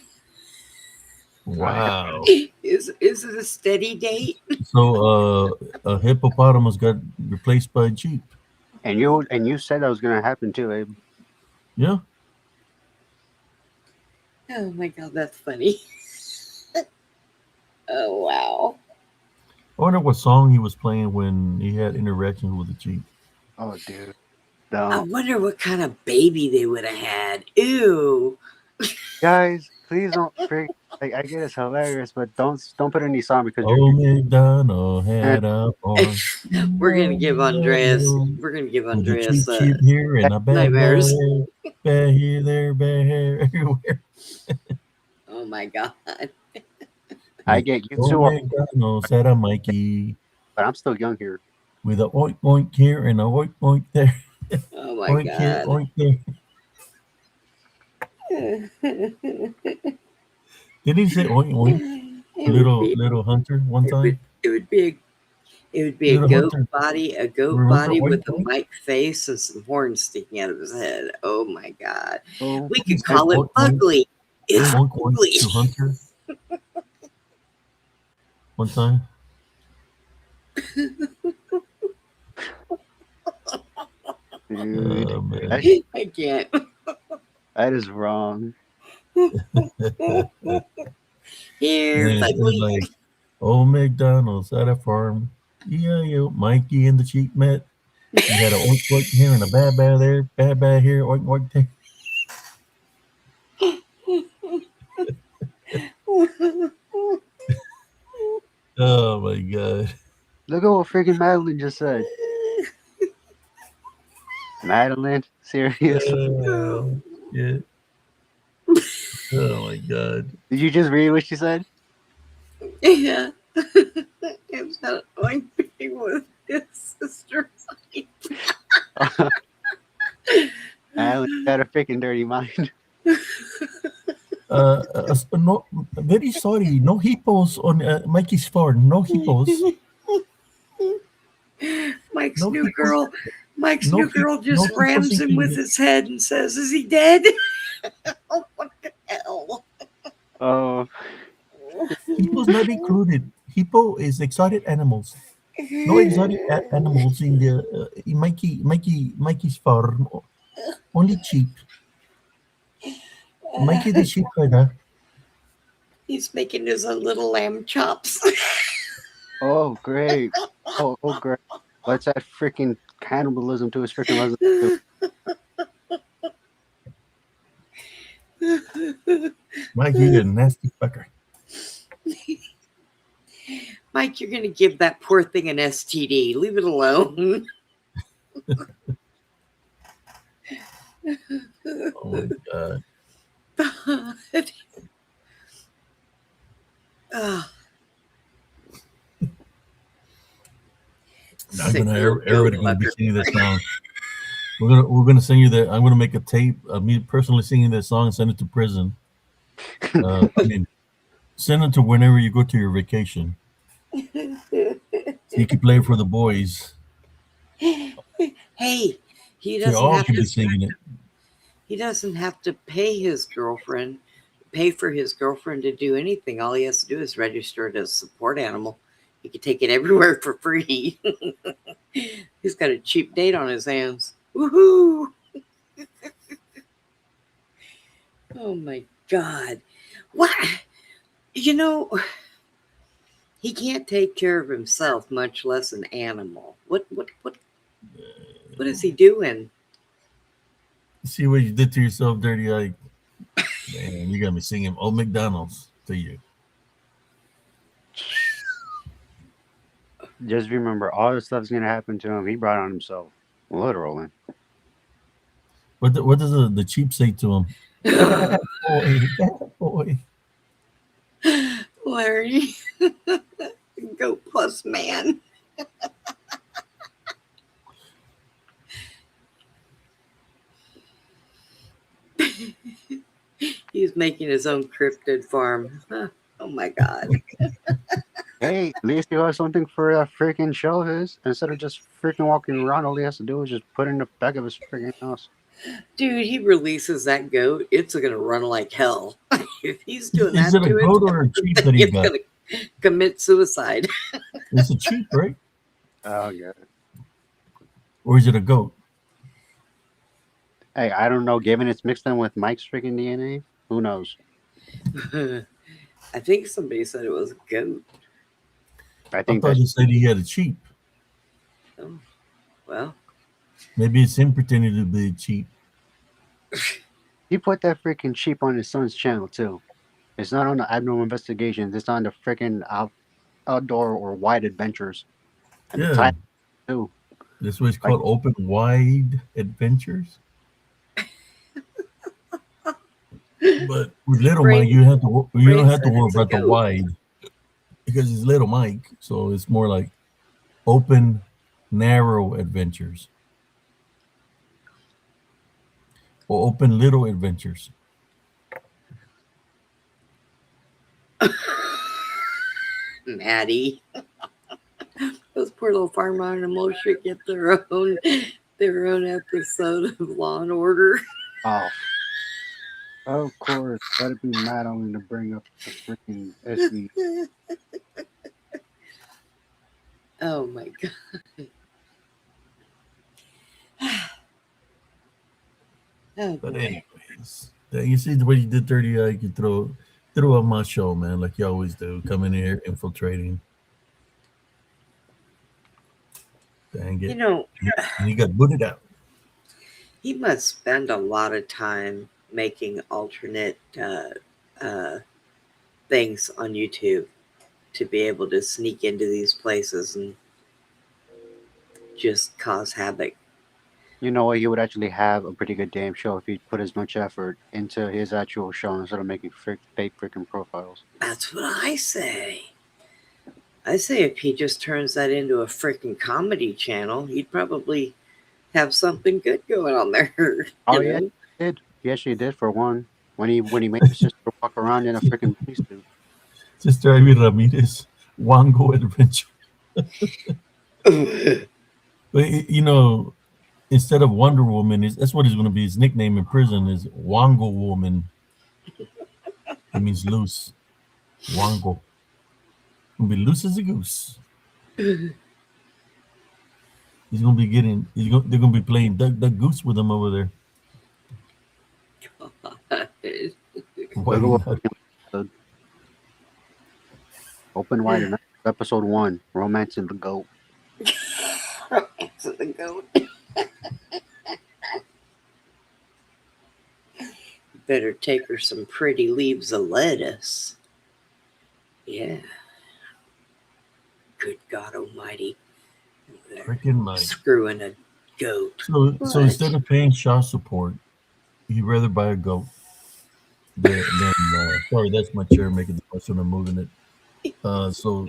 Wow.
Is it a steady date?
So a hippopotamus got replaced by a jeep.
And you said that was gonna happen too, Abe.
Yeah.
Oh my god, that's funny. Oh wow.
I wonder what song he was playing when he had interactions with the jeep.
Oh, dude.
I
Don't.
wonder what kind of baby they would have had. Ew.
Guys, please don't freak. Like I get it's hilarious, but don't put any song because you're.
Oh, McDonald
Eh,
had a farm.
We're gonna give
With a
Andreas
cheap sheep here and a bad bad
nightmares.
hair, bad here, there, bad hair everywhere.
Oh my god.
I get you
Oh,
two,
McDonald's had a Mikey
but I'm still young here.
with a oink oink here and a oink oink there,
Oh my
oink here,
god.
oink there. Did he say oink oink?
It would be
Little Hunter one
it would
time.
it would be a
Little Hunter,
a goat
remember
body
oink
with a
oink?
mic face and some horns sticking out of his head. Oh my god.
Oh,
We
He
could
said
call it
oink oink,
Fugly. It's
oink oink
Fugly.
to Hunter one time.
dude,
Man.
that
I can't.
that is wrong.
Here,
And it's
Fugly.
like, old McDonald's at a farm. Yeah, yo, Mikey and the sheep met. He had a oink oink here and a bad bad here, oink oink there. Oh my god.
Look at what freaking Madeline just said. Madeline, serious?
Yeah. Oh my god.
Did you just read what she said?
Yeah. It's not going to be with his sister.
Madeline got a freaking dirty mind.
No, very sorry. No hippos on Mikey's farm. No hippos.
Mike's
No
new
hippos.
girl. Mike's
No
new girl
no
just
hippos
rams him with
included.
his head and says, "Is he dead?" Oh, what the hell?
Oh,
Hippos not included. Hippo is exotic animals. No exotic animals in the in Mikey's farm. Only sheep. Mikey the sheep herder.
He's making his own little lamb chops.
oh, great. Oh, great. Let's add freaking cannibalism to his freaking lesson.
Mike, you're a nasty fucker.
Mike, you're going to give that poor thing an STD. Leave it alone.
Oh my god.
Oh,
I'm
sick
gonna
little goat
everybody gonna be
fucker.
singing that song. We're gonna sing you that. I'm gonna make a tape of me personally singing that song and send it to prison. I mean, send it to whenever you go to your vacation, so you can play it for the boys.
Hey, he
So you
doesn't
all
have
can
to.
be singing it.
He doesn't have to pay for his girlfriend to do anything. All he has to do is register it as a support animal. He can take it everywhere for free. He's got a cheap date on his hands. Woohoo! Oh my God. What? You know, he can't take care of himself, much less an animal. What is he doing?
See what you did to yourself, Dirty Ike. Man, you got me singing "Old McDonald's" to you.
Just remember, all the stuff's gonna happen to him. He brought on himself, literally.
What does the cheap say to him? Bad boy, bad boy.
Larry, go plus man. He's making his own cryptid farm. Huh. Oh my God.
Hey, at least he has something for that freaking show his. Instead of just freaking walking around, all he has to do is just put it in the back of his freaking house.
Dude, he releases that goat, it's going to run like hell. If he's doing
Is
that
it a
to it,
goat or a cheap that he
it's
got?
going to commit suicide.
It's a cheap, right?
Oh yeah.
Or is it a goat?
Hey, I don't know. Given it's mixed in with Mike's freaking DNA, who knows?
I think somebody said it was a goat.
I
I
think
thought
that's
they said he had a cheap.
Oh, well,
Maybe it's him pretending to be cheap.
he put that freaking sheep on his son's channel too. It's not on the abnormal investigations. It's on the freaking outdoor or wide adventures, and the
Yeah,
title too.
that's what it's
Like
called. Open wide adventures. But with little Mike,
Brain,
you don't
Brain
have to
said
worry
it's a
about the
goat.
wide because it's little Mike. So it's more like open, narrow adventures or open little adventures.
Maddie. Those poor little farm animals should get their own episode of Law and Order.
oh, of course, let it be mad only to bring up the freaking SCE.
Oh my God. Oh
But
boy.
anyways, you see the way you did 30, you could throw up my show, man, like you always do. Coming here, infiltrating. Dang
You
it.
know,
And he got booted out.
he must spend a lot of time making alternate things on YouTube to be able to sneak into these places and just cause havoc.
You know what? He would actually have a pretty good damn show if he put as much effort into his actual show instead of making fake freaking profiles.
That's what I say. I say if he just turns that into a freaking comedy channel, he'd probably have something good going on there.
Oh
You
yeah,
know?
he did. He actually did for one. When he made his sister walk around in a freaking police suit.
Sister Ivy Ramirez, Wango Adventure. But instead of Wonder Woman, that's what he's going to be. His nickname in prison is Wango Woman. It means loose. Wango. Gonna be loose as a goose. He's gonna be getting. They're gonna be playing Duck Goose with him over there.
Look
Why
at what
not?
episode. Open wide enough. Episode 1, Romancing the Goat.
Exit the goat. Better take her some pretty leaves of lettuce. Yeah, good God Almighty. They're
Freaking mighty.
screwing a goat.
So
What?
instead of paying child support, you'd rather buy a goat than sorry, that's my chair making the noise when I'm moving it. So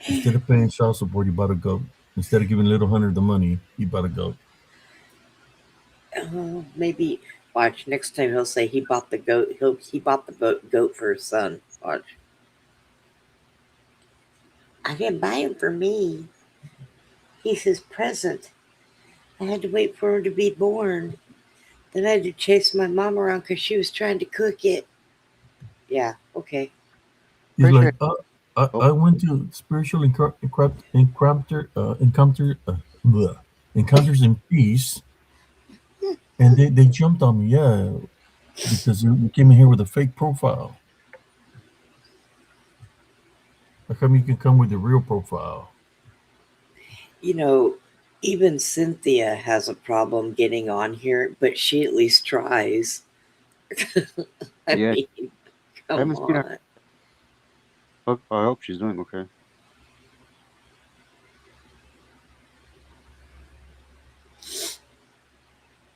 instead of paying child support, you bought a goat. Instead of giving little Hunter the money, you bought a goat.
Maybe watch next time he'll say he bought the goat. He bought the goat for his son. Watch. I didn't buy him for me. He's his present. I had to wait for him to be born. Then I had to chase my mom around because she was trying to cook it. Yeah, okay.
He's
Pretty sure.
like,
Oh,
I went to spiritual bleh, encounters in peace, and they jumped on me. Yeah, because you came in here with a fake profile. How come you can come with a real profile?
You know, even Cynthia has a problem getting on here, but she at least tries. I
yeah.
mean,
I
come
haven't seen her.
on.
I hope she's doing okay.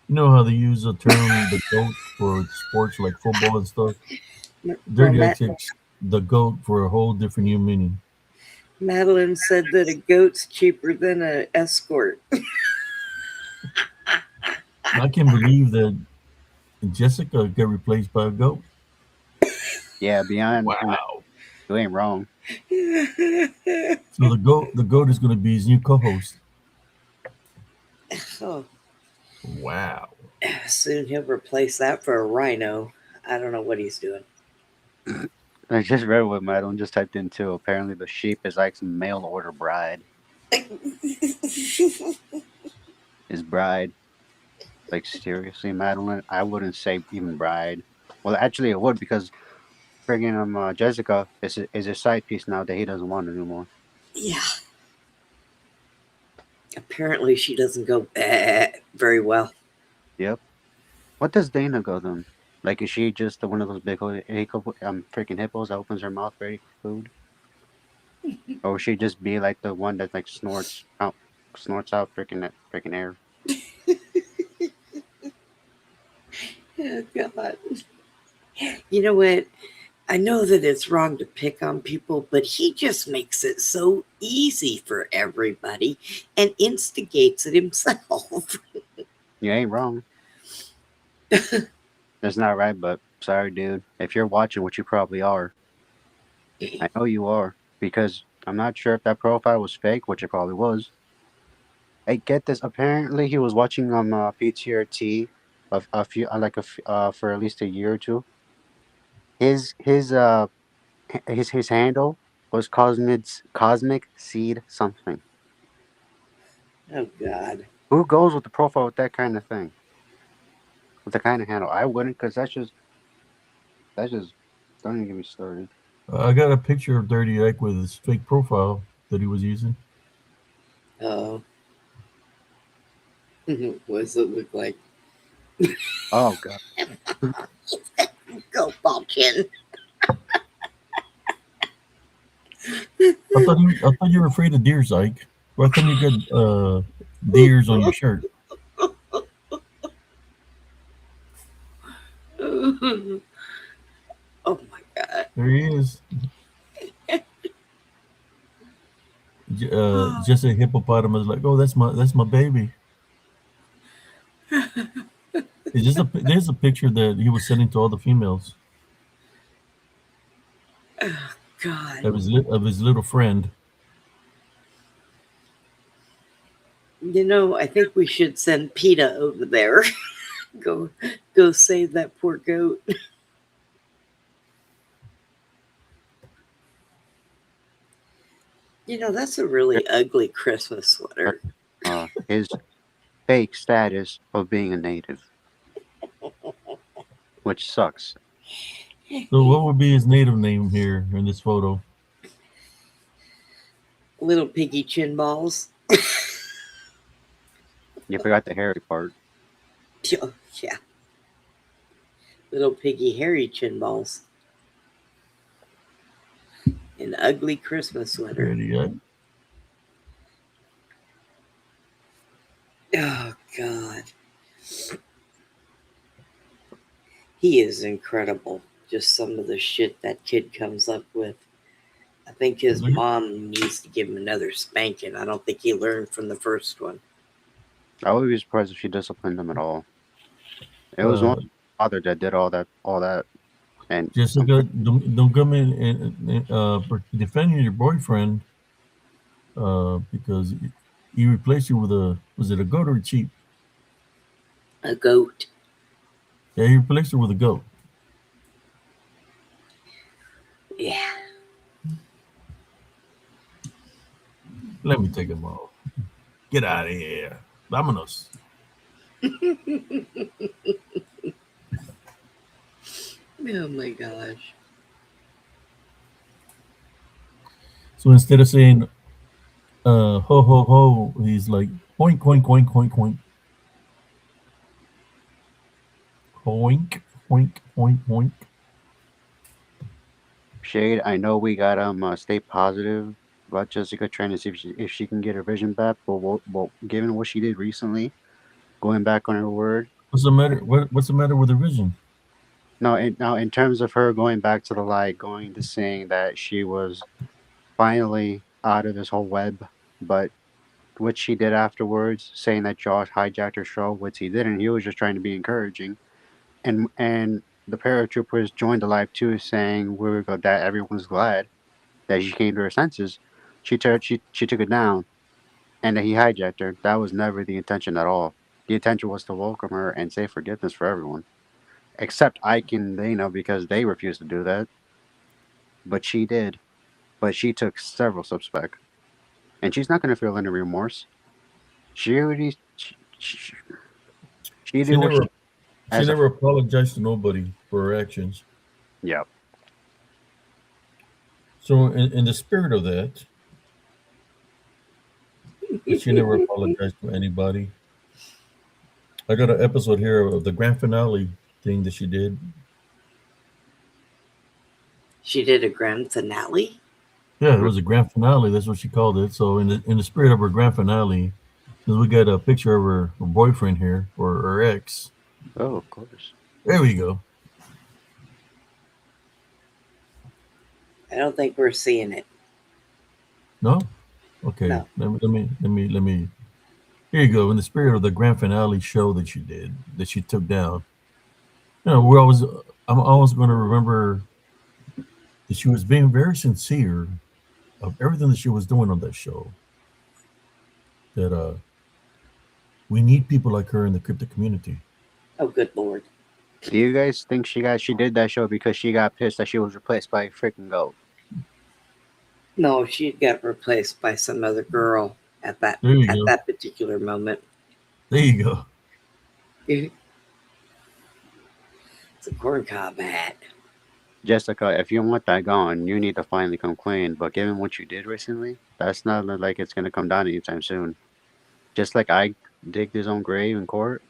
You know how they use the term the goat for sports like football and stuff?
Well,
Dirty Ike takes the goat for a whole different new meaning.
Madeline said that a goat's cheaper than an escort.
I can't believe that Jessica got replaced by a goat.
Yeah, beyond and
Wow.
you ain't wrong.
So the goat is going to be his new co-host.
Oh,
Wow.
soon he'll replace that for a rhino. I don't know what he's doing.
I just read what Madeline just typed in too. Apparently, the sheep is like some mail order bride. Is bride like seriously, Madeline? I wouldn't say even bride. Well, actually, it would because friggin' Jessica is a side piece now that he doesn't want anymore.
Yeah, apparently she doesn't go very well.
Yep. What does Dana go then? Like, is she just one of those big freaking hippos that opens her mouth ready for food, or would she just be like the one that like snorts out freaking air?
Oh, God. You know what? I know that it's wrong to pick on people, but he just makes it so easy for everybody and instigates it himself.
You ain't wrong. That's not right, but sorry, dude. If you're watching, which you probably are, I know you are, because I'm not sure if that profile was fake, which it probably was. Hey, get this. Apparently, he was watching PTRT of a few for at least a year or two. His handle was cosmic seed something.
Oh, God.
Who goes with the profile with that kind of thing? With the kind of handle? I wouldn't, because that's just don't even get me started.
I got a picture of Dirty Ike with his fake profile that he was using.
Oh, what does it look like?
Oh god.
Go, Balkin.
I thought you were afraid of deers, Ike. Why come you got deers on your shirt?
Oh, my God.
There he is. Just a hippopotamus. Like, oh, that's my baby. There's a picture that he was sending to all the females
God.
of his little friend.
You know, I think we should send PETA over there. go, go save that poor goat. You know, that's a really ugly Christmas sweater.
His fake status of being a native, which sucks.
So what would be his native name here in this photo?
Little piggy chin balls.
You forgot the hairy part.
Oh, yeah. Little piggy hairy chin balls. An ugly Christmas sweater.
Idiot.
Oh, God. He is incredible. Just some of the shit that kid comes up with. I think his
Look
mom needs to give him another spanking. I don't think he learned from the first one.
I would be surprised if she disciplined him at all. It was one
Uh,
father that did all that, and
Jessica, don't come in and defending your boyfriend because he replaced you with a, was it a goat or a sheep?
A goat.
Yeah, he replaced her with a goat.
Yeah.
Let me take him off. Get out of here. Vámonos.
Oh my gosh.
So instead of saying ho ho ho, he's like oink oink oink oink oink oink oink oink oink.
Shade. I know we got stay positive about Jessica trying to see if she can get her vision back, but given what she did recently, going back on her word.
What's the matter? What's the matter with the vision?
No, now in terms of her going back to the light, going to saying that she was finally out of this whole web, but what she did afterwards, saying that Josh hijacked her show, which he didn't. He was just trying to be encouraging, and the paratroopers joined the live too, saying that everyone's glad that she came to her senses. She took it down, and that he hijacked her. That was never the intention at all. The intention was to welcome her and say forgiveness for everyone, except Ike and Dana because they refused to do that. But she did. But she took several steps back, and she's not going to feel any remorse. She already she
She
did what
never
she
she
as a
never apologized to nobody for her actions.
yeah.
So in the spirit of that she never apologized to anybody. I got an episode here of the grand finale thing that she did.
She did a grand finale?
Yeah, it was a grand finale. That's what she called it. So in the spirit of her grand finale, since we got a picture of her boyfriend here or her ex,
Oh, of course.
there we go.
I don't think we're seeing it.
No, okay.
No.
Let me. Here you go. In the spirit of the grand finale show that she did, that she took down. You know, we're always. I'm always going to remember that she was being very sincere of everything that she was doing on that show. That we need people like her in the crypto community.
Oh, good lord.
Do you guys think she did that show because she got pissed that she was replaced by a freaking goat?
No, she got replaced by some other girl at that
There you
at
go.
that particular moment.
There you go.
It's a corncob hat.
Jessica, if you want that gone, you need to finally come clean. But given what you did recently, that's not like it's gonna come down anytime soon. Just like I digged his own grave in court,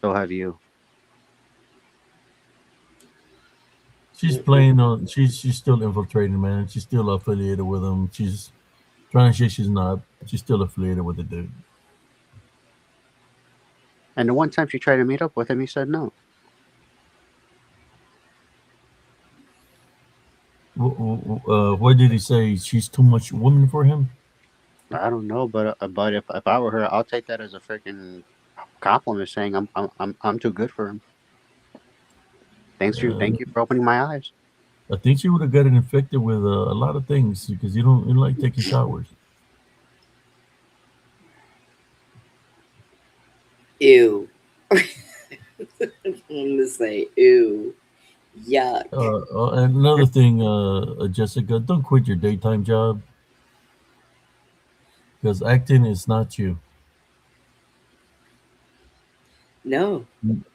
so have you.
She's playing on. She's still infiltrating, man. She's still affiliated with him. She's trying to say she's not. She's still affiliated with the dude.
And the one time she tried to meet up with him, he said no.
What did he say? She's too much woman for him.
I don't know, but if I were her, I'll take that as a freaking compliment, saying I'm too good for him.
Uh,
Thank you for opening my eyes.
I think she would have gotten infected with a lot of things because you don't like taking showers.
Ew. I'm gonna say ew. Yuck.
And another thing, Jessica, don't quit your daytime job because acting is not you.
No.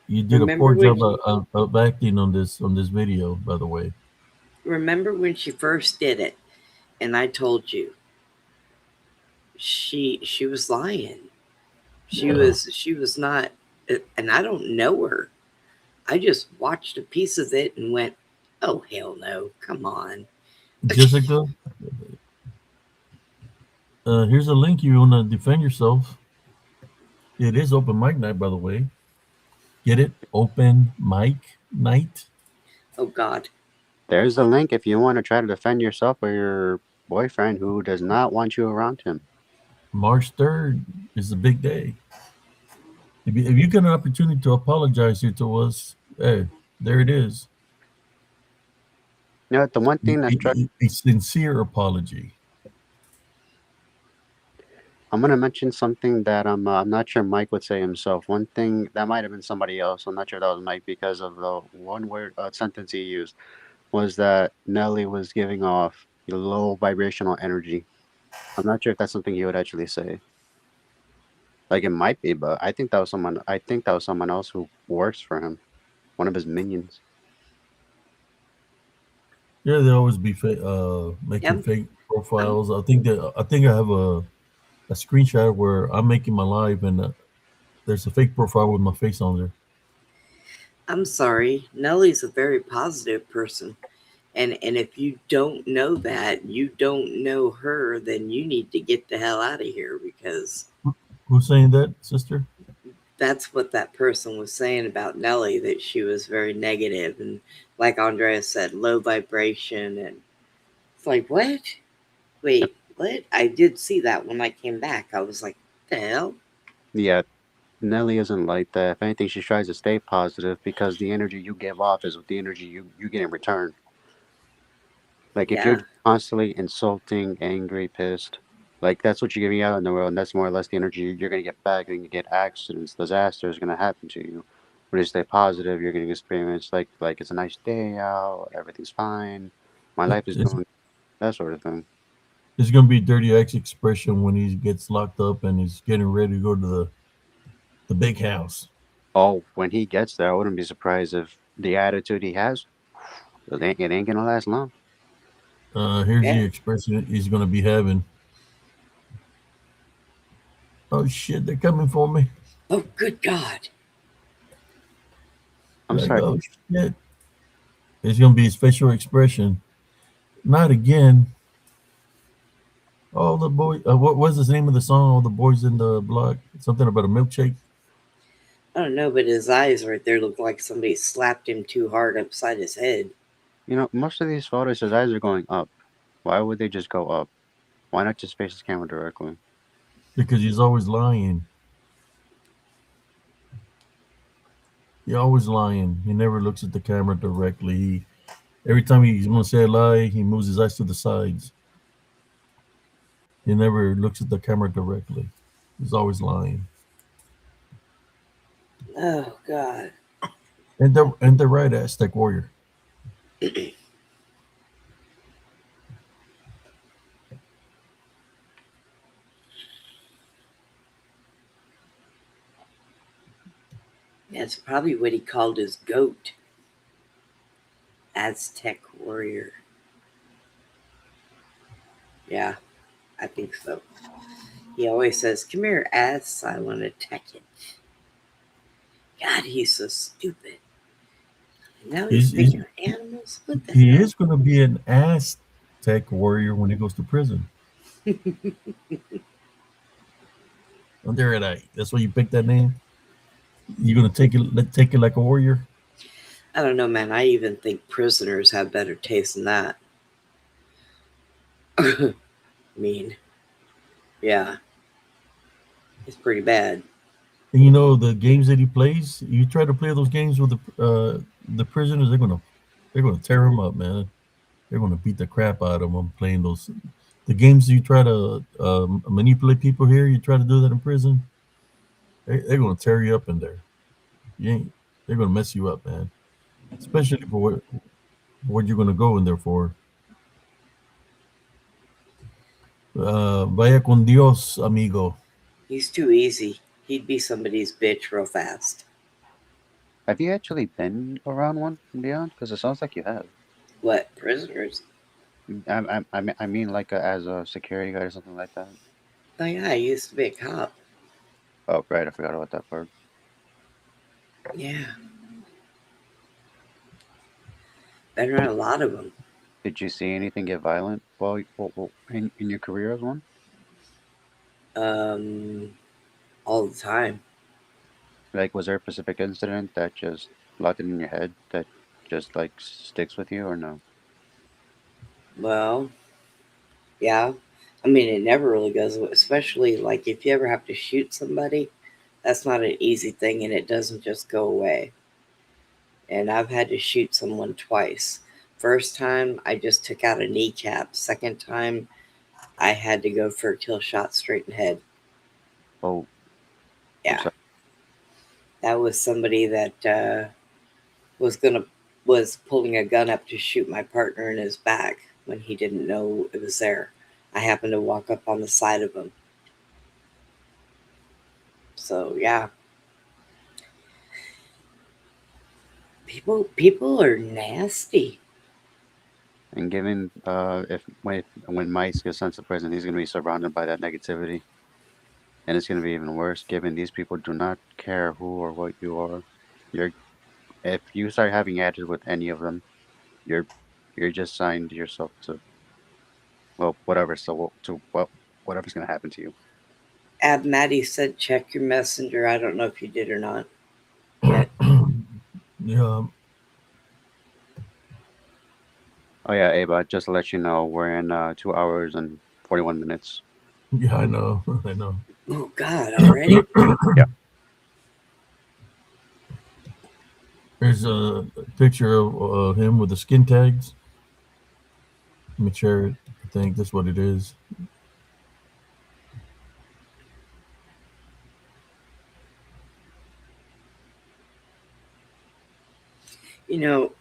You did a
Remember
poor
when
job of acting on this video, by the way.
remember when she first did it and I told you she was lying.
Yeah,
She was not and I don't know her. I just watched a piece of it and went, "Oh hell no! Come on."
Jessica, here's a link you want to defend yourself. It is open mic night, by the way. Get it? Open mic night,
Oh God.
There's the link if you want to try to defend yourself or your boyfriend who does not want you around him.
March 3rd is a big day. If you get an opportunity to apologize here to us, hey, there it is.
You know, the one thing that struck,
A sincere apology.
I'm gonna mention something that I'm not sure Mike would say himself. One thing that might have been somebody else. I'm not sure that was Mike because of the one word sentence he used was that Nelly was giving off low vibrational energy. I'm not sure if that's something he would actually say. Like it might be, but I think that was someone. I think that was someone else who works for him, one of his minions.
Yeah, they always be
Yeah,
making fake
I'm
profiles. I think I have a screenshot where I'm making my live and there's a fake profile with my face on there.
I'm sorry. Nellie's a very positive person. And if you don't know that, you don't know her, then you need to get the hell out of here because
Who's saying that, sister?
that's what that person was saying about Nellie, that she was very negative and, like Andrea said, low vibration. And it's like, what? Wait, what? I did see that when I came back. I was like, the hell?
Yeah, Nelly isn't like that. If anything, she tries to stay positive because the energy you give off is the energy you get in return. Like if you're
Yeah,
just constantly insulting, angry, pissed, like that's what you're giving out in the world, and that's more or less the energy you're gonna get back. You're gonna get accidents, disasters gonna happen to you. When you stay positive, you're gonna experience like it's a nice day out, everything's fine, my life is
It's,
going that sort of thing.
it's gonna be Dirty X expression when he gets locked up and he's getting ready to go to the big house.
Oh, when he gets there, I wouldn't be surprised if the attitude he has, it ain't gonna last long.
Here's
yeah.
the expression he's gonna be having. Oh shit, they're coming for me.
Oh, good God.
I'm
Like,
sorry.
oh shit. It's gonna be his facial expression. Not again. All the boy. What was the name of the song? All the boys in the block. Something about a milkshake.
I don't know, but his eyes right there look like somebody slapped him too hard upside his head.
You know, most of these photos, his eyes are going up. Why would they just go up? Why not just face the camera directly?
Because he's always lying. He always lying. He never looks at the camera directly. Every time he's gonna say a lie, he moves his eyes to the sides. He never looks at the camera directly. He's always lying.
Oh, God.
And the right, Aztec warrior.
That's probably what he called his goat. Aztec warrior. Yeah, I think so. He always says, "Come here, Az. I want to attack it." God, he's so stupid. And now he's
He's
picking animals? What the
he
hell?
is gonna be an Aztec warrior when he goes to prison. Under it, I. That's why you picked that name. You're gonna take it like a warrior.
I don't know, man. I even think prisoners have better taste than that. I mean, yeah, it's pretty bad.
And you know the games that he plays. You try to play those games with the prisoners. They're gonna tear him up, man. They're gonna beat the crap out of him playing those. The games you try to manipulate people here. You try to do that in prison. They're gonna tear you up in there. You ain't. They're gonna mess you up, man. Especially for what you're gonna go in there for. Vaya con Dios, amigo.
He's too easy. He'd be somebody's bitch real fast.
Have you actually been around one, Leon? Because it sounds like you have.
What, prisoners?
I mean like as a security guard or something like that.
Oh, yeah, I used to be a cop.
Oh, right, I forgot about that part.
Yeah. Been around a lot of them.
Did you see anything get violent in your career as one?
Um, all the time.
Like, was there a specific incident that just locked it in your head that just like sticks with you, or no?
Well, yeah. I mean, it never really goes away, especially like if you ever have to shoot somebody, that's not an easy thing and it doesn't just go away. And I've had to shoot someone twice. First time, I just took out a kneecap. Second time, I had to go for a kill shot straight in the head.
Oh, I'm
Yeah,
sorry.
that was somebody that was gonna was pulling a gun up to shoot my partner in his back when he didn't know it was there. I happened to walk up on the side of him. So yeah, people are nasty.
And given if when Mike gets sent to prison, he's gonna be surrounded by that negativity, and it's gonna be even worse. Given these people do not care who or what you are, you're if you start having attitude with any of them, you're you're just signed yourself to well whatever. So to what whatever's gonna happen to you.
Ab Maddie said check your messenger. I don't know if you did or not yet.
Yeah,
Oh yeah, Ava, just to let you know, we're in 2 hours and 41 minutes.
yeah, I know, I know.
Oh God, already?
Yeah.
There's a picture of him with the skin tags. Let me share it. I think that's what it is.
You know,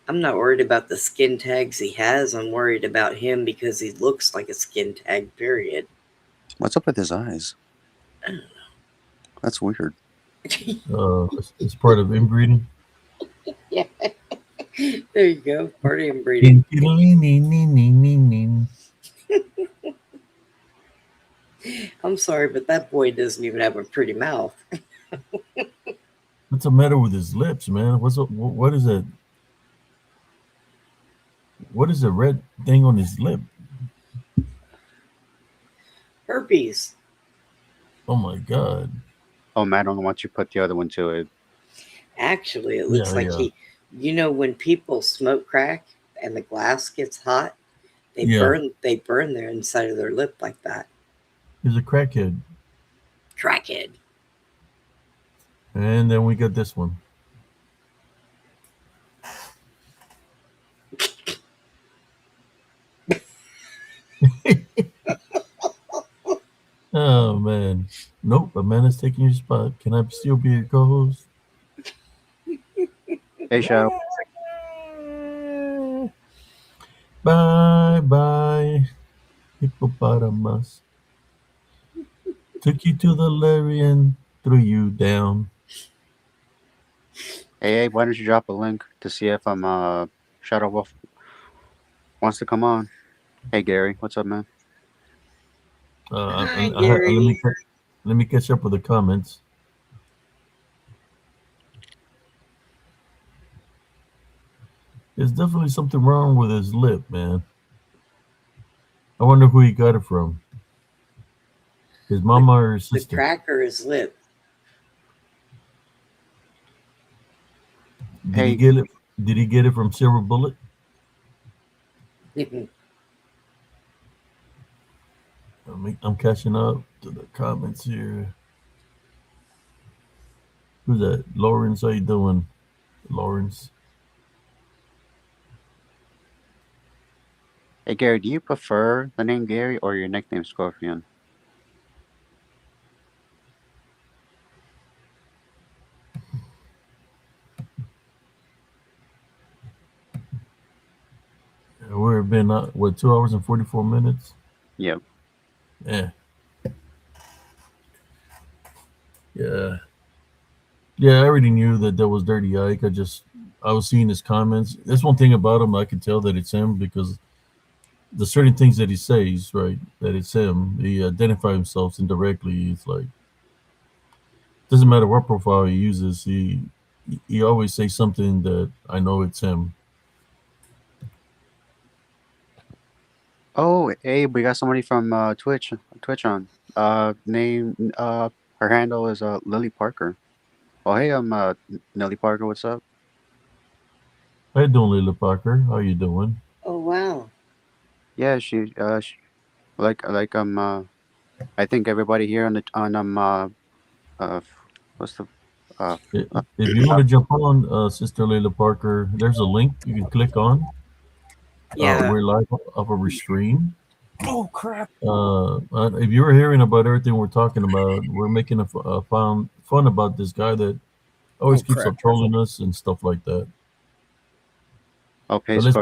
I'm not worried about the skin tags he has. I'm worried about him because he looks like a skin tag. Period.
What's up with his eyes? That's weird.
It's part of inbreeding.
Yeah, there you go. Party and breeding.
Nin, tiddly, nin, nin, nin, nin, nin.
I'm sorry, but that boy doesn't even have a pretty mouth.
What's the matter with his lips, man? What is that? What is the red thing on his lip?
Herpes.
Oh my god.
Oh, Matt, I don't want you to put the other one to it.
Actually, it looks
Yeah,
like
yeah,
he. You know, when people smoke crack and the glass gets hot, they
yeah.
burn. They burn their inside of their lip like that.
He's a crackhead.
Crackhead.
And then we got this one. Oh man. Nope, Amanda's taking your spot. Can I still be your co-host?
Hey, Shadow.
Bye bye, hippopotamus. Took you to the Larry and threw you down.
Hey, why don't you drop a link to see if Shadow Wolf wants to come on? Hey, Gary, what's up, man?
Hi, Gary.
Let me catch up with the comments. There's definitely something wrong with his lip, man. I wonder who he got it from. His
The,
mama or his
the
sister.
cracker is lip.
Did he
Hey,
get it? Did he get it from Silver Bullet? I'm catching up to the comments here. Who's that? Lawrence, how you doing, Lawrence?
hey, Gary, do you prefer the name Gary or your nickname Scorpion?
We've been what 2 hours and 44 minutes.
Yep.
Yeah, yeah, yeah. I already knew that was Dirty Ike. I was seeing his comments. That's one thing about him. I can tell that it's him because the certain things that he says, right? That it's him. He identifies himself indirectly. It's like doesn't matter what profile he uses. He always says something that I know it's him.
Oh, hey, we got somebody from Twitch on. Name her handle is Lily Parker. Oh, hey, Nelly Parker. What's up?
How you doing, Lila Parker? How you doing?
Oh, wow.
Yeah, like I think everybody here on the on uh what's the uh, uh
If you want to jump on, Sister Lila Parker, there's a link you can click on.
Yeah.
We're live off of our stream.
Oh crap!
If you were hearing about everything we're talking about, we're making fun about this guy that always
Oh
keeps
crap!
up trolling us and stuff like that.
okay,
But
so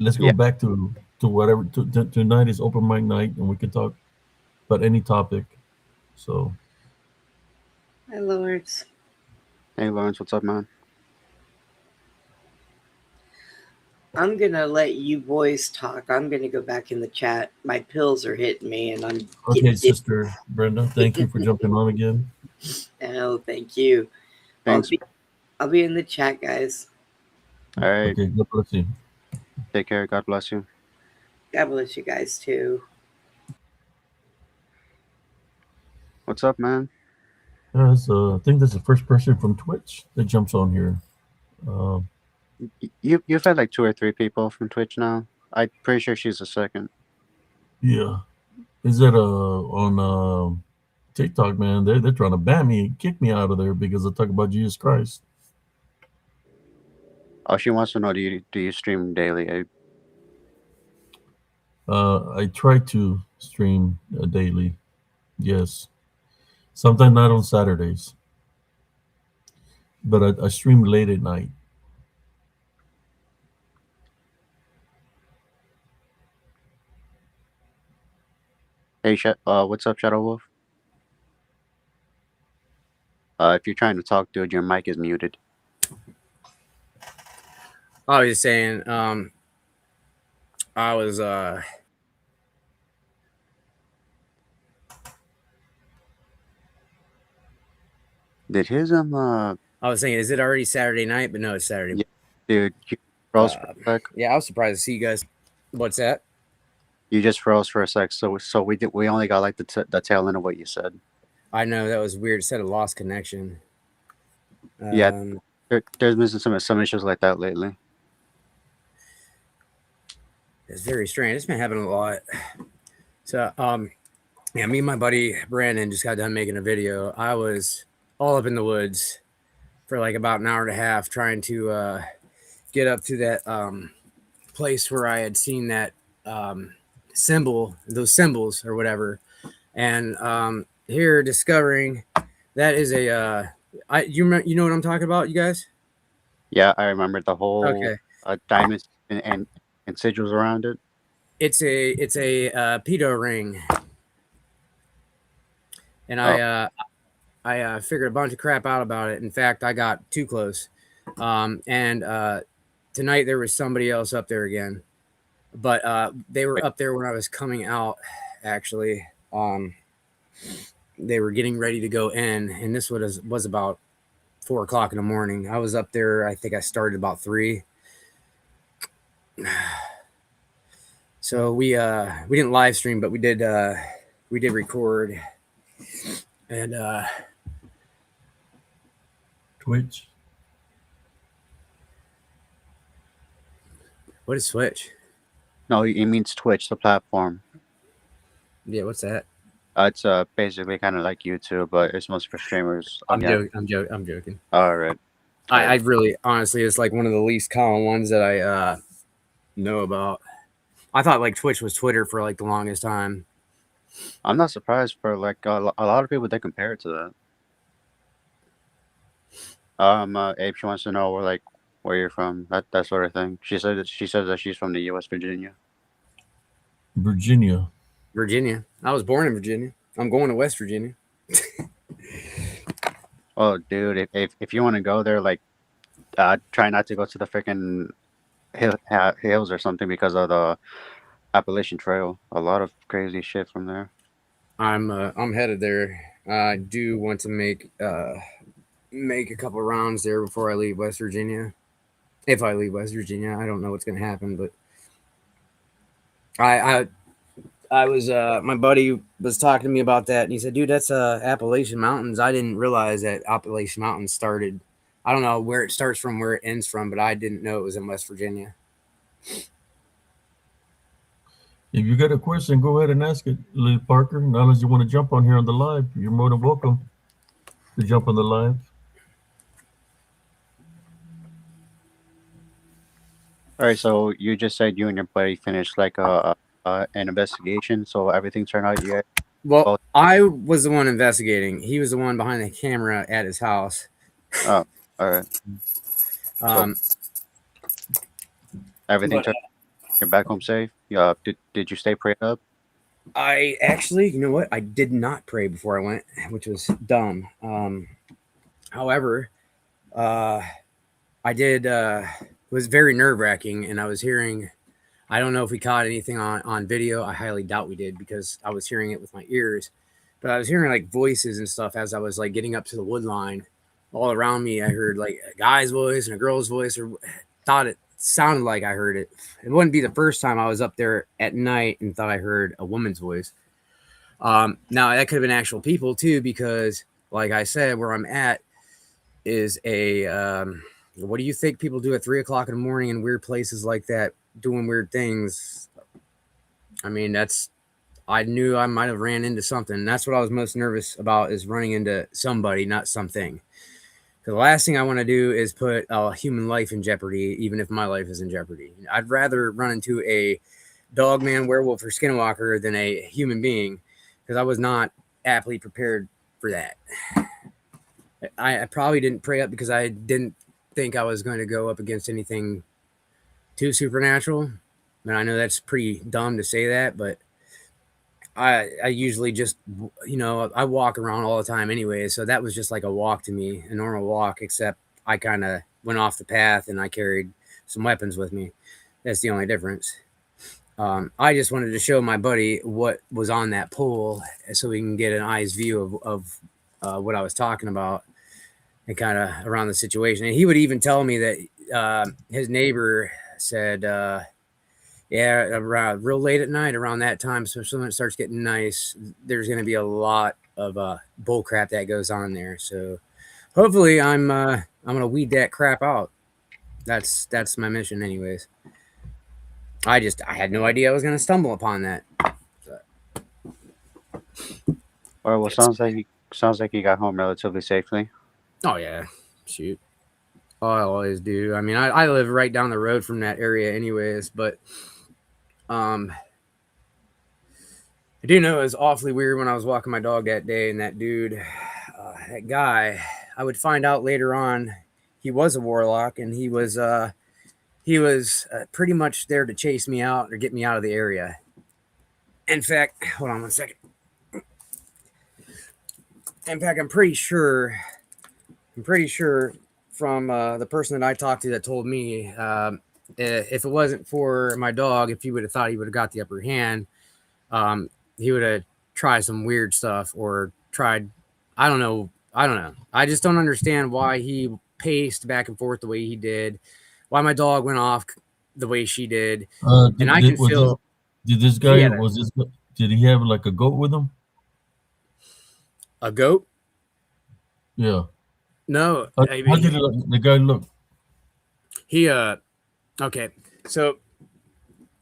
let's go
yeah,
back to whatever. Tonight is open mic night, and we can talk about any topic. So
Hi, Lawrence.
hey Lawrence, what's up, man?
I'm going to let you boys talk. I'm going to go back in the chat. My pills are hitting me and I'm
okay,
getting dizzy.
Sister Brenda, thank you for jumping on again.
Oh, thank you. I'll
Thanks.
be I'll be in the chat, guys.
All right,
Okay, God bless you.
take care. God bless you.
God bless you guys too.
What's up, man?
I think that's the first person from Twitch that jumps on here. Um,
You've had like two or three people from Twitch now. I'm pretty sure she's the second.
yeah, is that on TikTok, man? They're trying to ban me, kick me out of there because I talk about Jesus Christ.
Oh, she wants to know do you stream daily?
I try to stream daily. Yes, sometimes not on Saturdays, but I stream late at night.
Hey, what's up, Shadow Wolf? If you're trying to talk, dude, your mic is muted.
I was just saying, I was
Did his
I was saying, is it already Saturday night? But no, it's Saturday.
yeah, dude, you froze for a sec.
Yeah, I was surprised to see you guys. What's that?
You just froze for a sec, so we only got like the tail end of what you said.
I know that was weird. It said a lost connection.
Yeah, there's been some issues like that lately.
It's very strange. It's been happening a lot. So, yeah, me and my buddy Brandon just got done making a video. I was all up in the woods for like about an hour and a half trying to get up to that place where I had seen that those symbols or whatever, and here discovering that is a you know what I'm talking about, you guys?
Yeah, I remember the whole
Okay,
diamonds and sigils around it.
it's a pedo ring, and
Oh,
I figured a bunch of crap out about it. In fact, I got too close, and tonight there was somebody else up there again, but they were
wait,
up there when I was coming out. Actually, they were getting ready to go in, and this was about 4 o'clock in the morning. I was up there. I think I started about 3. So we didn't live stream, but we did record, and
Twitch.
what is Switch?
no, it means Twitch, the platform.
Yeah, what's that?
It's basically kind of like YouTube, but it's mostly for streamers.
I'm
Yeah.
joking. I'm joking.
All right.
I really honestly, it's like one of the least common ones that I know about. I thought like Twitch was Twitter for like the longest time.
I'm not surprised for like a lot of people they compare it to that. Abe, she wants to know where you're from, that sort of thing. She says that she's from the U.S. Virginia.
Virginia.
Virginia. I was born in Virginia. I'm going to West Virginia.
Oh, dude, if you want to go there, like, try not to go to the freaking hills or something because of the Appalachian Trail. A lot of crazy shit from there.
I'm headed there. I do want to make a couple rounds there before I leave West Virginia. If I leave West Virginia, I don't know what's going to happen, but I I was my buddy was talking to me about that, and he said, "Dude, that's Appalachian Mountains." I didn't realize that Appalachian Mountains started. I don't know where it starts from, where it ends from, but I didn't know it was in West Virginia.
If you got a question, go ahead and ask it, Lee Parker. Not unless you want to jump on here on the live, you're more than welcome to jump on the live.
All right, so you just said you and your buddy finished like an investigation, so everything turned out. You guys
Well,
both.
I was the one investigating. He was the one behind the camera at his house.
Oh, all right. So
Um,
everything
but
turned. You're back home safe. Did you stay prayed up?
I actually, you know what? I did not pray before I went, which was dumb. However, uh, I did. It was very nerve wracking, and I was hearing. I don't know if we caught anything on video. I highly doubt we did because I was hearing it with my ears. But I was hearing like voices and stuff as I was like getting up to the wood line. All around me, I heard like a guy's voice and a girl's voice, or thought it sounded like I heard it. It wouldn't be the first time I was up there at night and thought I heard a woman's voice. Now that could have been actual people too, because like I said, where I'm at is a what do you think people do at 3 o'clock in the morning in weird places like that, doing weird things? I mean, that's I knew I might have ran into something. That's what I was most nervous about, is running into somebody, not something. The last thing I want to do is put a human life in jeopardy, even if my life is in jeopardy. I'd rather run into a dog, man, werewolf, or skinwalker than a human being, because I was not aptly prepared for that. I probably didn't pray up because I didn't think I was going to go up against anything too supernatural. And I know that's pretty dumb to say that, but I usually just, I walk around all the time anyway, so that was just like a walk to me, a normal walk, except I kind of went off the path and I carried some weapons with me. That's the only difference. I just wanted to show my buddy what was on that pole so we can get an eye's view of what I was talking about, and kind of around the situation. And he would even tell me that his neighbor said, yeah, around real late at night, around that time, especially when it starts getting nice, there's going to be a lot of bull crap that goes on there. So hopefully, I'm gonna weed that crap out. That's my mission, anyways. I had no idea I was going to stumble upon that.
All right. Well,
It's
sounds like you got home relatively safely.
Oh yeah, shoot. Oh, I always do. I mean, I live right down the road from that area, anyways. But um, I do know it was awfully weird when I was walking my dog that day, and that dude, that guy, I would find out later on, he was a warlock, and he was pretty much there to chase me out or get me out of the area. In fact, hold on one second. In fact, I'm pretty sure from the person that I talked to that told me, if it wasn't for my dog, if he would have thought he would have got the upper hand, he would have tried some weird stuff or tried. I don't know. I just don't understand why he paced back and forth the way he did. Why my dog went off the way she did, and I can feel
Did this
he
guy
had
was this? Did he have like a goat with him?
a goat.
Yeah.
No,
How did the guy look?
he okay. So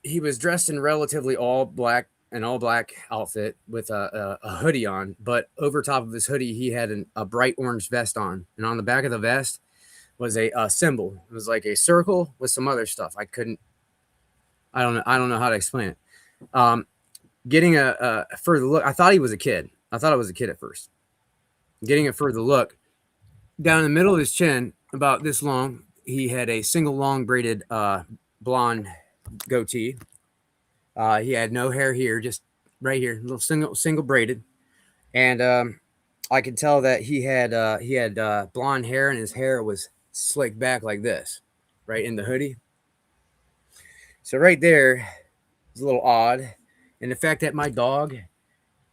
he was dressed in relatively all black, an all black outfit with a hoodie on, but over top of his hoodie, he had a bright orange vest on, and on the back of the vest was a symbol. It was like a circle with some other stuff. I don't know how to explain it. Getting a further look, I thought he was a kid. I thought it was a kid at first. Getting a further look, down in the middle of his chin, about this long, he had a single long braided blonde goatee. He had no hair here, just right here, little single braided, and I could tell that he had blonde hair, and his hair was slicked back like this, right in the hoodie. So right there is a little odd, and the fact that my dog,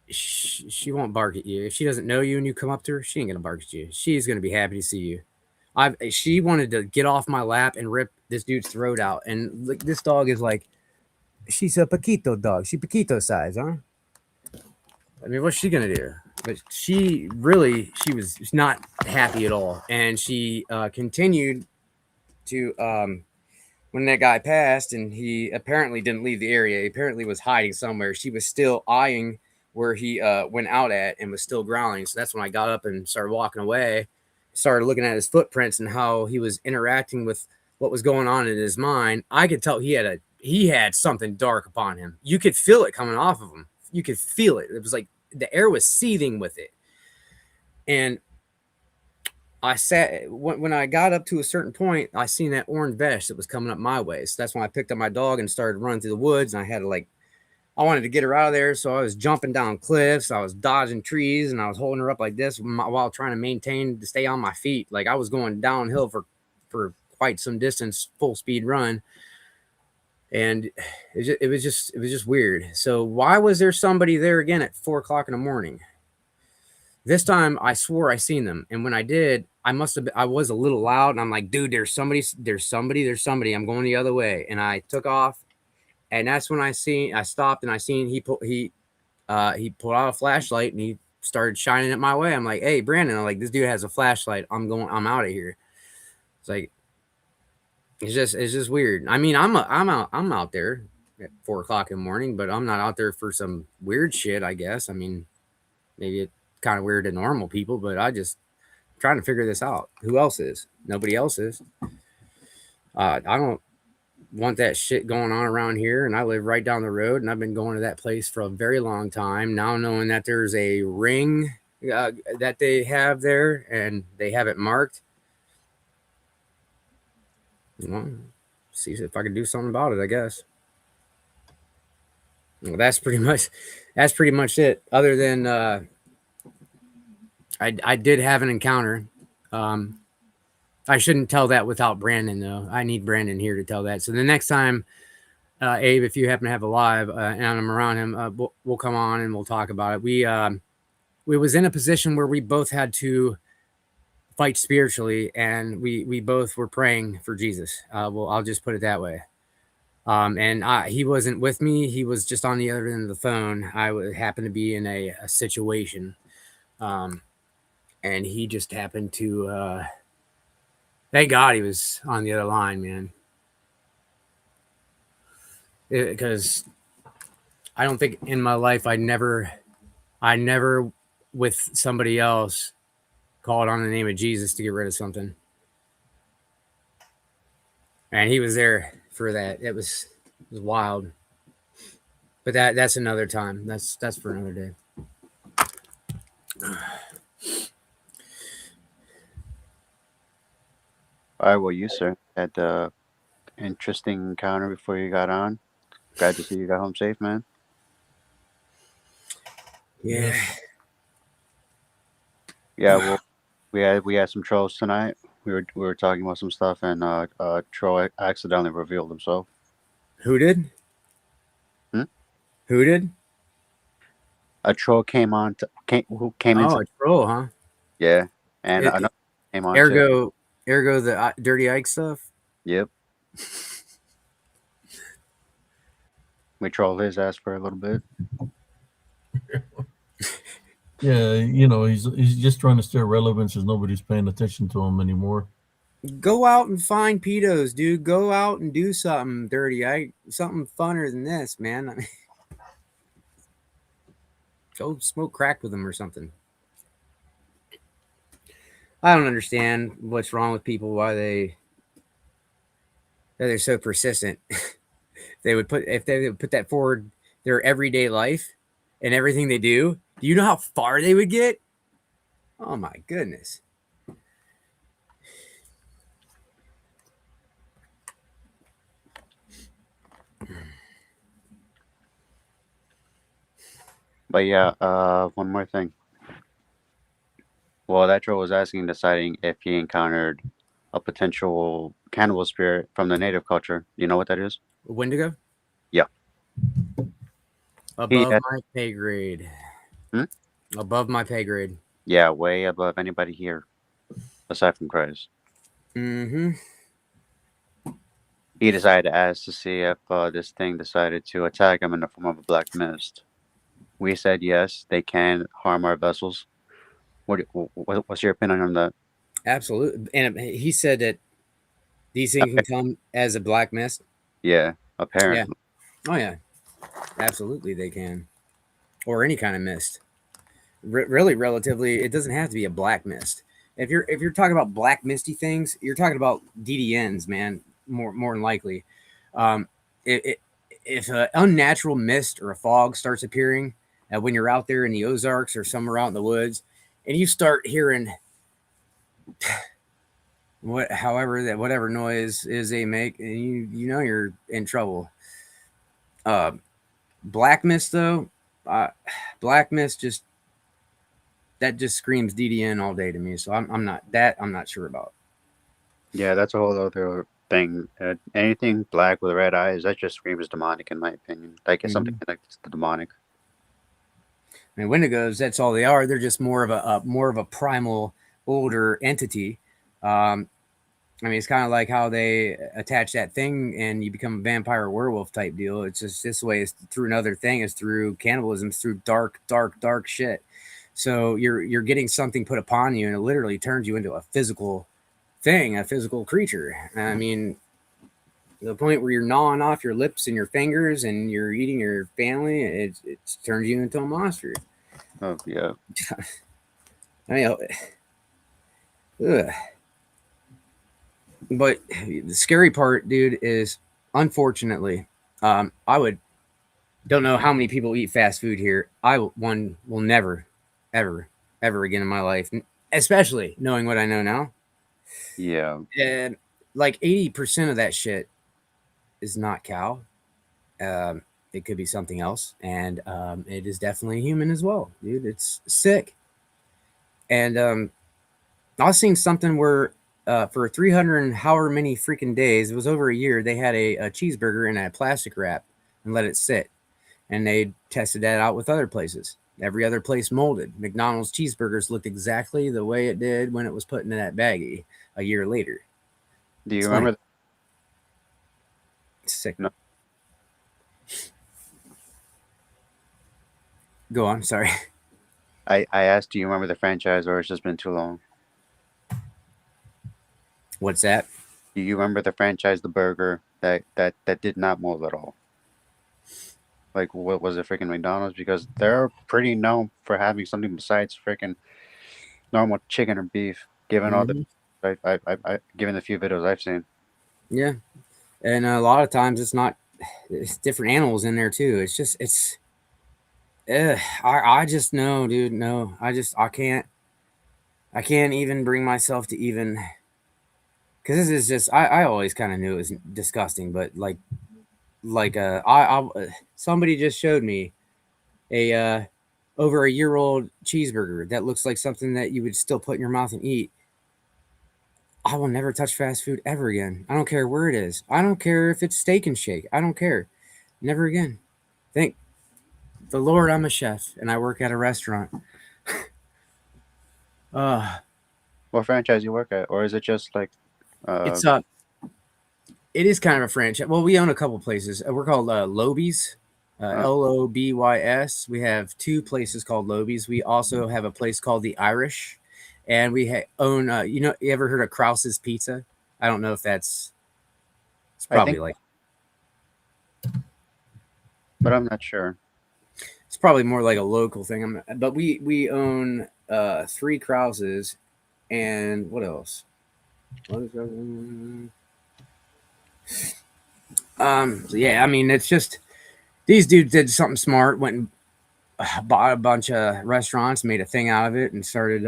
she won't bark at you if she doesn't know you and you come up to her. She ain't gonna bark at you. She's gonna be happy to see you. She wanted to get off my lap and rip this dude's throat out, and like this dog is like she's a Paquito dog. She Paquito size, huh? I mean, what's she gonna do? But she was not happy at all, and she continued to when that guy passed, and he apparently didn't leave the area. He apparently was hiding somewhere. She was still eyeing where he went out at and was still growling. So that's when I got up and started walking away, started looking at his footprints and how he was interacting with what was going on in his mind. I could tell he had something dark upon him. You could feel it coming off of him. You could feel it. It was like the air was seething with it. And I sat when I got up to a certain point, I seen that orange vest that was coming up my way. So that's when I picked up my dog and started running through the woods. And I had to I wanted to get her out of there. So I was jumping down cliffs. I was dodging trees and I was holding her up like this while trying to maintain to stay on my feet. Like I was going downhill for quite some distance, full speed run. And it was just weird. So why was there somebody there again at 4:00 in the morning? This time I swore I seen them. And when I did, I was a little loud and I'm like, dude, there's somebody. I'm going the other way. And I took off. And that's when I stopped and I seen he pulled out a flashlight and he started shining it my way. I'm like, hey, Brandon, I'm like, this dude has a flashlight. I'm out of here. It's like, it's just weird. I mean, I'm out there at 4:00 in the morning, but I'm not out there for some weird shit, I guess. I mean, maybe it's kind of weird to normal people, but I just trying to figure this out. Who else is? Nobody else is. I don't want that shit going on around here, and I live right down the road, and I've been going to that place for a very long time. Now knowing that there's a ring that they have there, and they have it marked, see if I can do something about it, I guess. Well, that's pretty much it. Other than I did have an encounter. I shouldn't tell that without Brandon though. I need Brandon here to tell that. So the next time, Abe, if you happen to have a live and I'm around him, we'll come on and we'll talk about it. We was in a position where we both had to fight spiritually, and we both were praying for Jesus. Well, I'll just put it that way. And he wasn't with me. He was just on the other end of the phone. I happened to be in a situation, and he just happened to. Thank God he was on the other line, man. Because I don't think in my life I never with somebody else called on the name of Jesus to get rid of something. And he was there for that. It was wild. But that's another time. That's for another day.
All right, well, you, sir, had the interesting encounter before you got on. Glad to see you got home safe, man.
Yeah.
Yeah, well, we had some trolls tonight. We were talking about some stuff, and troll accidentally revealed himself.
Who did? Who did?
A troll came on. Who came in?
Oh, a troll, huh?
Yeah, and another came on.
Ergo, the Dirty Ike stuff.
Yep. We trolled his ass for a little bit.
Yeah, he's just trying to stay relevant since nobody's paying attention to him anymore.
Go out and find pedos, dude. Go out and do something dirty. Something funner than this, man. I mean, go smoke crack with them or something. I don't understand what's wrong with people. Why they're so persistent. If they would put that forward their everyday life and everything they do. Do you know how far they would get? Oh my goodness.
But yeah, one more thing. Well, that troll was deciding if he encountered a potential cannibal spirit from the native culture. You know what that is?
A Wendigo?
Yeah.
Above my pay grade.
Hmm?
Above my pay grade.
Yeah, way above anybody here, aside from Christ.
Mm-hmm.
He decided to ask to see if this thing decided to attack him in the form of a black mist. We said yes, they can harm our vessels. What's your opinion on that?
Absolutely. And he said that these things can come as a black mist.
Yeah,
Yeah.
apparently.
Oh yeah. Absolutely, they can, or any kind of mist. Really, relatively, it doesn't have to be a black mist. If you're talking about black misty things, you're talking about DDNs, man. More than likely, um, if an unnatural mist or a fog starts appearing when you're out there in the Ozarks or somewhere out in the woods, and you start hearing whatever noise is they make, and you know you're in trouble. Uh, Black mist though, uh, black mist just screams DDN all day to me. So I'm not sure about.
Yeah, that's a whole other thing. Anything black with red eyes, that just screams demonic, in my opinion. Like it's something
Mhm.
connected to the demonic.
I mean, Wendigos, that's all they are. They're just more of a primal, older entity. Um, I mean, it's kind of like how they attach that thing and you become a vampire or werewolf type deal. It's just this way is through another thing is through cannibalism, it's through dark shit. So you're getting something put upon you and it literally turns you into a physical thing, a physical creature. I mean, the point where you're gnawing off your lips and your fingers and you're eating your family, it turns you into a monster.
Oh yeah,
I mean, ugh. But the scary part, dude, is unfortunately, I would don't know how many people eat fast food here. One will never, ever, ever again in my life, especially knowing what I know now.
yeah.
And like 80% of that shit is not cow. Um, it could be something else, and it is definitely human as well, dude. It's sick. And I was seeing something where for 300 and however many freaking days, it was over a year, they had a cheeseburger in a plastic wrap and let it sit. And they tested that out with other places. Every other place molded. McDonald's cheeseburgers looked exactly the way it did when it was put into that baggie a year later.
Do you
It's funny.
remember?
It's sick.
No,
Go on. Sorry.
I asked, do you remember the franchise, or it's just been too long?
What's that?
Do you remember the franchise, the burger that did not mold at all? Like what was it, freaking McDonald's? Because they're pretty known for having something besides freaking normal chicken or beef. Given all the,
Hmm.
given the few videos I've seen.
Yeah. And a lot of times it's different animals in there too. I just know, dude. No, I can't even bring myself to even because this is just I always kind of knew it was disgusting, but somebody just showed me a over a year old cheeseburger that looks like something that you would still put in your mouth and eat. I will never touch fast food ever again. I don't care where it is. I don't care if it's Steak and Shake. I don't care. Never again. Thank the Lord I'm a chef and I work at a restaurant. Uh
What franchise you work at, or is it just like, uh,
it's it is kind of a franchise. Well, we own a couple places. We're called Lobies,
uh
Lobys. We have two places called Lobies. We also have a place called the Irish, and we own. You ever heard of Krause's Pizza? I don't know if it's
I
probably
think,
like
but I'm not sure.
it's probably more like a local thing. But we own three Krauses, and what else? What is that? So yeah, I mean it's just these dudes did something smart, went and bought a bunch of restaurants, made a thing out of it, and started.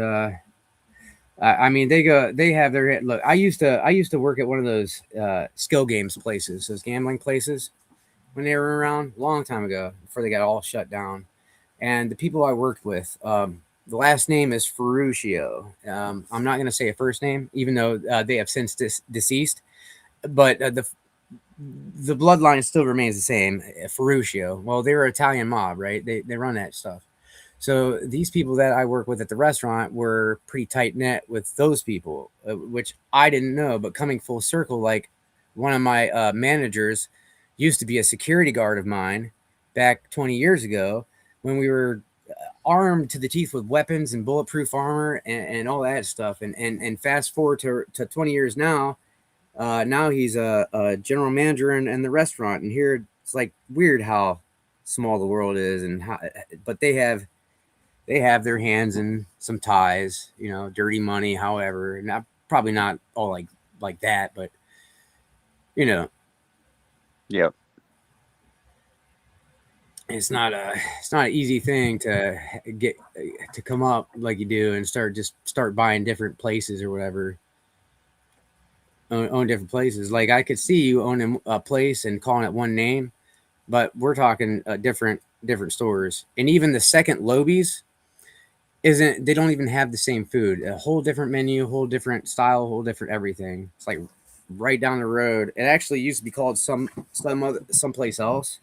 I mean, they have their look. I used to work at one of those skill games places, those gambling places, when they were around a long time ago, before they got all shut down. And the people I worked with, the last name is Ferruccio. I'm not going to say a first name, even though they have since deceased. But the bloodline still remains the same, Ferruccio. Well, they were Italian mob, right? They run that stuff. So these people that I work with at the restaurant were pretty tight knit with those people, which I didn't know. But coming full circle, like one of my managers used to be a security guard of mine back 20 years ago when we were armed to the teeth with weapons and bulletproof armor and all that stuff. And fast forward to 20 years now, now he's a general manager in the restaurant. And here it's like weird how small the world is, and how, but they have their hands in some ties, you know, dirty money, however, not probably not all like that, but you know,
Yep.
it's not an easy thing to get to come up like you do and start buying different places or whatever. Own different places. Like I could see you owning a place and calling it one name, but we're talking different stores. And even the second Lobies isn't, they don't even have the same food. A whole different menu, whole different style, whole different everything. It's like right down the road. It actually used to be called someplace else.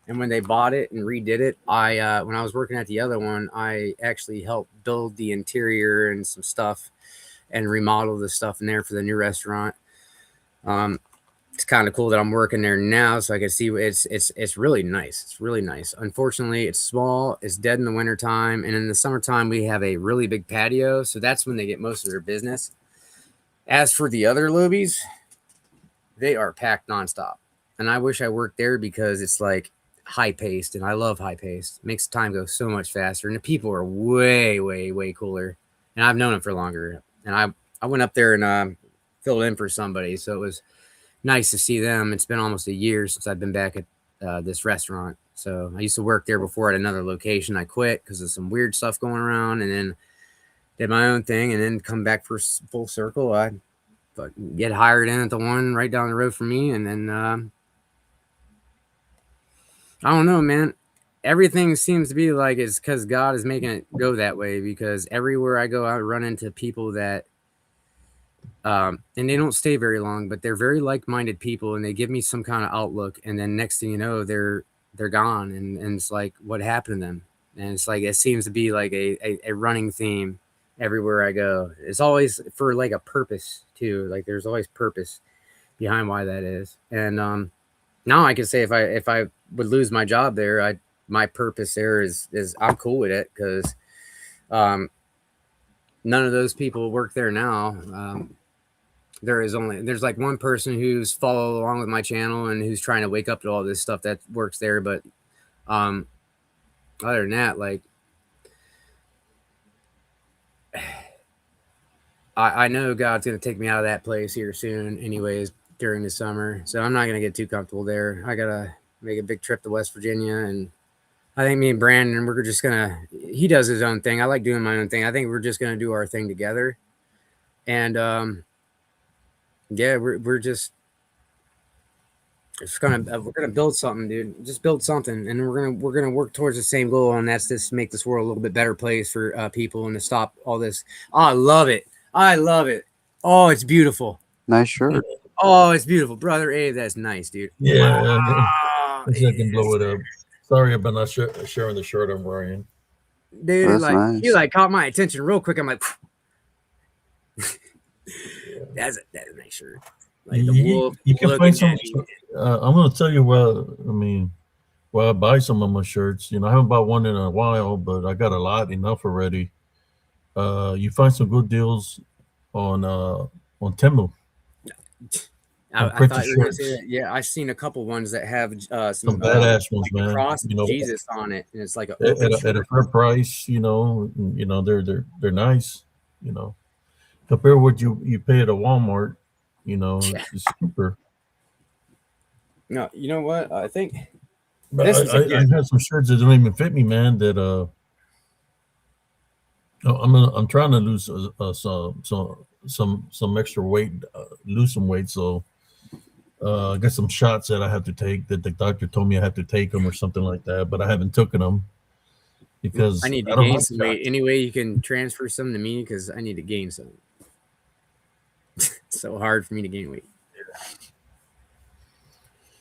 And when they bought it and redid it, I when I was working at the other one, I actually helped build the interior and some stuff and remodel the stuff in there for the new restaurant. It's kind of cool that I'm working there now, so I can see it's really nice. It's really nice. Unfortunately, it's small. It's dead in the wintertime, and in the summertime we have a really big patio, so that's when they get most of their business. As for the other Lobies, they are packed nonstop, and I wish I worked there because it's like high paced, and I love high paced. It makes time go so much faster, and the people are way cooler. And I've known them for longer, and I went up there and filled in for somebody, so it was nice to see them. It's been almost a year since I've been back at this restaurant. So I used to work there before at another location. I quit because of some weird stuff going around, and then did my own thing, and then come back for full circle. I get hired in at the one right down the road from me, and then I don't know, man. Everything seems to be like it's because God is making it go that way. Because everywhere I go, I run into people that and they don't stay very long, but they're very like-minded people, and they give me some kind of outlook. And then next thing you know, they're gone, and it's like, what happened to them? And it's like it seems to be like a running theme everywhere I go. It's always for like a purpose too. Like there's always purpose behind why that is. And now I can say if I would lose my job there, my purpose there is I'm cool with it because none of those people work there now. There's like one person who's followed along with my channel and who's trying to wake up to all this stuff that works there, but other than that, like I know God's gonna take me out of that place here soon anyways during the summer, so I'm not gonna get too comfortable there. I gotta make a big trip to West Virginia, and I think me and Brandon, we're just gonna, he does his own thing, I like doing my own thing. I think we're just gonna do our thing together. And yeah, we're just we're gonna build something, dude. Just build something, and we're gonna work towards the same goal, and that's just make this world a little bit better place for people, and to stop all this. Oh, I love it. I love it. Oh, it's beautiful.
Nice shirt.
Oh, it's beautiful, brother. Abe, that's nice, dude.
Yeah,
Wow.
I can blow it up. Sorry about not sharing the shirt I'm wearing.
Dude,
That's
like
nice.
you like caught my attention real quick. I'm like, that's a nice shirt. Like the wolf.
You can
looking
find some.
at me.
I'm gonna tell you where I buy some of my shirts. You know, I haven't bought one in a while, but I got a lot, enough already. You find some good deals on Temu.
I thought you were gonna say that. Yeah, I've seen a couple ones that have
Some badass ones,
like
man.
cross
You know,
Jesus on it, and it's like
at a fair price. They're nice. You know, compare what you pay at a Walmart. You know, it's cheaper.
No, you know what? I think
But
this is
I have some shirts that don't even fit me, man. That I'm trying to lose some extra weight, lose some weight. So I got some shots that I have to take that the doctor told me I have to take them or something like that. But I haven't taken them because
I need to
don't
gain
like
some weight.
shots.
Any way you can transfer some to me because I need to gain some. It's so hard for me to gain weight.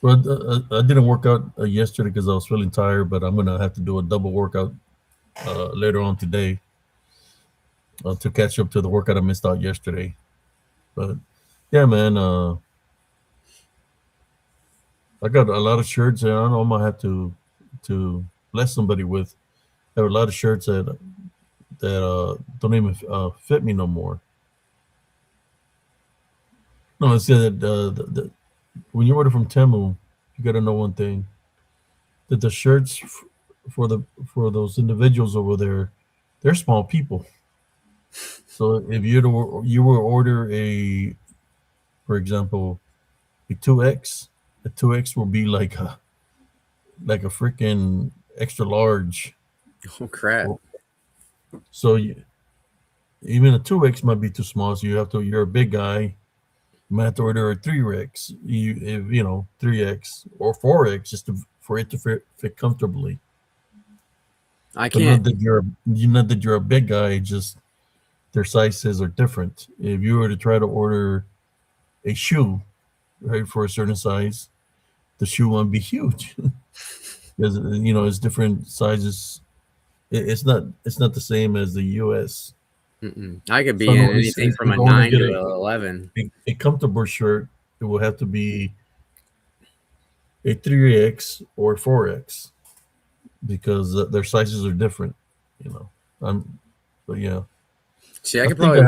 But I didn't work out yesterday because I was feeling tired. But I'm gonna have to do a double workout later on today to catch up to the workout I missed out yesterday. But yeah, man. I got a lot of shirts, and I don't know, I might have to bless somebody with. I have a lot of shirts that don't even fit me no more. No, it's that when you order from Temu, you got to know one thing: that the shirts for the for those individuals over there, they're small people. So if you will order a, for example, a 2X, a 2X will be like a freaking extra large.
Oh crap!
So even a 2X might be too small. So you have to. You're a big guy. You might have to order a 3X. If you know 3X or 4X just for it to fit comfortably.
I
But
can't.
not that you're a big guy. Just their sizes are different. If you were to try to order a shoe, right, for a certain size, the shoe won't be huge because it's different sizes. It's not the same as the U.S.
I could
So
be
no,
in anything from
if
a
I want to
9
get
to a 11.
a comfortable shirt, it will have to be a 3X or 4X because their sizes are different. You know, I'm, but yeah,
See, I
I
could
think
probably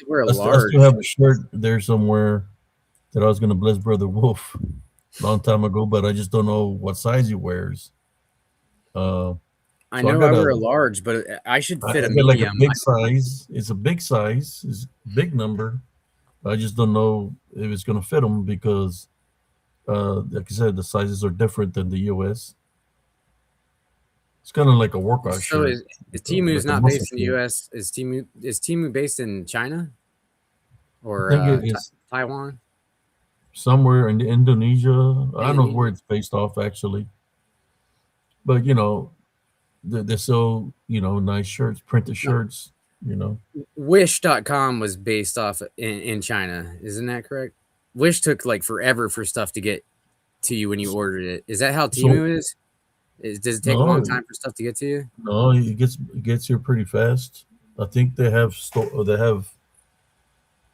wear a
I still
large.
have a shirt there somewhere that I was gonna bless Brother Wolf long time ago, but I just don't know what size he wears. Uh,
I
so I
know
got
I
a
wear a large, but I should
I
fit a
got like a
medium.
big size. It's a big size. It's a big number. I just don't know if it's gonna fit him because, like I said, the sizes are different than the U.S. It's kind of like a workout
So
shirt,
is Timu's
like a
not
muscle
based in the
shirt.
U.S. Is Timu based in China
I
or
think it is
Taiwan?
somewhere in Indonesia. I don't know where
Indonesia.
it's based off actually, but they're so nice shirts, printed
No,
shirts. You know,
Wish.com was based off in China. Isn't that correct? Wish took like forever for stuff to get to you when you ordered it. Is that how
so
Timu is? Does it take a long
no,
time for stuff to get to you?
no, it gets here pretty fast. I think they have,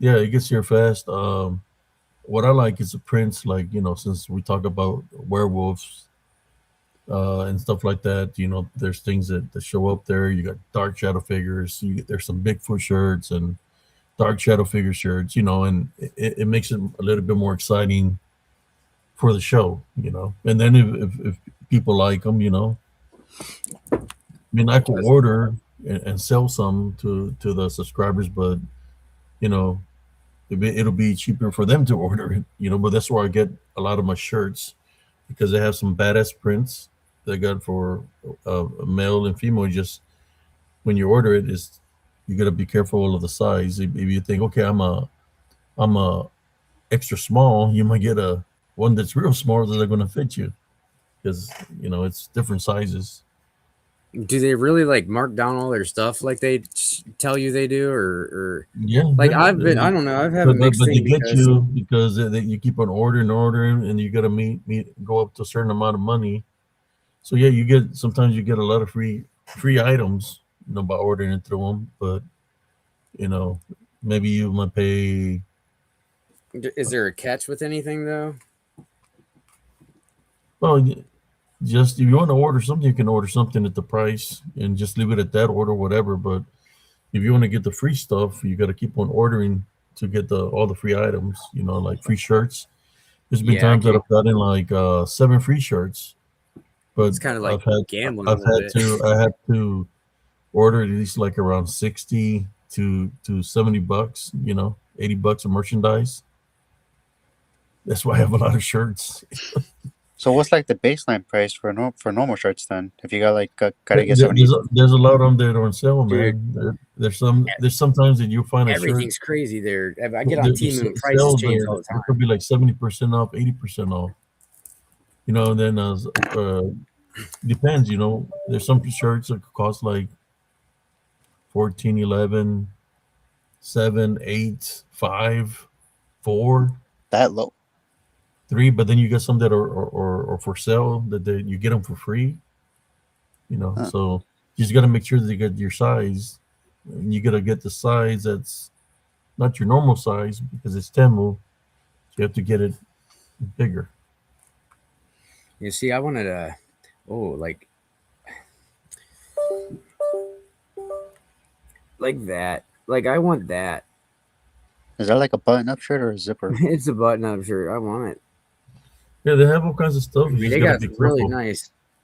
yeah, it gets here fast. What I like is the prints, like since we talk about werewolves and stuff like that. There's things that show up there. You got dark shadow figures. There's some Bigfoot shirts and dark shadow figure shirts. And it makes it a little bit more exciting for the show. And then if people like them, I mean, I could order and sell some to the subscribers, but you know, it'll be cheaper for them to order it. But that's where I get a lot of my shirts because they have some badass prints. They got for male and female. Just when you order it, is you got to be careful of the size. If you think, okay, I'm a extra small, you might get a one that's real small that they're going to fit you because it's different sizes.
Do they really like mark down all their stuff like they tell you they do, or
Yeah,
like
yeah.
I don't know. I've had a
But
mixed
they
thing
get
because
you because you keep on ordering, and you got to go up to a certain amount of money. So yeah, sometimes you get a lot of free items, by ordering it through them. But you know, maybe you might pay.
is there a catch with anything though?
Well, just if you want to order something, you can order something at the price and just leave it at that, order whatever. But if you want to get the free stuff, you got to keep on ordering to get all the free items. Like free shirts. There's been
Yeah, I
times that
can't.
I've gotten like 7 free shirts, but
It's kind of like
I've had
gambling a
I've
little
had
bit.
to I had to order at least like around 60 to $70. $80 of merchandise. That's why I have a lot of shirts.
So what's like the baseline price for normal shirts then? If you got like gotta get
There-
70,
there's a lot on there on sale,
Dude,
man. There's sometimes that you find a shirt.
everything's crazy there. I get on
There's
Temu and prices
sale
change
there.
all the
There could
time.
be like 70% off, 80% off. And then depends. There's some shirts that could cost like 14, 11, 7, 8, 5, 4,
that low.
3. But then you get some that are for sale that you get them for free.
Huh.
So you just got to make sure that you get your size, and you got to get the size that's not your normal size because it's Temu. So you have to get it bigger.
You see, I wanted a oh like that. Like I want that.
Is that like a button-up shirt or a zipper?
It's a button-up shirt. I want it.
Yeah, they have all kinds of
I
stuff. You
mean,
just
they
gotta
got
be
some
careful.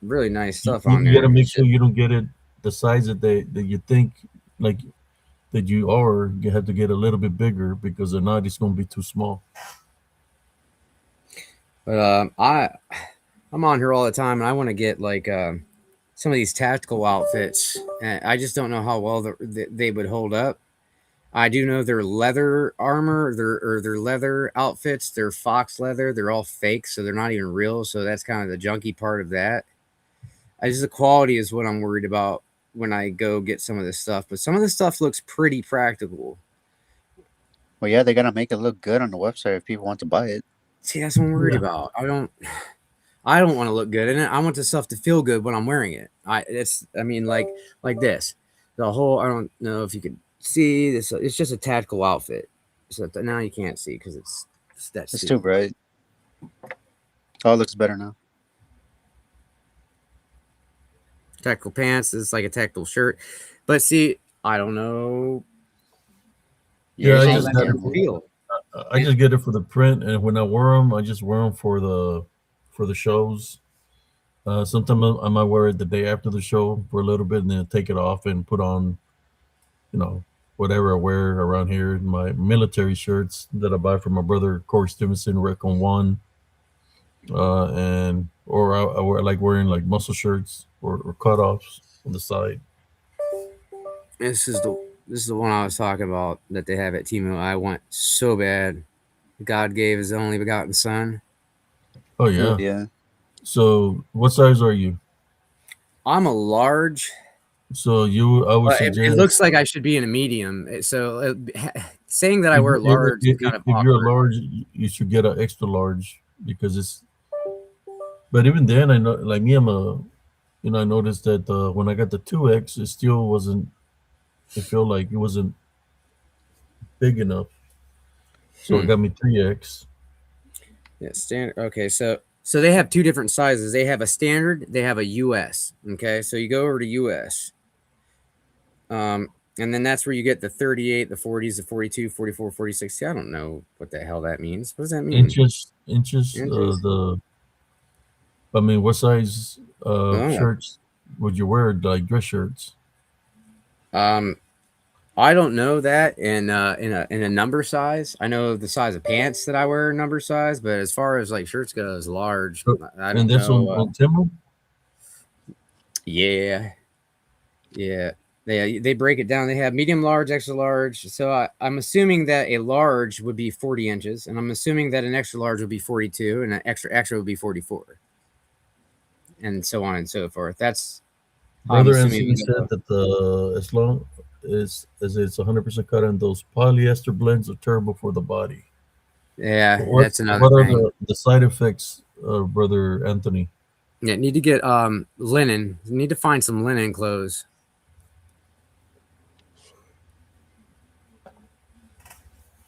really nice
You,
stuff
you,
on
you gotta
there.
make
It's
sure
just
you don't get it the size that you think like that you are. You have to get a little bit bigger because if not, it's gonna be too small.
but I'm on here all the time, and I want to get like some of these tactical outfits. And I just don't know how well they would hold up. I do know their leather armor, their leather outfits, they're fox leather. They're all fake, so they're not even real. So that's kind of the junky part of that. I just the quality is what I'm worried about when I go get some of this stuff. But some of this stuff looks pretty practical.
Well, yeah, they gotta make it look good on the website if people want to buy it.
See, that's what I'm worried
Yeah,
about. I don't want to look good in it. I want the stuff to feel good when I'm wearing it. I mean like this. The whole I don't know if you can see this. It's just a tactical outfit. So now you can't see because it's that
It's too
stupid.
bright. Oh, it looks better now.
Tactical pants. It's like a tactical shirt. But see, I don't know
yeah.
Yours
I
how
ain't
just
even
that's
got it.
gonna
thermal.
feel.
I just get it for the print, and when I wear them, I just wear them for the shows. Sometimes I might wear it the day after the show for a little bit, and then take it off and put on, you know, whatever I wear around here. My military shirts that I buy from my brother Corey Stevenson, Recon One, and or I wear like wearing like muscle shirts or cutoffs on the side.
This is the one I was talking about that they have at Timo. I want so bad. God gave His only begotten Son.
Oh
Oh
yeah.
yeah.
So what size are you?
I'm a large,
So I would
but it looks
suggest
like I should be in a medium. So saying that I
if
wear large is kind of
if you're a
awkward.
large, you should get an extra large because it's. But even then, I know, like me, I noticed that when I got the 2X, it still wasn't. It felt like it wasn't big enough, so it
Hmm.
got me 3X.
Yeah, standard. Okay, so they have two different sizes. They have a standard. They have a US. Okay, so you go over to US. And then that's where you get the 38, the 40s, the 42, 44, 46. See, I don't know what the hell that means. What does that mean?
Inches.
Inches?
The I mean, what size
Oh.
shirts would you wear? Like dress shirts?
Um, I don't know that in a number size. I know the size of pants that I wear number size, but as far as like shirts goes, large. I
And
don't
that's
know.
on Timber.
Yeah, yeah. They break it down. They have medium, large, extra large. So I'm assuming that a large would be 40 inches, and I'm assuming that an extra large would be 42, and an extra would be 44, and so on and so forth. That's how I'm
Brother
assuming
Anthony
we
said
go.
that as long as it's 100% cotton, those polyester blends are terrible for the body.
Yeah,
What
that's another
what are
thing.
the side effects, Brother Anthony?
Yeah, need to get linen. Need to find some linen clothes.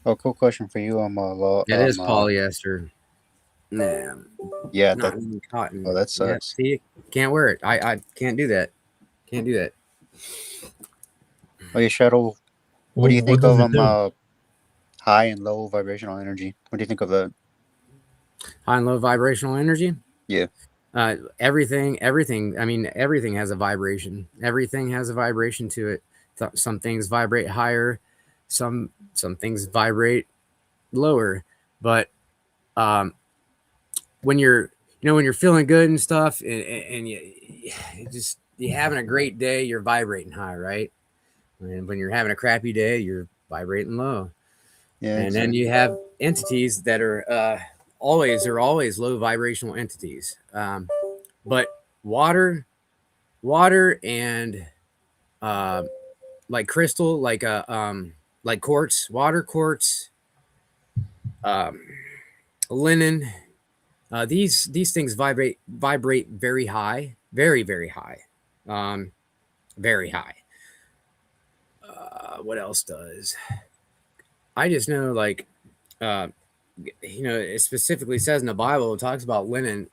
Oh, cool question for you.
It is polyester. Nah,
Yeah,
not
that.
even
Oh,
cotton.
that
Yeah,
sucks.
see, can't wear it. I can't do that. Can't do that.
Oh, yeah, Shadow. What
Well,
do you
what
think
does
of
it do?
high and low vibrational energy? What do you think of that?
High and low vibrational energy.
Yeah.
Everything. I mean, everything has a vibration. Everything has a vibration to it. Some things vibrate higher. Some things vibrate lower. But um, when when you're feeling good and stuff, and you having a great day, you're vibrating high, right? And when you're having a crappy day, you're vibrating low.
Yeah,
And then you
exactly.
have entities that are always low vibrational entities. But water, water, and uh, like crystal, like quartz, water, quartz, um, linen. These things vibrate very high, very high, um, very high. What else does? I just know uh, it specifically says in the Bible, it talks about linen.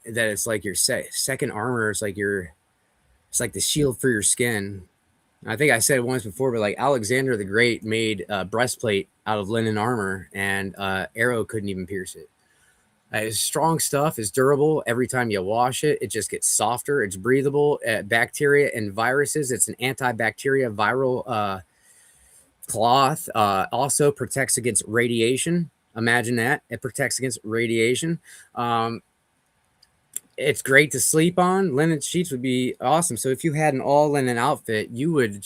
that it's like your second armor. It's like the shield for your skin. I think I said it once before, but like Alexander the Great made a breastplate out of linen armor, and arrow couldn't even pierce it. It's strong stuff. It's durable. Every time you wash it, it just gets softer. It's breathable. Bacteria and viruses. It's an antibacteria viral cloth. Also protects against radiation. Imagine that. It protects against radiation. It's great to sleep on. Linen sheets would be awesome. So if you had an all linen outfit, you would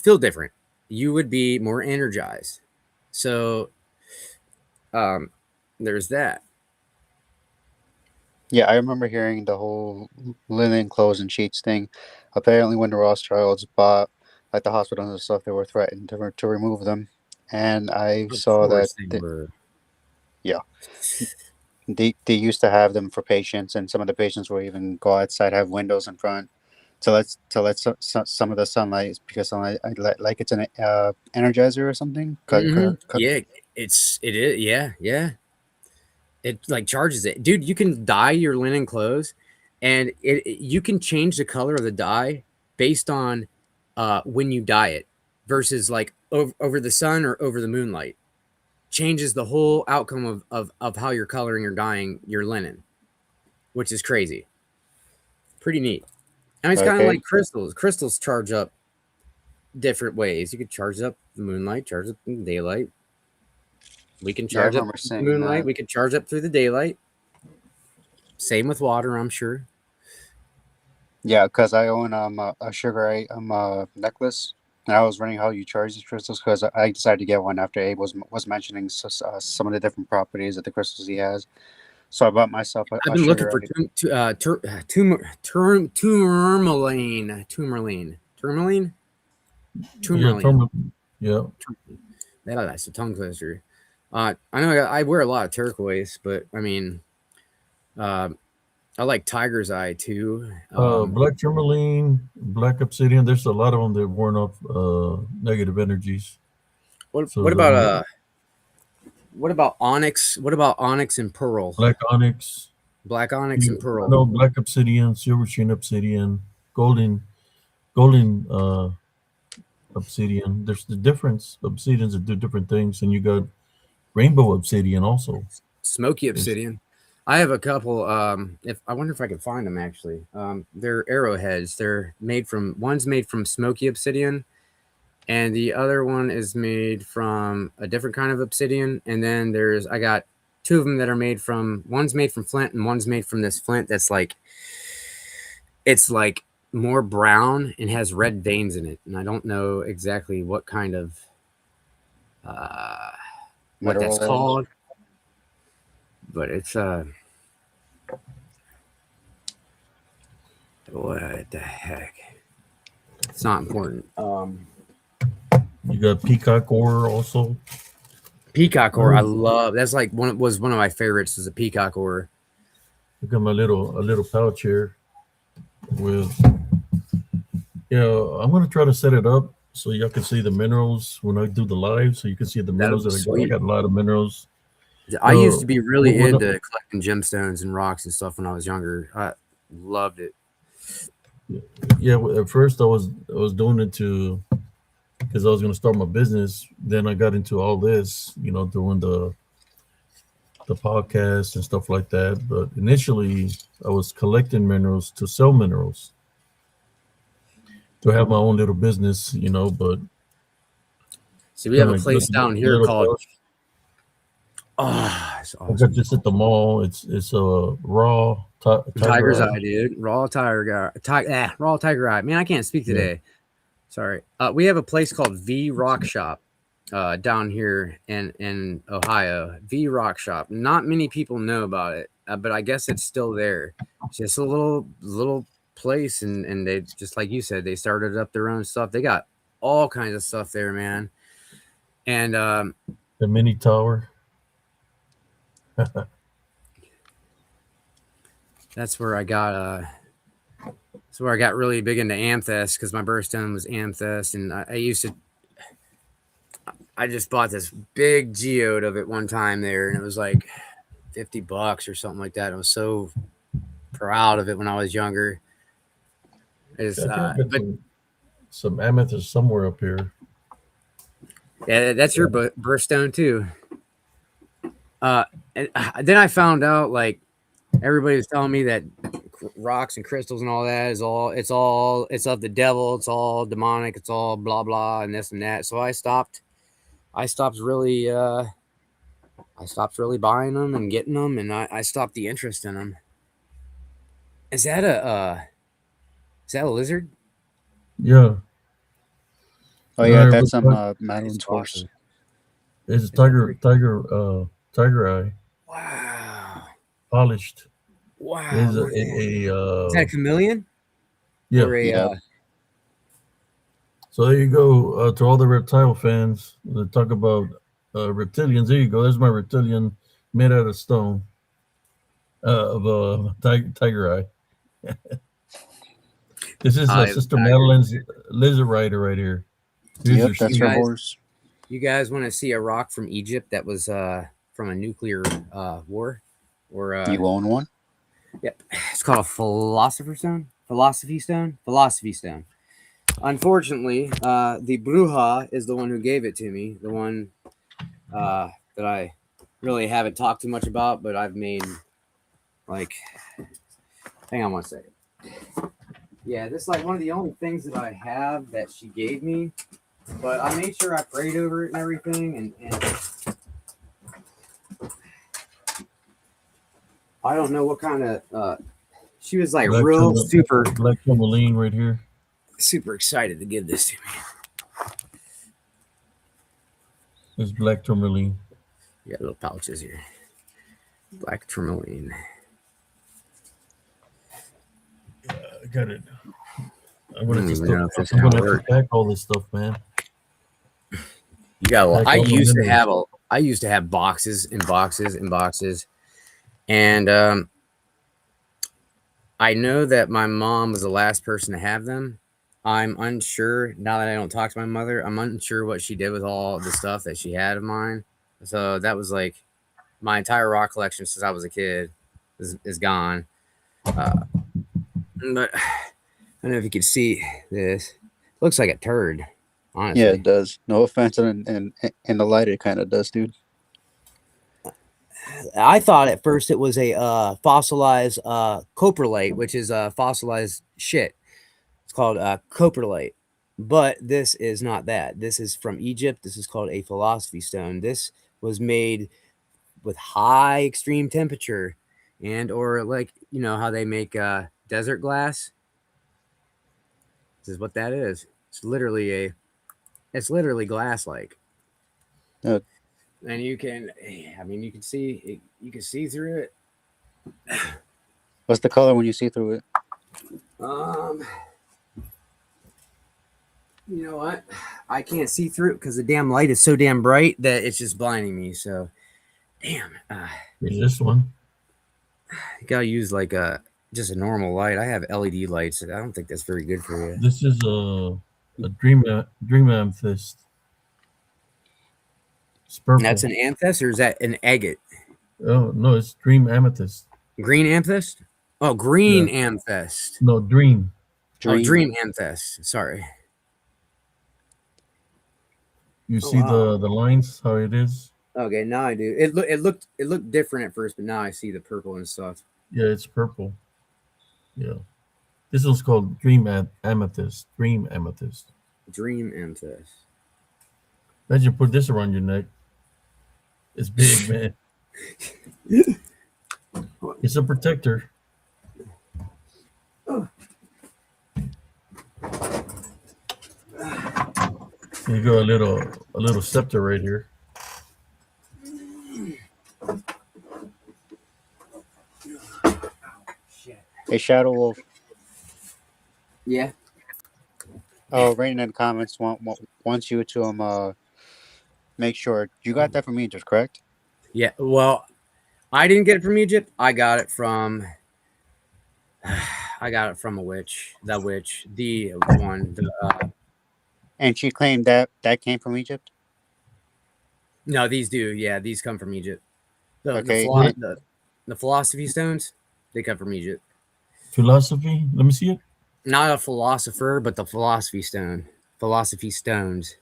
feel different. You would be more energized. So there's that.
Yeah, I remember hearing the whole linen clothes and sheets thing. Apparently, when the Rothschilds bought like the hospitals and stuff, they were threatened to remove them. And I
Of
saw that
course they were.
yeah, they used to have them for patients, and some of the patients will even go outside, have windows in front to let some of the sunlight, because sunlight like it's an energizer or something.
Yeah, it is. Yeah. It like charges it, dude. You can dye your linen clothes, and you can change the color of the dye based on when you dye it versus like over the sun or over the moonlight. Changes the whole outcome of how you're coloring or dyeing your linen, which is crazy. Pretty neat. I mean, it's kind of
Okay,
like crystals. Crystals charge up different ways. You could charge up the moonlight, charge up in daylight. We can
yeah, I
charge up
remember
the
seeing
moonlight.
that.
We can charge up through the daylight. Same with water, I'm sure.
Yeah, because I own a sugar necklace, and I was wondering how you charge these crystals, because I decided to get one after Abe was mentioning some of the different properties of the crystals he has. So I bought myself
I've
a
been looking
sugar.
for tourmaline.
Yeah,
Tourmaline.
Tom. Yeah.
That's a tongue twister. I know I wear a lot of turquoise, but I mean, uh, I like tiger's eye too.
Black tourmaline, black obsidian. There's a lot of them that warn off negative energies.
What
So
what
I
about
mean,
what about onyx? What about onyx and pearl?
black onyx.
Black onyx
You
and pearl.
know, black obsidian, silver sheen obsidian, golden obsidian. There's the difference. Obsidians that do different things, and you got rainbow obsidian also.
Smoky
It's
obsidian. I have a couple. If I wonder if I can find them actually. They're arrowheads. One's made from smoky obsidian, and the other one is made from a different kind of obsidian. And then I got two of them that are one's made from flint, and one's made from this flint that's like it's like more brown and has red veins in it. And I don't know exactly what kind of uh, what that's
Mineral.
called, but it's what the heck? It's not important.
you got peacock ore also.
Peacock ore, I love. That's like one of my favorites. Is a peacock ore.
Look at my little pouch here with. Yeah, I'm gonna try to set it up so y'all can see the minerals when I do the live, so you can see the
That'll
minerals
be
that I got. I
sweet.
got a lot of minerals.
I used to
So
be really
when
into collecting gemstones and rocks and stuff when I was younger. I loved it.
yeah, at first I was doing it to because I was gonna start my business. Then I got into all this, doing the podcast and stuff like that. But initially, I was collecting minerals to sell minerals to have my own little business, But
So we have
kind
a
of like
place down
the
here
little
called.
pouch.
Oh, it's
I got
awesome.
this at the mall. It's a raw tiger
Tiger's
eye.
eye, dude. Raw tiger eye. Man, I can't speak
Yeah.
today. Sorry. We have a place called V Rock Shop down here in Ohio. V Rock Shop. Not many people know about it, but I guess it's still there. It's just a little place, and they just like you said, they started up their own stuff. They got all kinds of stuff there, man. And
The mini tower.
that's where I got that's where I got really big into amethyst because my birthstone was amethyst, and I just bought this big geode of it one time there, and it was like $50 or something like that. I was so proud of it when I was younger. Is
I think I got
but
some amethyst somewhere up here.
yeah, that's your birthstone too. And then I found out like everybody was telling me that rocks and crystals and all that is it's of the devil. It's all demonic. It's all blah blah and this and that. So I stopped really buying them and getting them, and I stopped the interest in them. Is that a lizard?
Yeah.
Oh
All
yeah,
right,
that's
but
Madeline's
It's
horse.
awesome.
it's
It's pretty,
tiger eye,
wow.
polished.
Wow.
Is a
Is that a chameleon
yeah.
or a
Yep.
So there you go. To all the reptile fans that talk about reptilians, there you go. There's my reptilian made out of stone of tiger eye. This is
I
Sister Madeline's lizard rider right here. Here's
Yep,
her
that's
you
her
shoe.
guys
horse.
you guys want to see a rock from Egypt that was from a nuclear war or
You own one?
yep, it's called a philosophy stone. Unfortunately, the Bruja is the one who gave it to me, the one that I really haven't talked too much about, but I've made like, hang on one second. Yeah, this is like one of the only things that I have that she gave me, but I made sure I prayed over it and everything, and I don't know what kind of she was like real
Black tourmaline right here.
super excited to give this to me.
It's black tourmaline.
You got little pouches here. Black tourmaline.
I got it. I'm
I
gonna
don't
just
even know if this
I'm
gonna
gonna have
work.
to pack all this stuff, man.
You got.
Like
I
all the
used to
minerals.
have I used to have boxes and boxes and boxes, and I know that my mom was the last person to have them. I'm unsure now that I don't talk to my mother. I'm unsure what she did with all the stuff that she had of mine. So that was like my entire rock collection since I was a kid is gone. But I don't know if you can see this. Looks like a turd, honestly.
Yeah, it does. No offense, and in the light, it kind of does, dude.
I thought at first it was a fossilized coprolite, which is fossilized shit. It's called coprolite, but this is not that. This is from Egypt. This is called a philosophy stone. This was made with high extreme temperature, and or like you know how they make desert glass. This is what that is. It's literally glass like.
Uh,
And you can, I mean, you can see you can see through it.
what's the color when you see through it?
You know what? I can't see through it because the damn light is so damn bright that it's just blinding me. So, damn,
Here's this one.
you gotta use like just a normal light. I have LED lights. I don't think that's very good for you.
This is a dream amethyst. It's
And
purple.
that's an amethyst, or is that an agate?
Oh no, it's dream amethyst.
Green amethyst? Oh, green amethyst.
No, dream.
Oh, dream amethyst. Sorry.
You see
wow.
the lines how it is?
Okay, now I do. It looked different at first, but now I see the purple and stuff.
Yeah, it's purple. Yeah. This one's called dream amethyst. Dream amethyst.
Dream amethyst.
Imagine put this around your neck. It's big, man. It's a protector. Here you go, a little scepter right here.
Hey, Shadow Wolf.
Yeah.
Writing in the comments wants you to make sure you got that from Egypt, correct?
Yeah. Well, I didn't get it from Egypt. I got it from a witch. The witch. The one.
And she claimed that came from Egypt.
No, these do. Yeah, these come from Egypt. The the,
Okay,
philo- the the philosophy stones, they come from Egypt.
Philosophy. Let me see it.
Not a philosopher, but the philosophy stone. Philosophy stones.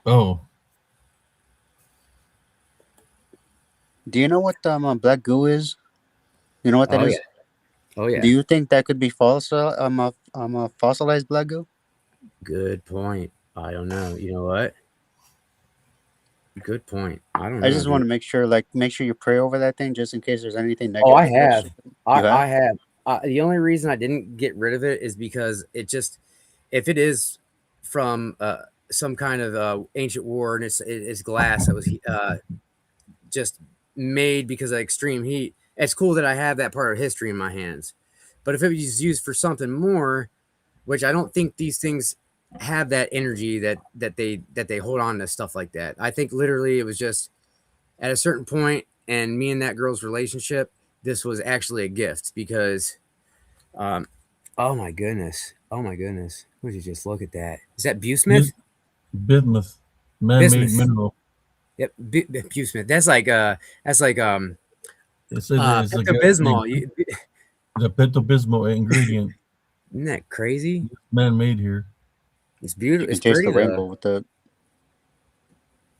Oh,
do you know what black goo is? You know what that
Oh yeah.
is?
Oh
Do
yeah.
you think that could be a fossilized black goo?
Good point. I don't know. You know what? Good point. I don't
I
know,
just want
dude.
to make sure you pray over that thing just in case there's anything
Oh, I
negative
have.
attached.
I
You have?
I have. The only reason I didn't get rid of it is because it just, if it is from some kind of ancient war and it's glass that was just made because of extreme heat. It's cool that I have that part of history in my hands. But if it was used for something more, which I don't think these things have that energy that they hold on to stuff like that. I think literally it was just at a certain point and me and that girl's relationship, this was actually a gift because um oh my goodness. Oh my goodness. Would you just look at that? Is that
bis-
Busmith?
bismuth, man-made
Bismuth.
mineral.
Yep, Busmith. That's like
It says it's
Pepto Bismol.
the Pepto-Bismol ingredient,
Isn't that crazy?
man-made here.
It's
You
beautiful.
can
It's
taste the
pretty
rainbow
though.
with the.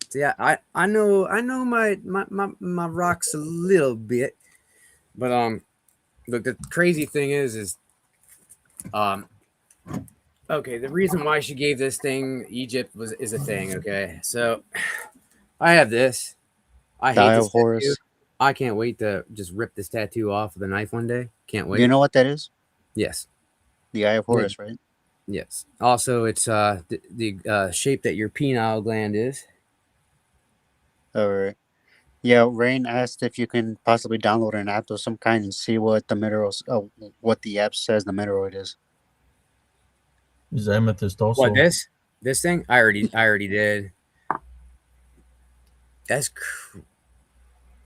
So yeah, I know my rocks a little bit, but look, the crazy thing is um okay, the reason why she gave this thing Egypt is a thing. Okay, so I have this. I
The
hate
Eye
this
of
tattoo.
Horus.
I can't wait to just rip this tattoo off with a knife one day. Can't
Do you
wait.
know what that is?
Yes.
The Eye of
Yeah.
Horus, right?
Yes. Also, it's the shape that your penile gland is.
Or yeah, Rain asked if you can possibly download an app of some kind and see what the minerals, what the app says the mineral it is.
Is amethyst
What,
also?
this thing? I already did. That's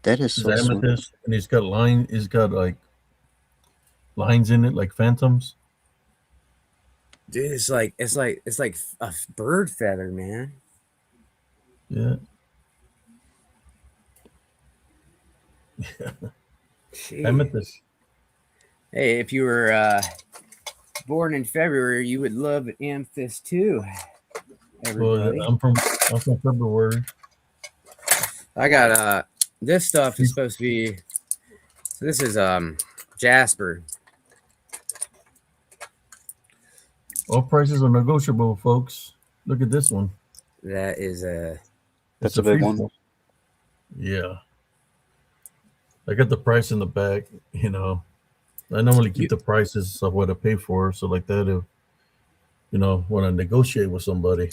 That is
Is
so sweet.
amethyst, and it's got line. It's got like lines in it, like phantoms.
dude. It's like a bird feather, man.
Yeah,
Jeez.
amethyst.
Hey, if you were born in February, you would love amethyst too,
Well, yeah,
everybody.
I'm from February.
I got this stuff is supposed to be. So this is jasper.
All prices are negotiable, folks. Look at this one.
That is a
It's
That's
a
a big
free
one.
flow. Yeah, I got the price in the back. I normally keep
you,
the prices of what I pay for, so like that, if when I negotiate with somebody,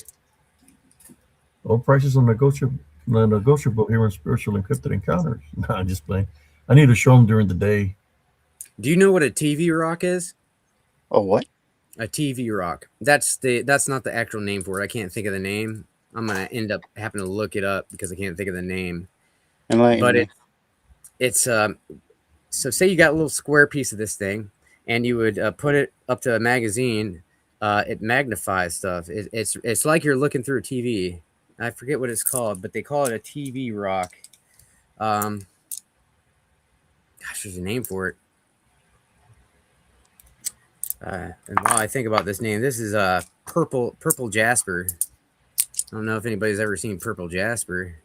all prices are negotiable here in spiritual encrypted encounters. Nah, I'm just playing. I need to show them during the day.
do you know what a TV rock is?
Oh, what?
A TV rock. That's not the actual name for it. I can't think of the name. I'm gonna end up having to look it up because I can't think of the name.
Enlighten
But
me.
it's so say you got a little square piece of this thing, and you would put it up to a magazine. It magnifies stuff. It's like you're looking through a TV. I forget what it's called, but they call it a TV rock. Um, gosh, there's a name for it. And while I think about this name, this is purple jasper. I don't know if anybody's ever seen purple jasper.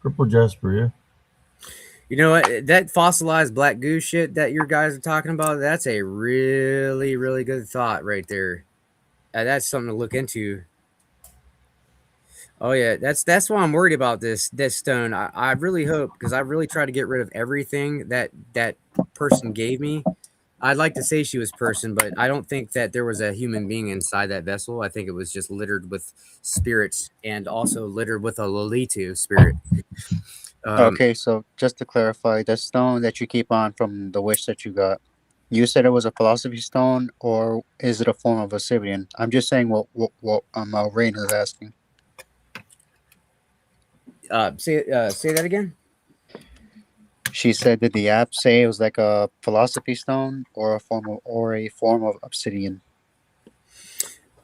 Purple Jasper, yeah.
You know what? That fossilized black goo shit that your guys are talking about, that's a really, really good thought right there. That's something to look into. Oh yeah, that's why I'm worried about this stone. I really hope because I really try to get rid of everything that person gave me. I'd like to say she was person, but I don't think that there was a human being inside that vessel. I think it was just littered with spirits and also littered with a Lolitu spirit. Um,
Okay, so just to clarify, the stone that you keep on from the wish that you got, you said it was a philosophy stone, or is it a form of obsidian? I'm just saying what Rain is asking.
say that again.
She said, did the app say it was like a philosophy stone or a form of obsidian?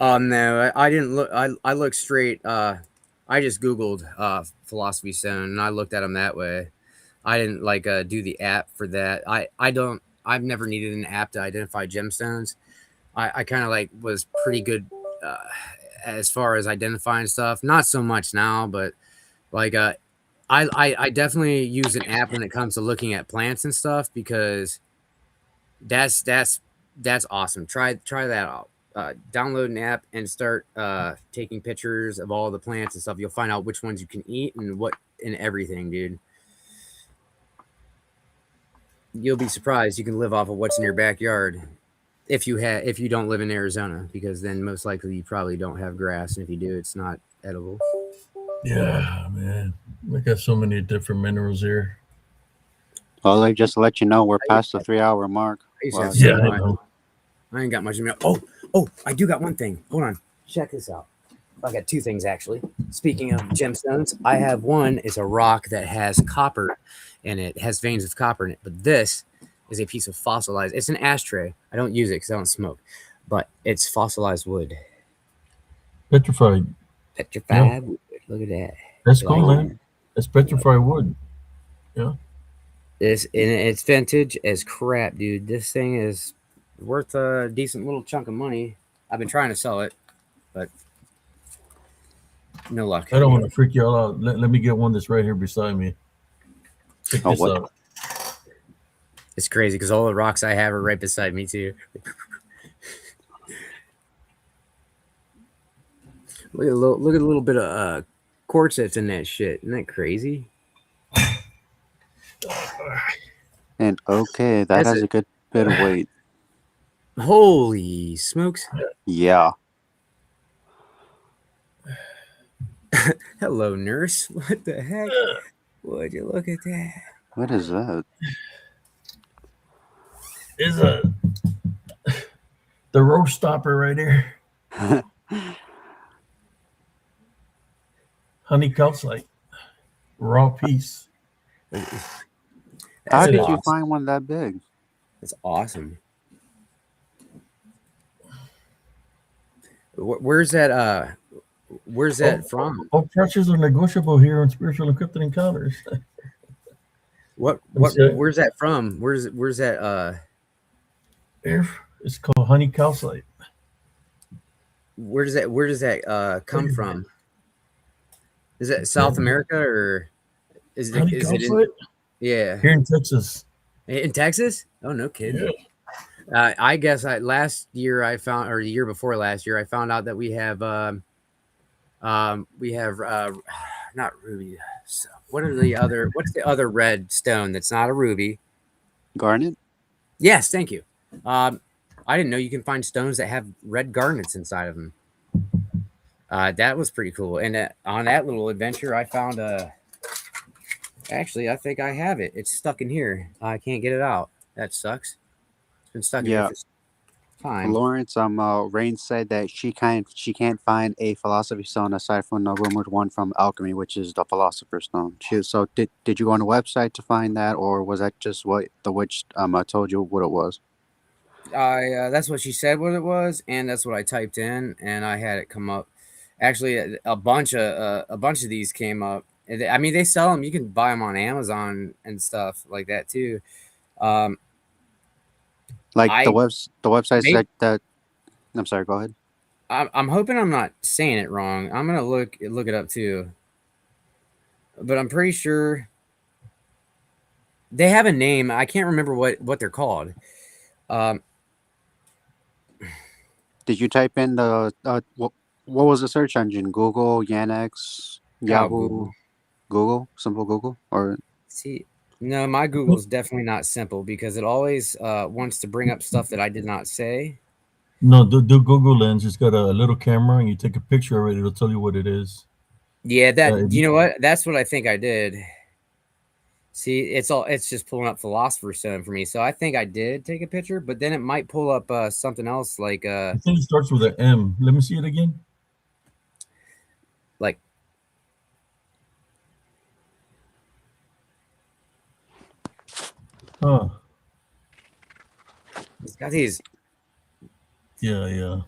No, I didn't look. I looked straight. I just Googled philosophy stone and I looked at them that way. I didn't like do the app for that. I don't. I've never needed an app to identify gemstones. I kind of like was pretty good uh, as far as identifying stuff. Not so much now, but like I definitely use an app when it comes to looking at plants and stuff because that's that's that's awesome. Try that out. Download an app and start taking pictures of all the plants and stuff. You'll find out which ones you can eat and what and everything, dude. You'll be surprised you can live off of what's in your backyard if you don't live in Arizona because then most likely you probably don't have grass and if you do it's not edible.
Yeah, man. We got so many different minerals here.
Well, like just to let you know, we're past the 3 hour mark.
I used to
Well,
have so
Yeah, I
much.
know.
I ain't got much of me. Oh, I do got one thing. Hold on. Check this out. I got two things actually. Speaking of gemstones, I have one. It's a rock that has copper and it has veins of copper in it. But this is a piece of fossilized. It's an ashtray. I don't use it because I don't smoke, but it's fossilized wood.
Petrified. Yeah,
Petrified wood. Look at that.
that's
You
cool,
like
man. That's petrified wood. Yeah.
this? And it's vintage as crap, dude. This thing is worth a decent little chunk of money. I've been trying to sell it, but no luck.
I don't want to freak y'all out. Let me get one that's right here beside me. Check
Oh,
this
what?
out.
It's crazy because all the rocks I have are right beside me too. Look at a little bit of quartz that's in that shit. Isn't that crazy?
And okay, that
That's
has
it.
a good bit of weight.
Holy smokes!
Yeah.
Hello, nurse. What the heck? Would you look at that?
What is that?
Is the roast stopper right here. Honey calcite. Raw piece.
How
That's
did you
awesome.
find one that big?
That's awesome. Where's that? Where's that from?
All pressures are negotiable here on Spiritual Encrypted Encounters.
What?
Let me see.
Where's that from? Where's that?
It's called honey calcite.
Where does that come from? Is it South America or
Honey
is it in
calcite?
yeah
Here in Texas.
in Texas? Oh no kidding.
Yeah.
I guess last year I found or the year before last year I found out that we have not ruby. So what's the other red stone that's not a ruby?
Garnet?
Yes, thank you. I didn't know you can find stones that have red garnets inside of them. That was pretty cool. And on that little adventure, I found actually, I think I have it. It's stuck in here. I can't get it out. That sucks. It's been stuck in here
Yeah.
for some time.
Lawrence, Rain said that she can't find a philosophy stone aside from the rumored one from alchemy, which is the philosopher's stone. So did you go on the website to find that, or was that just what the witch told you what it was?
That's what she said what it was, and that's what I typed in, and I had it come up. Actually, a bunch of these came up. I mean, they sell them. You can buy them on Amazon and stuff like that too.
Like
I
the website
may,
said that. I'm sorry. Go ahead.
I'm hoping I'm not saying it wrong. I'm gonna look it up too, but I'm pretty sure they have a name. I can't remember what they're called.
Did you type in the what was the search engine? Google, Yandex, Yahoo, Google, simple Google, or
See, no, my Google's definitely not simple because it always wants to bring up stuff that I did not say.
No, do Google Lens. It's got a little camera, and you take a picture of it. It'll tell you what it is.
Yeah,
If
you know what? That's what I think I did. See, it's just pulling up Philosopher's Stone for me. So I think I did take a picture, but then it might pull up something else like
I think it starts with an M. Let me see it again.
like
Huh.
it's got these
Yeah.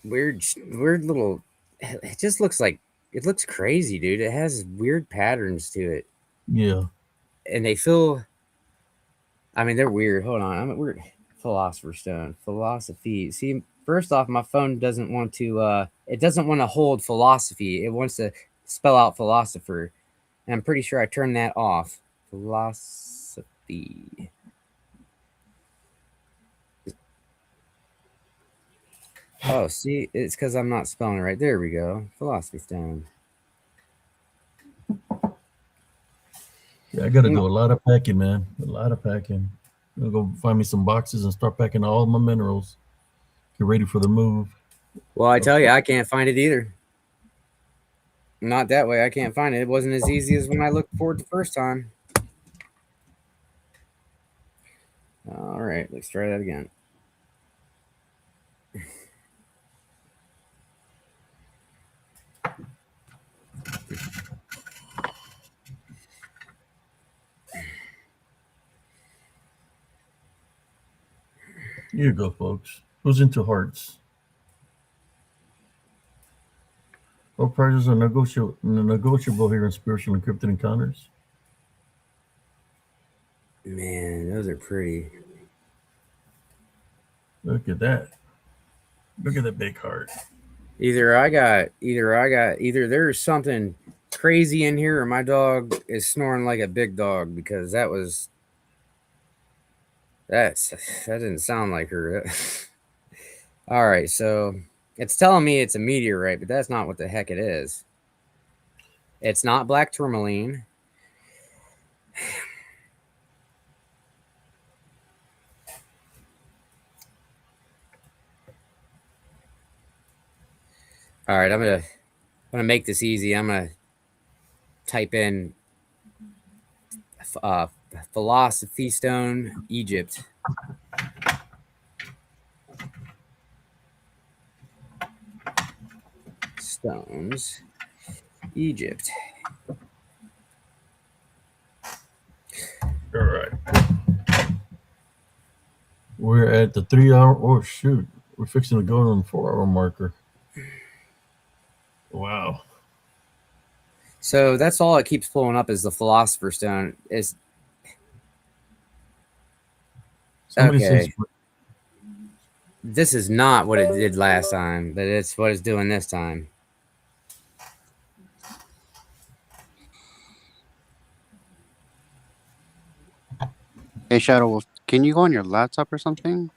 weird little. It just looks like it looks crazy, dude. It has weird patterns to it,
Yeah.
and they feel. I mean, they're weird. Hold on, I'm a weird philosopher's stone philosophy. See, first off, my phone doesn't want to. It doesn't want to hold philosophy. It wants to spell out philosopher, and I'm pretty sure I turned that off. Philosophy. Oh, see, it's because I'm not spelling it right. There we go. Philosophy stone.
Yeah, I got to do a lot of packing, man. A lot of packing. I'm gonna go find me some boxes and start packing all my minerals. Get ready for the move.
Well, I tell you, I can't find it either. Not that way. I can't find it. It wasn't as easy as when I looked for it the first time. All right, let's try that again.
Here you go, folks. Who's into hearts? What prizes are negotiable here in spiritual encrypted encounters?
Man, those are pretty.
Look at that. Look at that big heart.
Either there's something crazy in here or my dog is snoring like a big dog because that didn't sound like her. All right, so it's telling me it's a meteorite, but that's not what the heck it is. It's not black tourmaline. All right, I'm gonna make this easy. I'm gonna type in philosophy stone Egypt. Stones Egypt.
All right. We're at the 3 hour. Oh, shoot. We're fixing to go on the 4 hour marker. Wow.
So that's all it keeps pulling up is the philosopher's stone. Is
Somebody
okay.
says,
This is not what it did last time, but it's what it's doing this time.
Hey, Shadow Wolf, can you go on your laptop or something?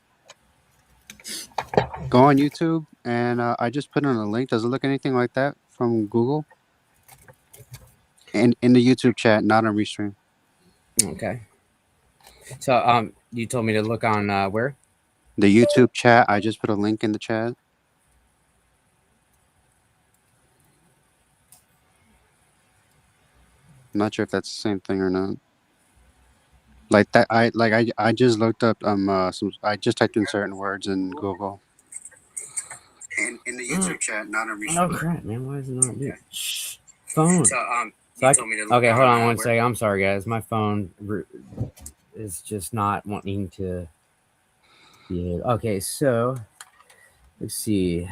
Go on YouTube, and I just put in a link. Does it look anything like that from Google? And in the YouTube chat, not on Restream.
Okay. So you told me to look on where?
The YouTube chat. I just put a link in the chat. I'm not sure if that's the same thing or not. Like that, I just looked up I just typed in certain words in Google. And in the YouTube chat, not on Restream.
Oh crap, man! Why is it not doing? Shh. Phone. Okay, hold on one second. I'm sorry, guys. My phone is just not wanting to behave. Okay, so let's see.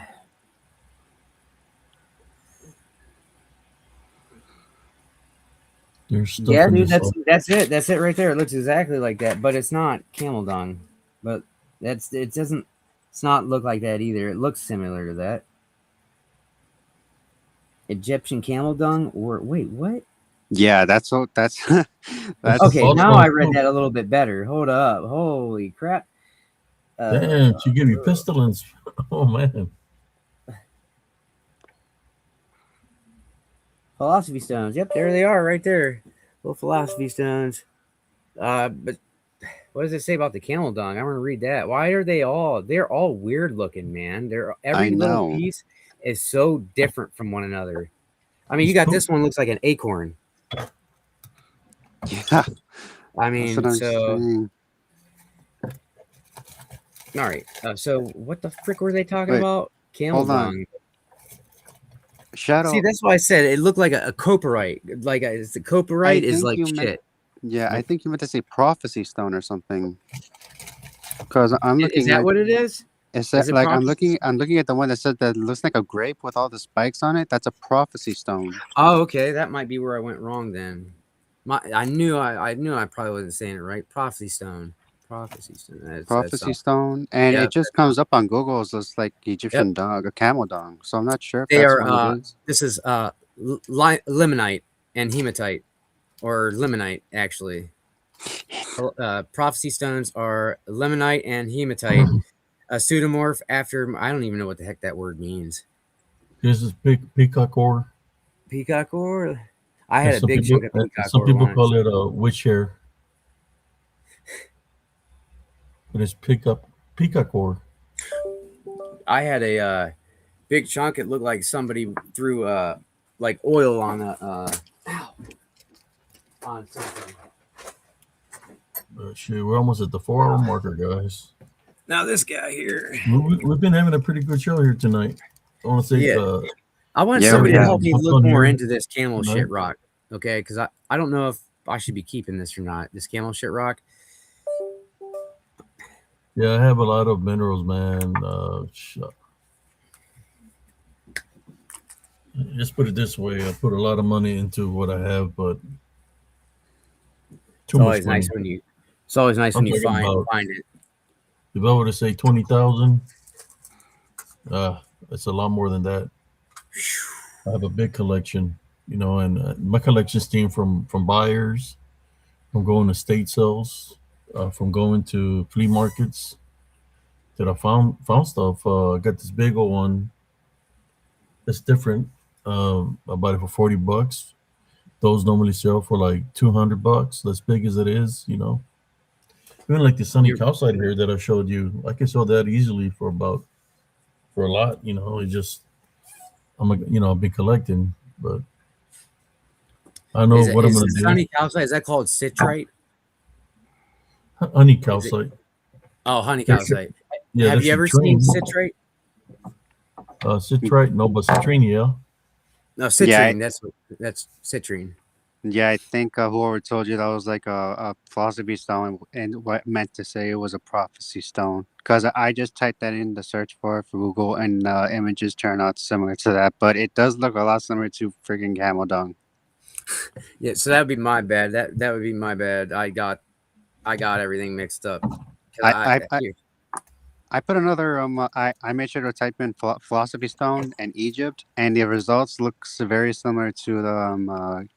there's stuff
Yeah,
in
dude,
this.
that's it. That's it right there. It looks exactly like that, but it's not camel dung. But it's not look like that either. It looks similar to that. Egyptian camel dung or wait, what?
Yeah, that's
That's
Okay,
false
now
one,
I read
too.
that a little bit better. Hold up. Holy crap.
Damn, she gave you pestilence. Oh, man.
Philosophy stones. Yep, there they are right there. Little philosophy stones. But what does it say about the camel dung? I want to read that. Why are they're all weird looking, man. Every
I
little
know.
piece is so different from one another. I mean, you
It's
got
cool.
this one looks like an acorn.
Yeah,
I
that's
mean,
what I'm
so
saying.
all right. So what the frick were they talking
Wait,
about? Camel
hold on.
dung. See,
Shadow,
that's why I said it looked like a copperite. Like the
I
copperite is
think
like
you meant.
shit.
Yeah, I think you meant to say prophecy stone or something. Because I'm
Is
looking
that
at.
what it is?
Is
Is
that
it
like
prophecy?
I'm looking at the one that said that looks like a grape with all the spikes on it? That's a prophecy stone.
Oh, okay. That might be where I went wrong then. I knew I probably wasn't saying it right. Prophecy stone. Prophecy stone. That's
Prophecy
something.
stone, and
Yeah,
it just
that's something.
comes up on Google as just like
Yep.
Egyptian dog, a camel dog. So I'm not sure if
They
that's
are
what it is.
this is limonite and hematite or limonite actually. Prophecy stones are limonite and hematite. A pseudomorph after I don't even know what the heck that word means.
This is peacock ore,
Peacock ore. I
and
had a big chunk of peacock
some
ore
people
once.
call it witch hair, but it's peacock ore.
I had a big chunk. It looked like somebody threw like oil on a on something.
Shit, we're almost at the 4 hour marker, guys.
Now this guy here.
We've been having a pretty good show here tonight. I want to say
Yeah, I want
Yeah, we
somebody to
have.
help me
have
look
fun
more
here
into this camel
tonight.
shit rock. Okay, because I don't know if I should be keeping this or not. This camel shit rock.
Yeah, I have a lot of minerals, man. Just put it this way: I put a lot of money into what I have, but
It's
too much
always nice
money.
when you. It's always nice
I'm
when you
talking about
find it.
if I were to say 20,000, it's a lot more than that. I have a big collection, and my collection stem from buyers, from going to state sales, from going to flea markets. That I found stuff. I got this big old one that's different. I bought it for $40. Those normally sell for like $200. As big as it is, even like the sunny
You
calcite here that I showed you, I can sell that easily for a lot. It just I've been collecting, but I know what I'm
is
gonna
the
do.
sunny calcite? Is that called citrate?
Honey
Is it?
calcite.
Oh, honey
There's
calcite.
Yeah,
Have
there's
you ever seen
citrine.
citrate?
Citrite, no, but citrine, yeah.
No,
Yeah,
citrine. That's citrine.
yeah. I think whoever told you that was like a philosophy stone, and what meant to say it was a prophecy stone. Because I just typed that in the search bar for Google, and images turn out similar to that, but it does look a lot similar to freaking camel dung.
Yeah, so that would be my bad. That would be my bad. I got everything mixed up. Cause
I,
I
I, I
here,
I put another I made sure to type in philosophy stone and Egypt, and the results looks very similar to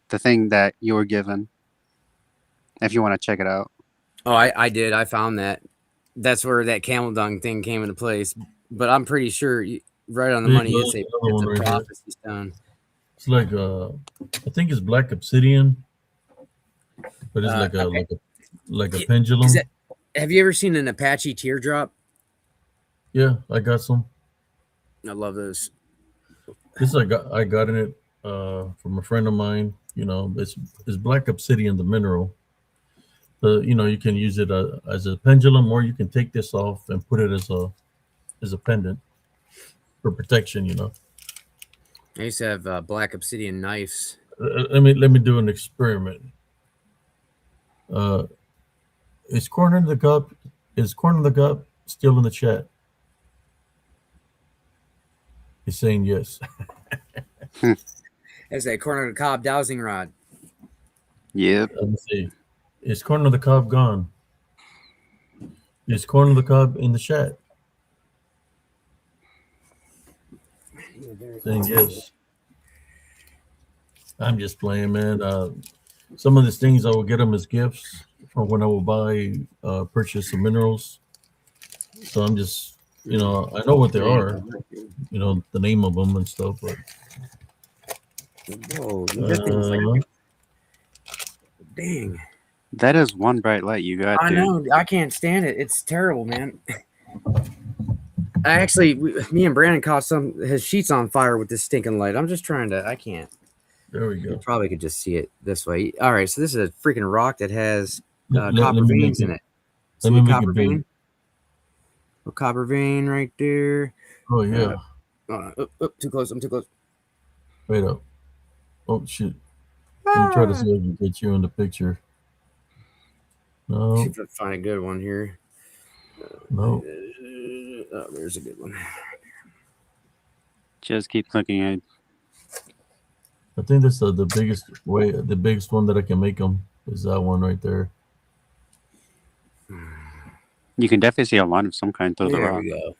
the thing that you were given. If you want to check it out.
oh, I did. I found that. That's where that camel dung thing came into place. But I'm pretty sure right on the
There you
money.
go.
You
There's
say
another
it's
one
a
right here.
prophecy stone.
It's like I think it's black obsidian, but it's like a
Okay.
like a
Is
pendulum.
that? Have you ever seen an Apache teardrop?
Yeah, I got some.
I love those.
This I got in it from a friend of mine. It's black obsidian, the mineral. You can use it as a pendulum, or you can take this off and put it as a pendant for protection.
I used to have black obsidian knives.
Let me do an experiment. Uh, is corner in the cup? Is corner in the cup still in the chat? He's saying yes.
That's that corner of the cob dowsing rod.
Yep.
Let me see. Is corner of the cob gone? Is corner of the cob in the chat? Saying yes. I'm just playing, man. Some of these things I will get them as gifts from when I will purchase some minerals. So I'm just, I know what they are, the name of them and stuff. But
Whoa, that thing's like dang.
That is one bright light you got,
I
dude.
know. I can't stand it. It's terrible, man. Me and Brandon caught his sheets on fire with this stinking light. I'm just trying to. I can't.
there we
You
go.
probably could just see it this way. All right, so this is a freaking rock that has
Let
copper
me make
veins
it.
in it.
Let
See
me
a
make it
copper
big.
vein? A copper vein right there.
Oh yeah.
Too close. I'm too close.
Wait up. Oh shit. Let me try to see if I can get you in the picture.
See
No,
if I find a good one here.
no.
Oh, there's a good one.
Just keep clicking it.
I think that's the biggest way, the biggest one that I can make them is that one right there.
You can definitely see a line of some kind through the
There
rock.
we go.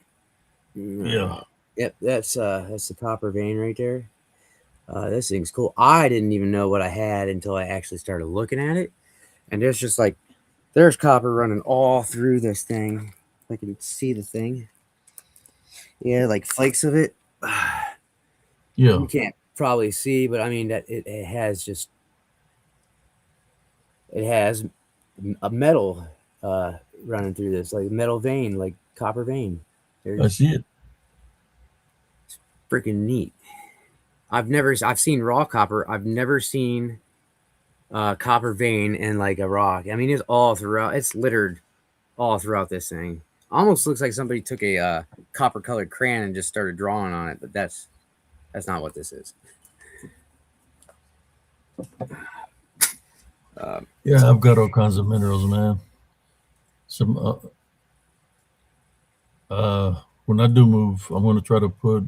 Yeah.
Yep, that's the copper vein right there. This thing's cool. I didn't even know what I had until I actually started looking at it, and there's just like there's copper running all through this thing. I can see the thing. Yeah, like flakes of it.
Yeah.
You can't probably see, but I mean that it has just it has a metal uh running through this, like metal vein, like copper vein.
I
There's
see it.
freaking neat. I've seen raw copper. I've never seen copper vein in like a rock. I mean, it's all throughout. It's littered all throughout this thing. Almost looks like somebody took a copper colored crayon and just started drawing on it, but that's not what this is.
Yeah, I've got all kinds of minerals, man. Some when I do move, I'm gonna try to put.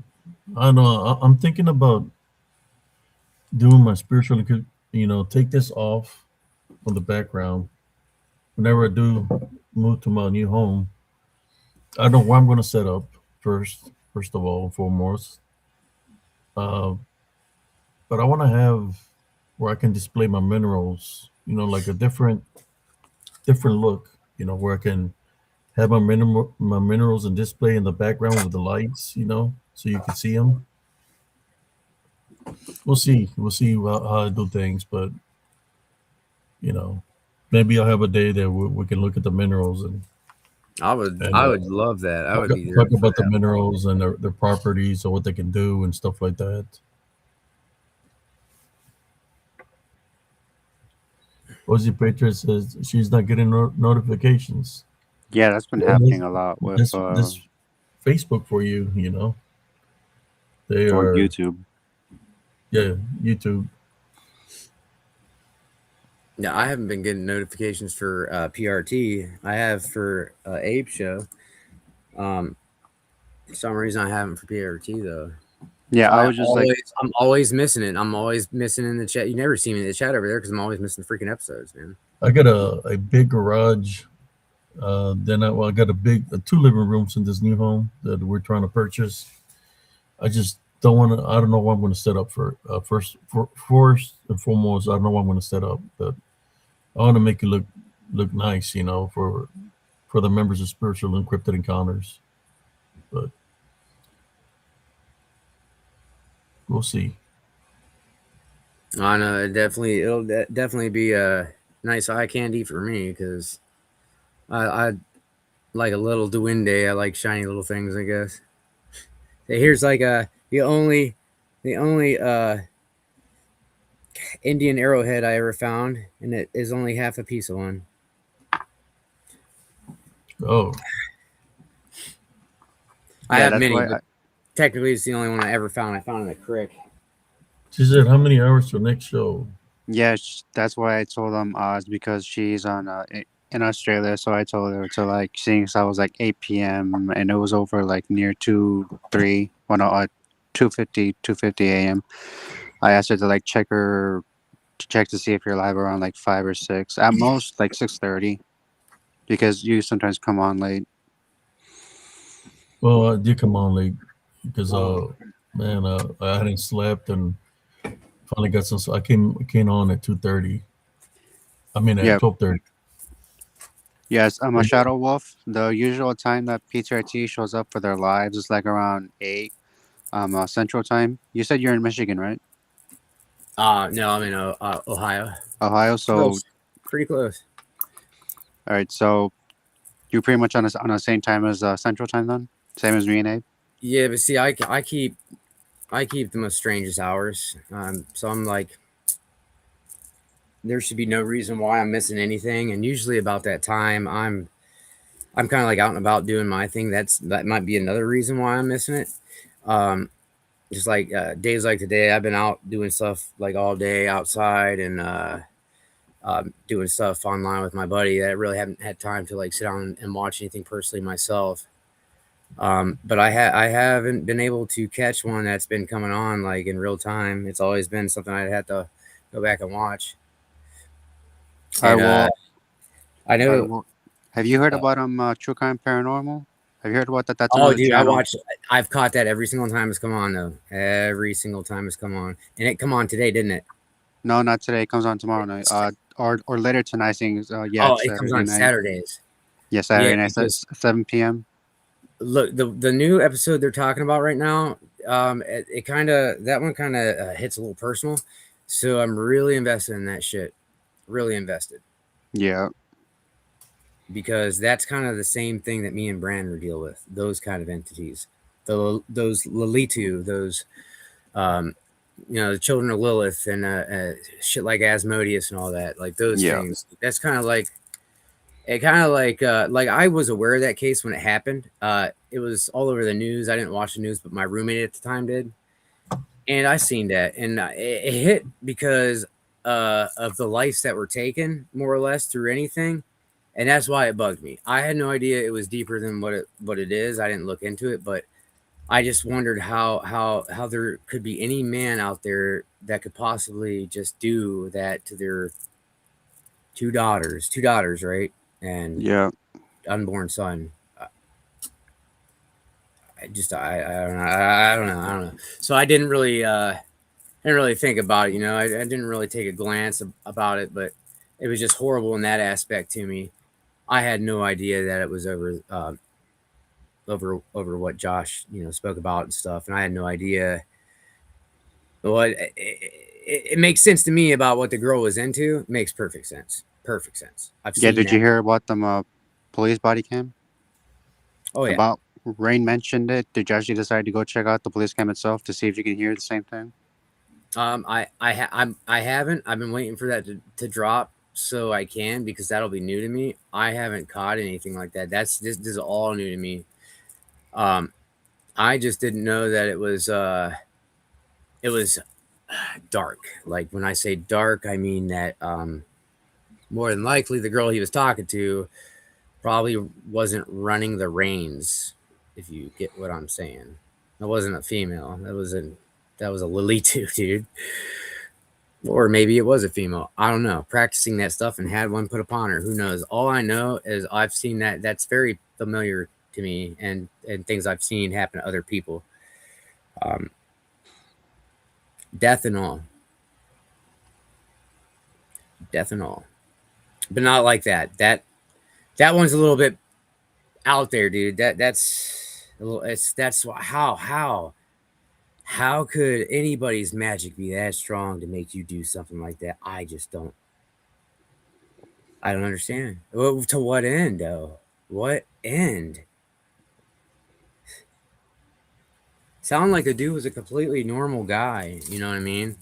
I don't know. I'm thinking about doing my spiritual. Take this off from the background whenever I do move to my new home. I don't know where I'm gonna set up first. First of all, foremost, uh, but I want to have where I can display my minerals. Like a different look. Where I can have my minerals and display in the background with the lights, so you can see them. We'll see. We'll see how I do things, but you know, maybe I'll have a day that we can look at the minerals and and
I would love that. I would be there
talk
for
about the
that.
minerals and their properties or what they can do and stuff like that. Ozzy Patriot says she's not getting notifications.
Yeah, that's been
Yeah,
happening a lot with
this Facebook for you. They
or
are,
YouTube.
yeah, YouTube.
Yeah, I haven't been getting notifications for PRT. I have for Abe Show. For some reason, I haven't for PRT though.
Yeah,
So
I was just like,
I'm always missing it. I'm always missing in the chat. You never see me in the chat over there because I'm always missing freaking episodes, man.
I got a big garage. I got two living rooms in this new home that we're trying to purchase. I just don't want to. I don't know what I'm going to set up for. First and foremost, I don't know what I'm going to set up, but I want to make it look nice, for the members of Spiritual Encrypted Encounters. But we'll see.
I know it'll definitely be a nice eye candy for me because I like a little duende. I like shiny little things, I guess. Here's like the only Indian arrowhead I ever found, and it is only half a piece of one.
Oh,
I
yeah,
have
that's
many,
why.
but technically it's the only one I ever found. I found in a creek.
she said, "How many hours till next show?"
Yeah, that's why I told them it's because she's on in Australia. So I told her to like, seeing as I was like 8 p.m. and it was over like near 2 3 when 2:50 a.m. I asked her to like check to see if you're live around like 5 or 6, at most like 6:30, because you sometimes come on late.
Well, I did come on late because
Oh.
man, I hadn't slept and finally got some. So I came on at 2:30. I mean at
Yeah.
12:30.
Yes, I'm a Shadow Wolf. The usual time that PTRT shows up for their lives is like around 8 Central Time. You said you're in Michigan, right?
No, I'm in Ohio.
Ohio. So,
Close, pretty close.
all right. So you're pretty much on the same time as Central Time then? Same as me and Abe?
Yeah, but see, I keep the most strangest hours. So I'm like, there should be no reason why I'm missing anything. And usually about that time, I'm kind of like out and about doing my thing. That might be another reason why I'm missing it. Um, just like days like today, I've been out doing stuff like all day outside and doing stuff online with my buddy that I really haven't had time to like sit down and watch anything personally myself. But I haven't been able to catch one that's been coming on like in real time. It's always been something I'd have to go back and watch.
All right,
And
well,
I
all right,
know.
well, have you heard
Uh,
about True Crime Paranormal? Have you heard about that? That's
oh,
another
dude, I
channel.
watch. I've caught that every single time it's come on though. Every single time it's come on, and it come on today, didn't it?
No, not today. It comes on tomorrow night. Or later tonight. I think. Yeah,
Oh,
it's
it comes
Saturday
on
night.
Saturdays.
Yeah,
Yeah,
Saturday night,
because
7 p.m.
look, the new episode they're talking about right now, it kind of that one kind of hits a little personal, so I'm really invested in that shit. Really invested
Yeah,
because that's kind of the same thing that me and Brandon deal with. Those kind of entities, those Lalitu, those the children of Lilith and shit like Asmodeus and all that, like those
yeah,
things. That's kind of like I was aware of that case when it happened. It was all over the news. I didn't watch the news, but my roommate at the time did, and I seen that, and it hit because of the lives that were taken, more or less, through anything, and that's why it bugged me. I had no idea it was deeper than what it is. I didn't look into it, but I just wondered how there could be any man out there that could possibly just do that to their two daughters, right, and
yeah,
unborn son. I don't know, I don't know. So I didn't really think about it. I didn't really take a glance about it, but it was just horrible in that aspect to me. I had no idea that it was over what Josh spoke about and stuff, and I had no idea. Well, it makes sense to me about what the girl was into. It makes perfect sense. Perfect sense. I've
yeah.
seen
Did you
that.
hear about them? Police body cam.
Oh yeah.
About Rain mentioned it. Did you actually decide to go check out the police cam itself to see if you can hear the same thing?
I haven't. I've been waiting for that to drop so I can, because that'll be new to me. I haven't caught anything like that. This is all new to me. Um, I just didn't know that it was dark. Like when I say dark, I mean that more than likely the girl he was talking to probably wasn't running the reins. If you get what I'm saying, that wasn't a female. That was a Lilitu, dude. Or maybe it was a female. I don't know. Practicing that stuff and had one put upon her. Who knows? All I know is I've seen that. That's very familiar to me, and things I've seen happen to other people. Um, death and all, death and all, but not like that. That one's a little bit out there, dude. That's a little. That's how could anybody's magic be that strong to make you do something like that? I just don't. I don't understand. Well, to what end, though? What end? Sound like the dude was a completely normal guy. You know what I mean?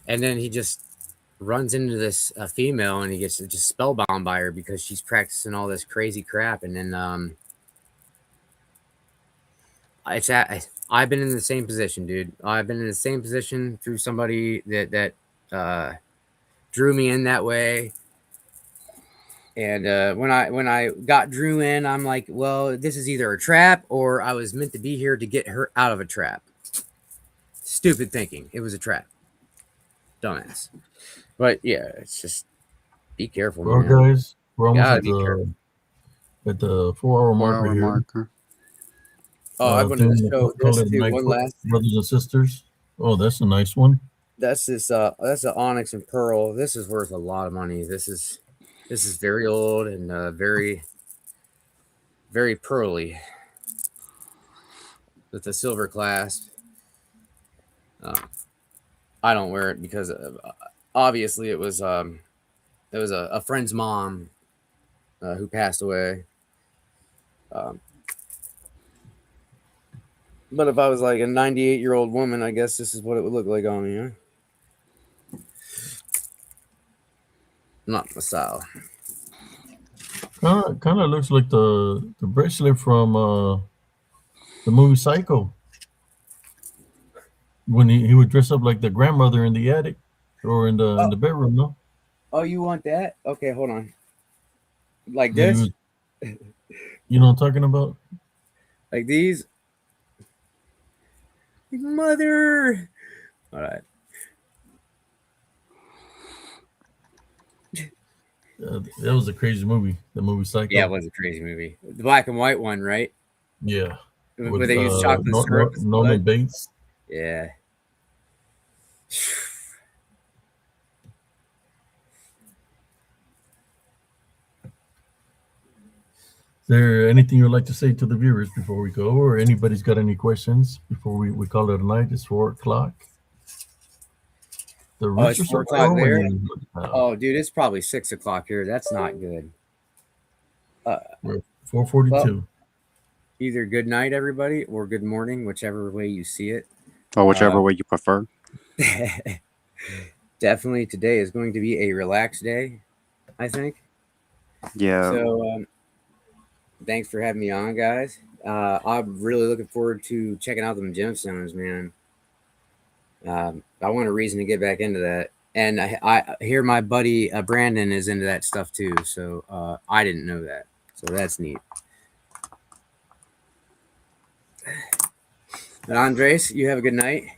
And then he just runs into this female, and he gets just spellbound by her because she's practicing all this crazy crap. And then I've been in the same position, dude. I've been in the same position through somebody that uh, drew me in that way. And when I got drew in, I'm like, well, this is either a trap or I was meant to be here to get her out of a trap. Stupid thinking. It was a trap. Dumbass. But yeah, it's just be careful,
Well,
man.
guys, we're almost
Gotta
at
be careful.
the 4 hour
4 hour
marker here.
marker.
Oh, I
I
wanted
think
to
we'll
show
call
this
it a
too.
night,
One last.
brothers and sisters. Oh, that's a nice one.
That's an onyx and pearl. This is worth a lot of money. This is very old and very very pearly with a silver clasp. Uh, I don't wear it because obviously it was a friend's mom who passed away. Um, but if I was like a 98-year-old woman, I guess this is what it would look like on me. Huh? Not my style.
Kind of looks like the bracelet from the movie Psycho when he would dress up like the grandmother in the attic or in
Oh,
the bedroom. No,
oh, you want that? Okay, hold on. Like
that he
this?
was. You know what I'm talking about?
Like these. Mother. All right.
That was a crazy movie. The movie
Yeah, it
Psycho.
was a crazy movie. The black and white one, right?
Yeah,
Where
with
they use chocolate syrup as
Norman
blood.
Bates.
Yeah.
Is there anything you'd like to say to the viewers before we go, or anybody's got any questions before we call it a night? It's 4 o'clock. The
Oh, it's
roosters are
4 o'clock there.
crowing now.
Oh, dude, it's probably 6 o'clock here. That's not good. Uh,
We're
well,
4:42.
either good night, everybody, or good morning, whichever way you see it.
Or whichever way you prefer.
Definitely today is going to be a relaxed day, I think.
Yeah.
So, thanks for having me on, guys. I'm really looking forward to checking out them gemstones, man. I want a reason to get back into that. And I hear my buddy Brandon is into that stuff too. So I didn't know that. So that's neat. But Andres, you have a good night.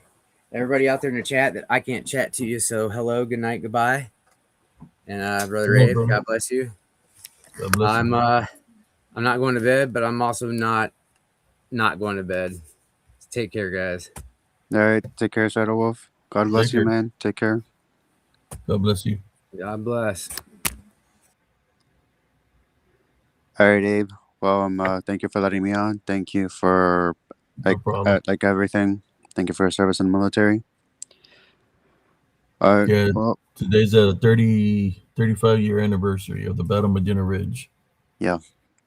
Everybody out there in the chat that I can't chat to you. So hello, good night, goodbye. And Brother
Hello,
Abe,
brother.
God bless you.
God bless
I'm
you.
I'm not going to bed, but I'm also not going to bed. Take care, guys.
All right. Take care, Shadow Wolf. God bless
Take
you,
care.
man. Take care.
God bless you.
God bless.
All right, Abe. Well, thank you for letting me on. Thank you for
No problem.
like everything. Thank you for your service in the military. All right.
Yeah,
Well,
today's a 35-year anniversary of the Battle of Medina Ridge.
yeah,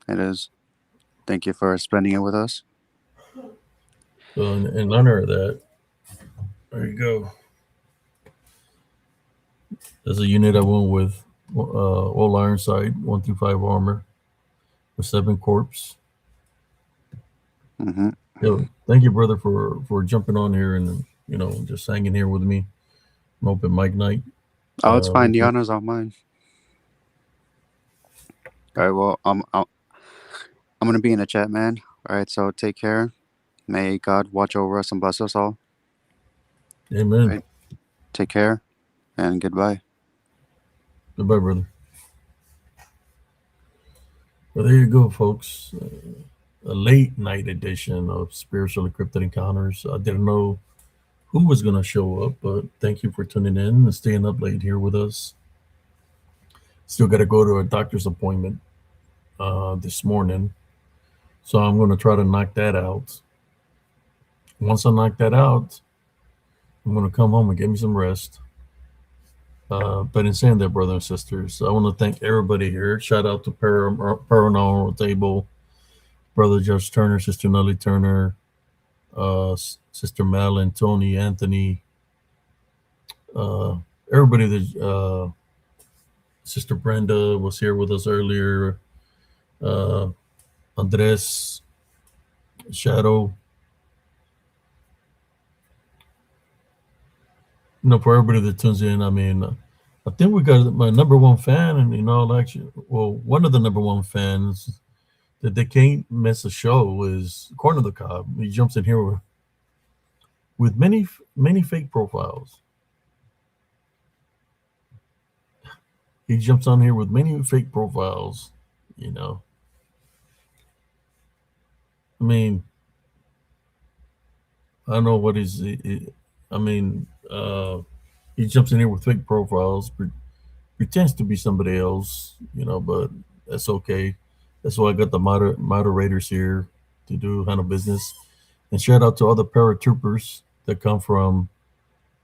it is. Thank you for spending it with us.
So in honor of that, there you go. There's a unit I went with, all Ironside, 1 through 5 armor, with 7 corps.
Mm-hmm.
Yo, thank you, brother, for jumping on here and just hanging here with me. An open mic night.
Oh, it's fine.
with
The
you.
honor's all mine. All right. Well, I'm gonna be in the chat, man. All right. So take care. May God watch over us and bless us all.
Amen.
Right. Take care, and goodbye.
Goodbye, brother. Well, there you go, folks. A late night edition of Spiritual Encrypted Encounters. I didn't know who was going to show up, but thank you for tuning in and staying up late here with us. Still got to go to a doctor's appointment this morning, so I'm going to try to knock that out. Once I knock that out, I'm going to come home and get me some rest. But in saying that, brothers and sisters, I want to thank everybody here. Shout out to Paranormal Table, Brother Judge Turner, Sister Nellie Turner, Sister Malin, Tony, Anthony, everybody that Sister Brenda was here with us earlier, Andres, Shadow. For everybody that tunes in, I mean, I think we got my number one fan, and actually, well, one of the number one fans that they can't miss a show is Corner the Cob. He jumps in here with many fake profiles. He jumps on here with many fake profiles. I mean, I don't know what is. I mean, he jumps in here with fake profiles, pretends to be somebody else, but that's okay. That's why I got the moderators here to handle business. And shout out to all the paratroopers that come from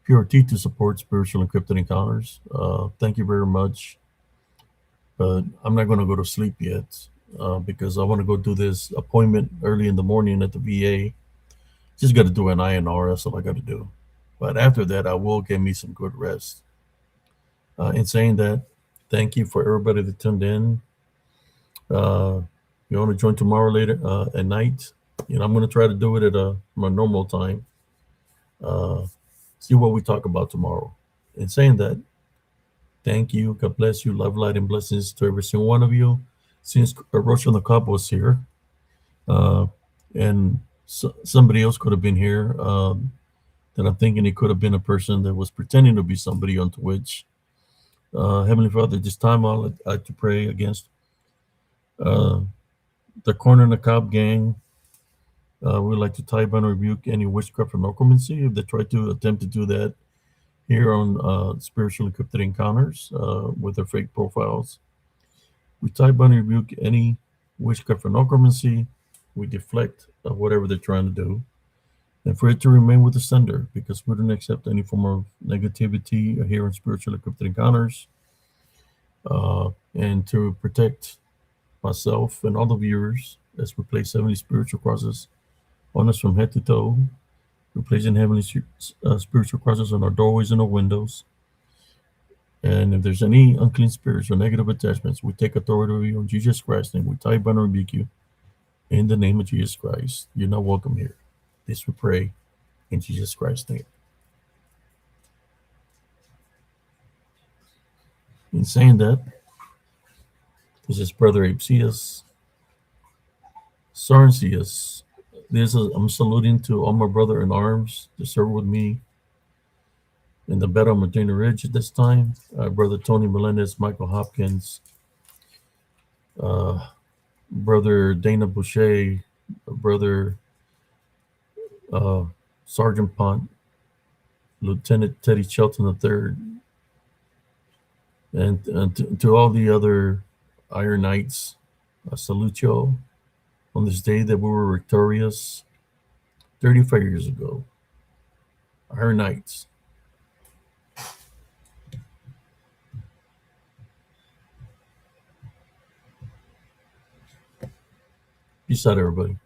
PRT to support Spiritual Encrypted Encounters. Thank you very much. But I'm not going to go to sleep yet because I want to go do this appointment early in the morning at the VA. Just got to do an INR. That's all I got to do. But after that, I will get me some good rest. In saying that, thank you for everybody that tuned in. You want to join tomorrow later at night? I'm going to try to do it at my normal time. See what we talk about tomorrow. In saying that, thank you. God bless you. Love, light, and blessings to every single one of you. Since Roach on the Cob was here, And somebody else could have been here. That I'm thinking it could have been a person that was pretending to be somebody on Twitch. Heavenly Father, this time I'd like to pray against uh, the Corner and the Cob gang. We'd like to tie and rebuke any witchcraft and necromancy if they try to attempt to do that here on Spiritually Encrypted Encounters with their fake profiles. We tie and rebuke any witchcraft and necromancy. We deflect whatever they're trying to do. And for it to remain with the sender, because we don't accept any form of negativity here in Spiritually Encrypted Encounters. And to protect myself and all the viewers as we place 70 spiritual crosses on us from head to toe. We're placing heavenly spiritual crosses on our doorways and our windows. And if there's any unclean spirits or negative attachments, we take authority over you in Jesus Christ's name. We tie, bind, and rebuke you in the name of Jesus Christ. You're not welcome here. This we pray in Jesus Christ's name. In saying that, this is Brother Apsius, Sarncius. I'm saluting to all my brother in arms to serve with me in the Battle of Medina Ridge at this time. Brother Tony Melendez, Michael Hopkins, Brother Dana Boucher, Brother Sergeant Pont, Lieutenant Teddy Shelton III, and to all the other Iron Knights, I salute you on this day that we were victorious 35 years ago. Iron Knights. Peace out, everybody.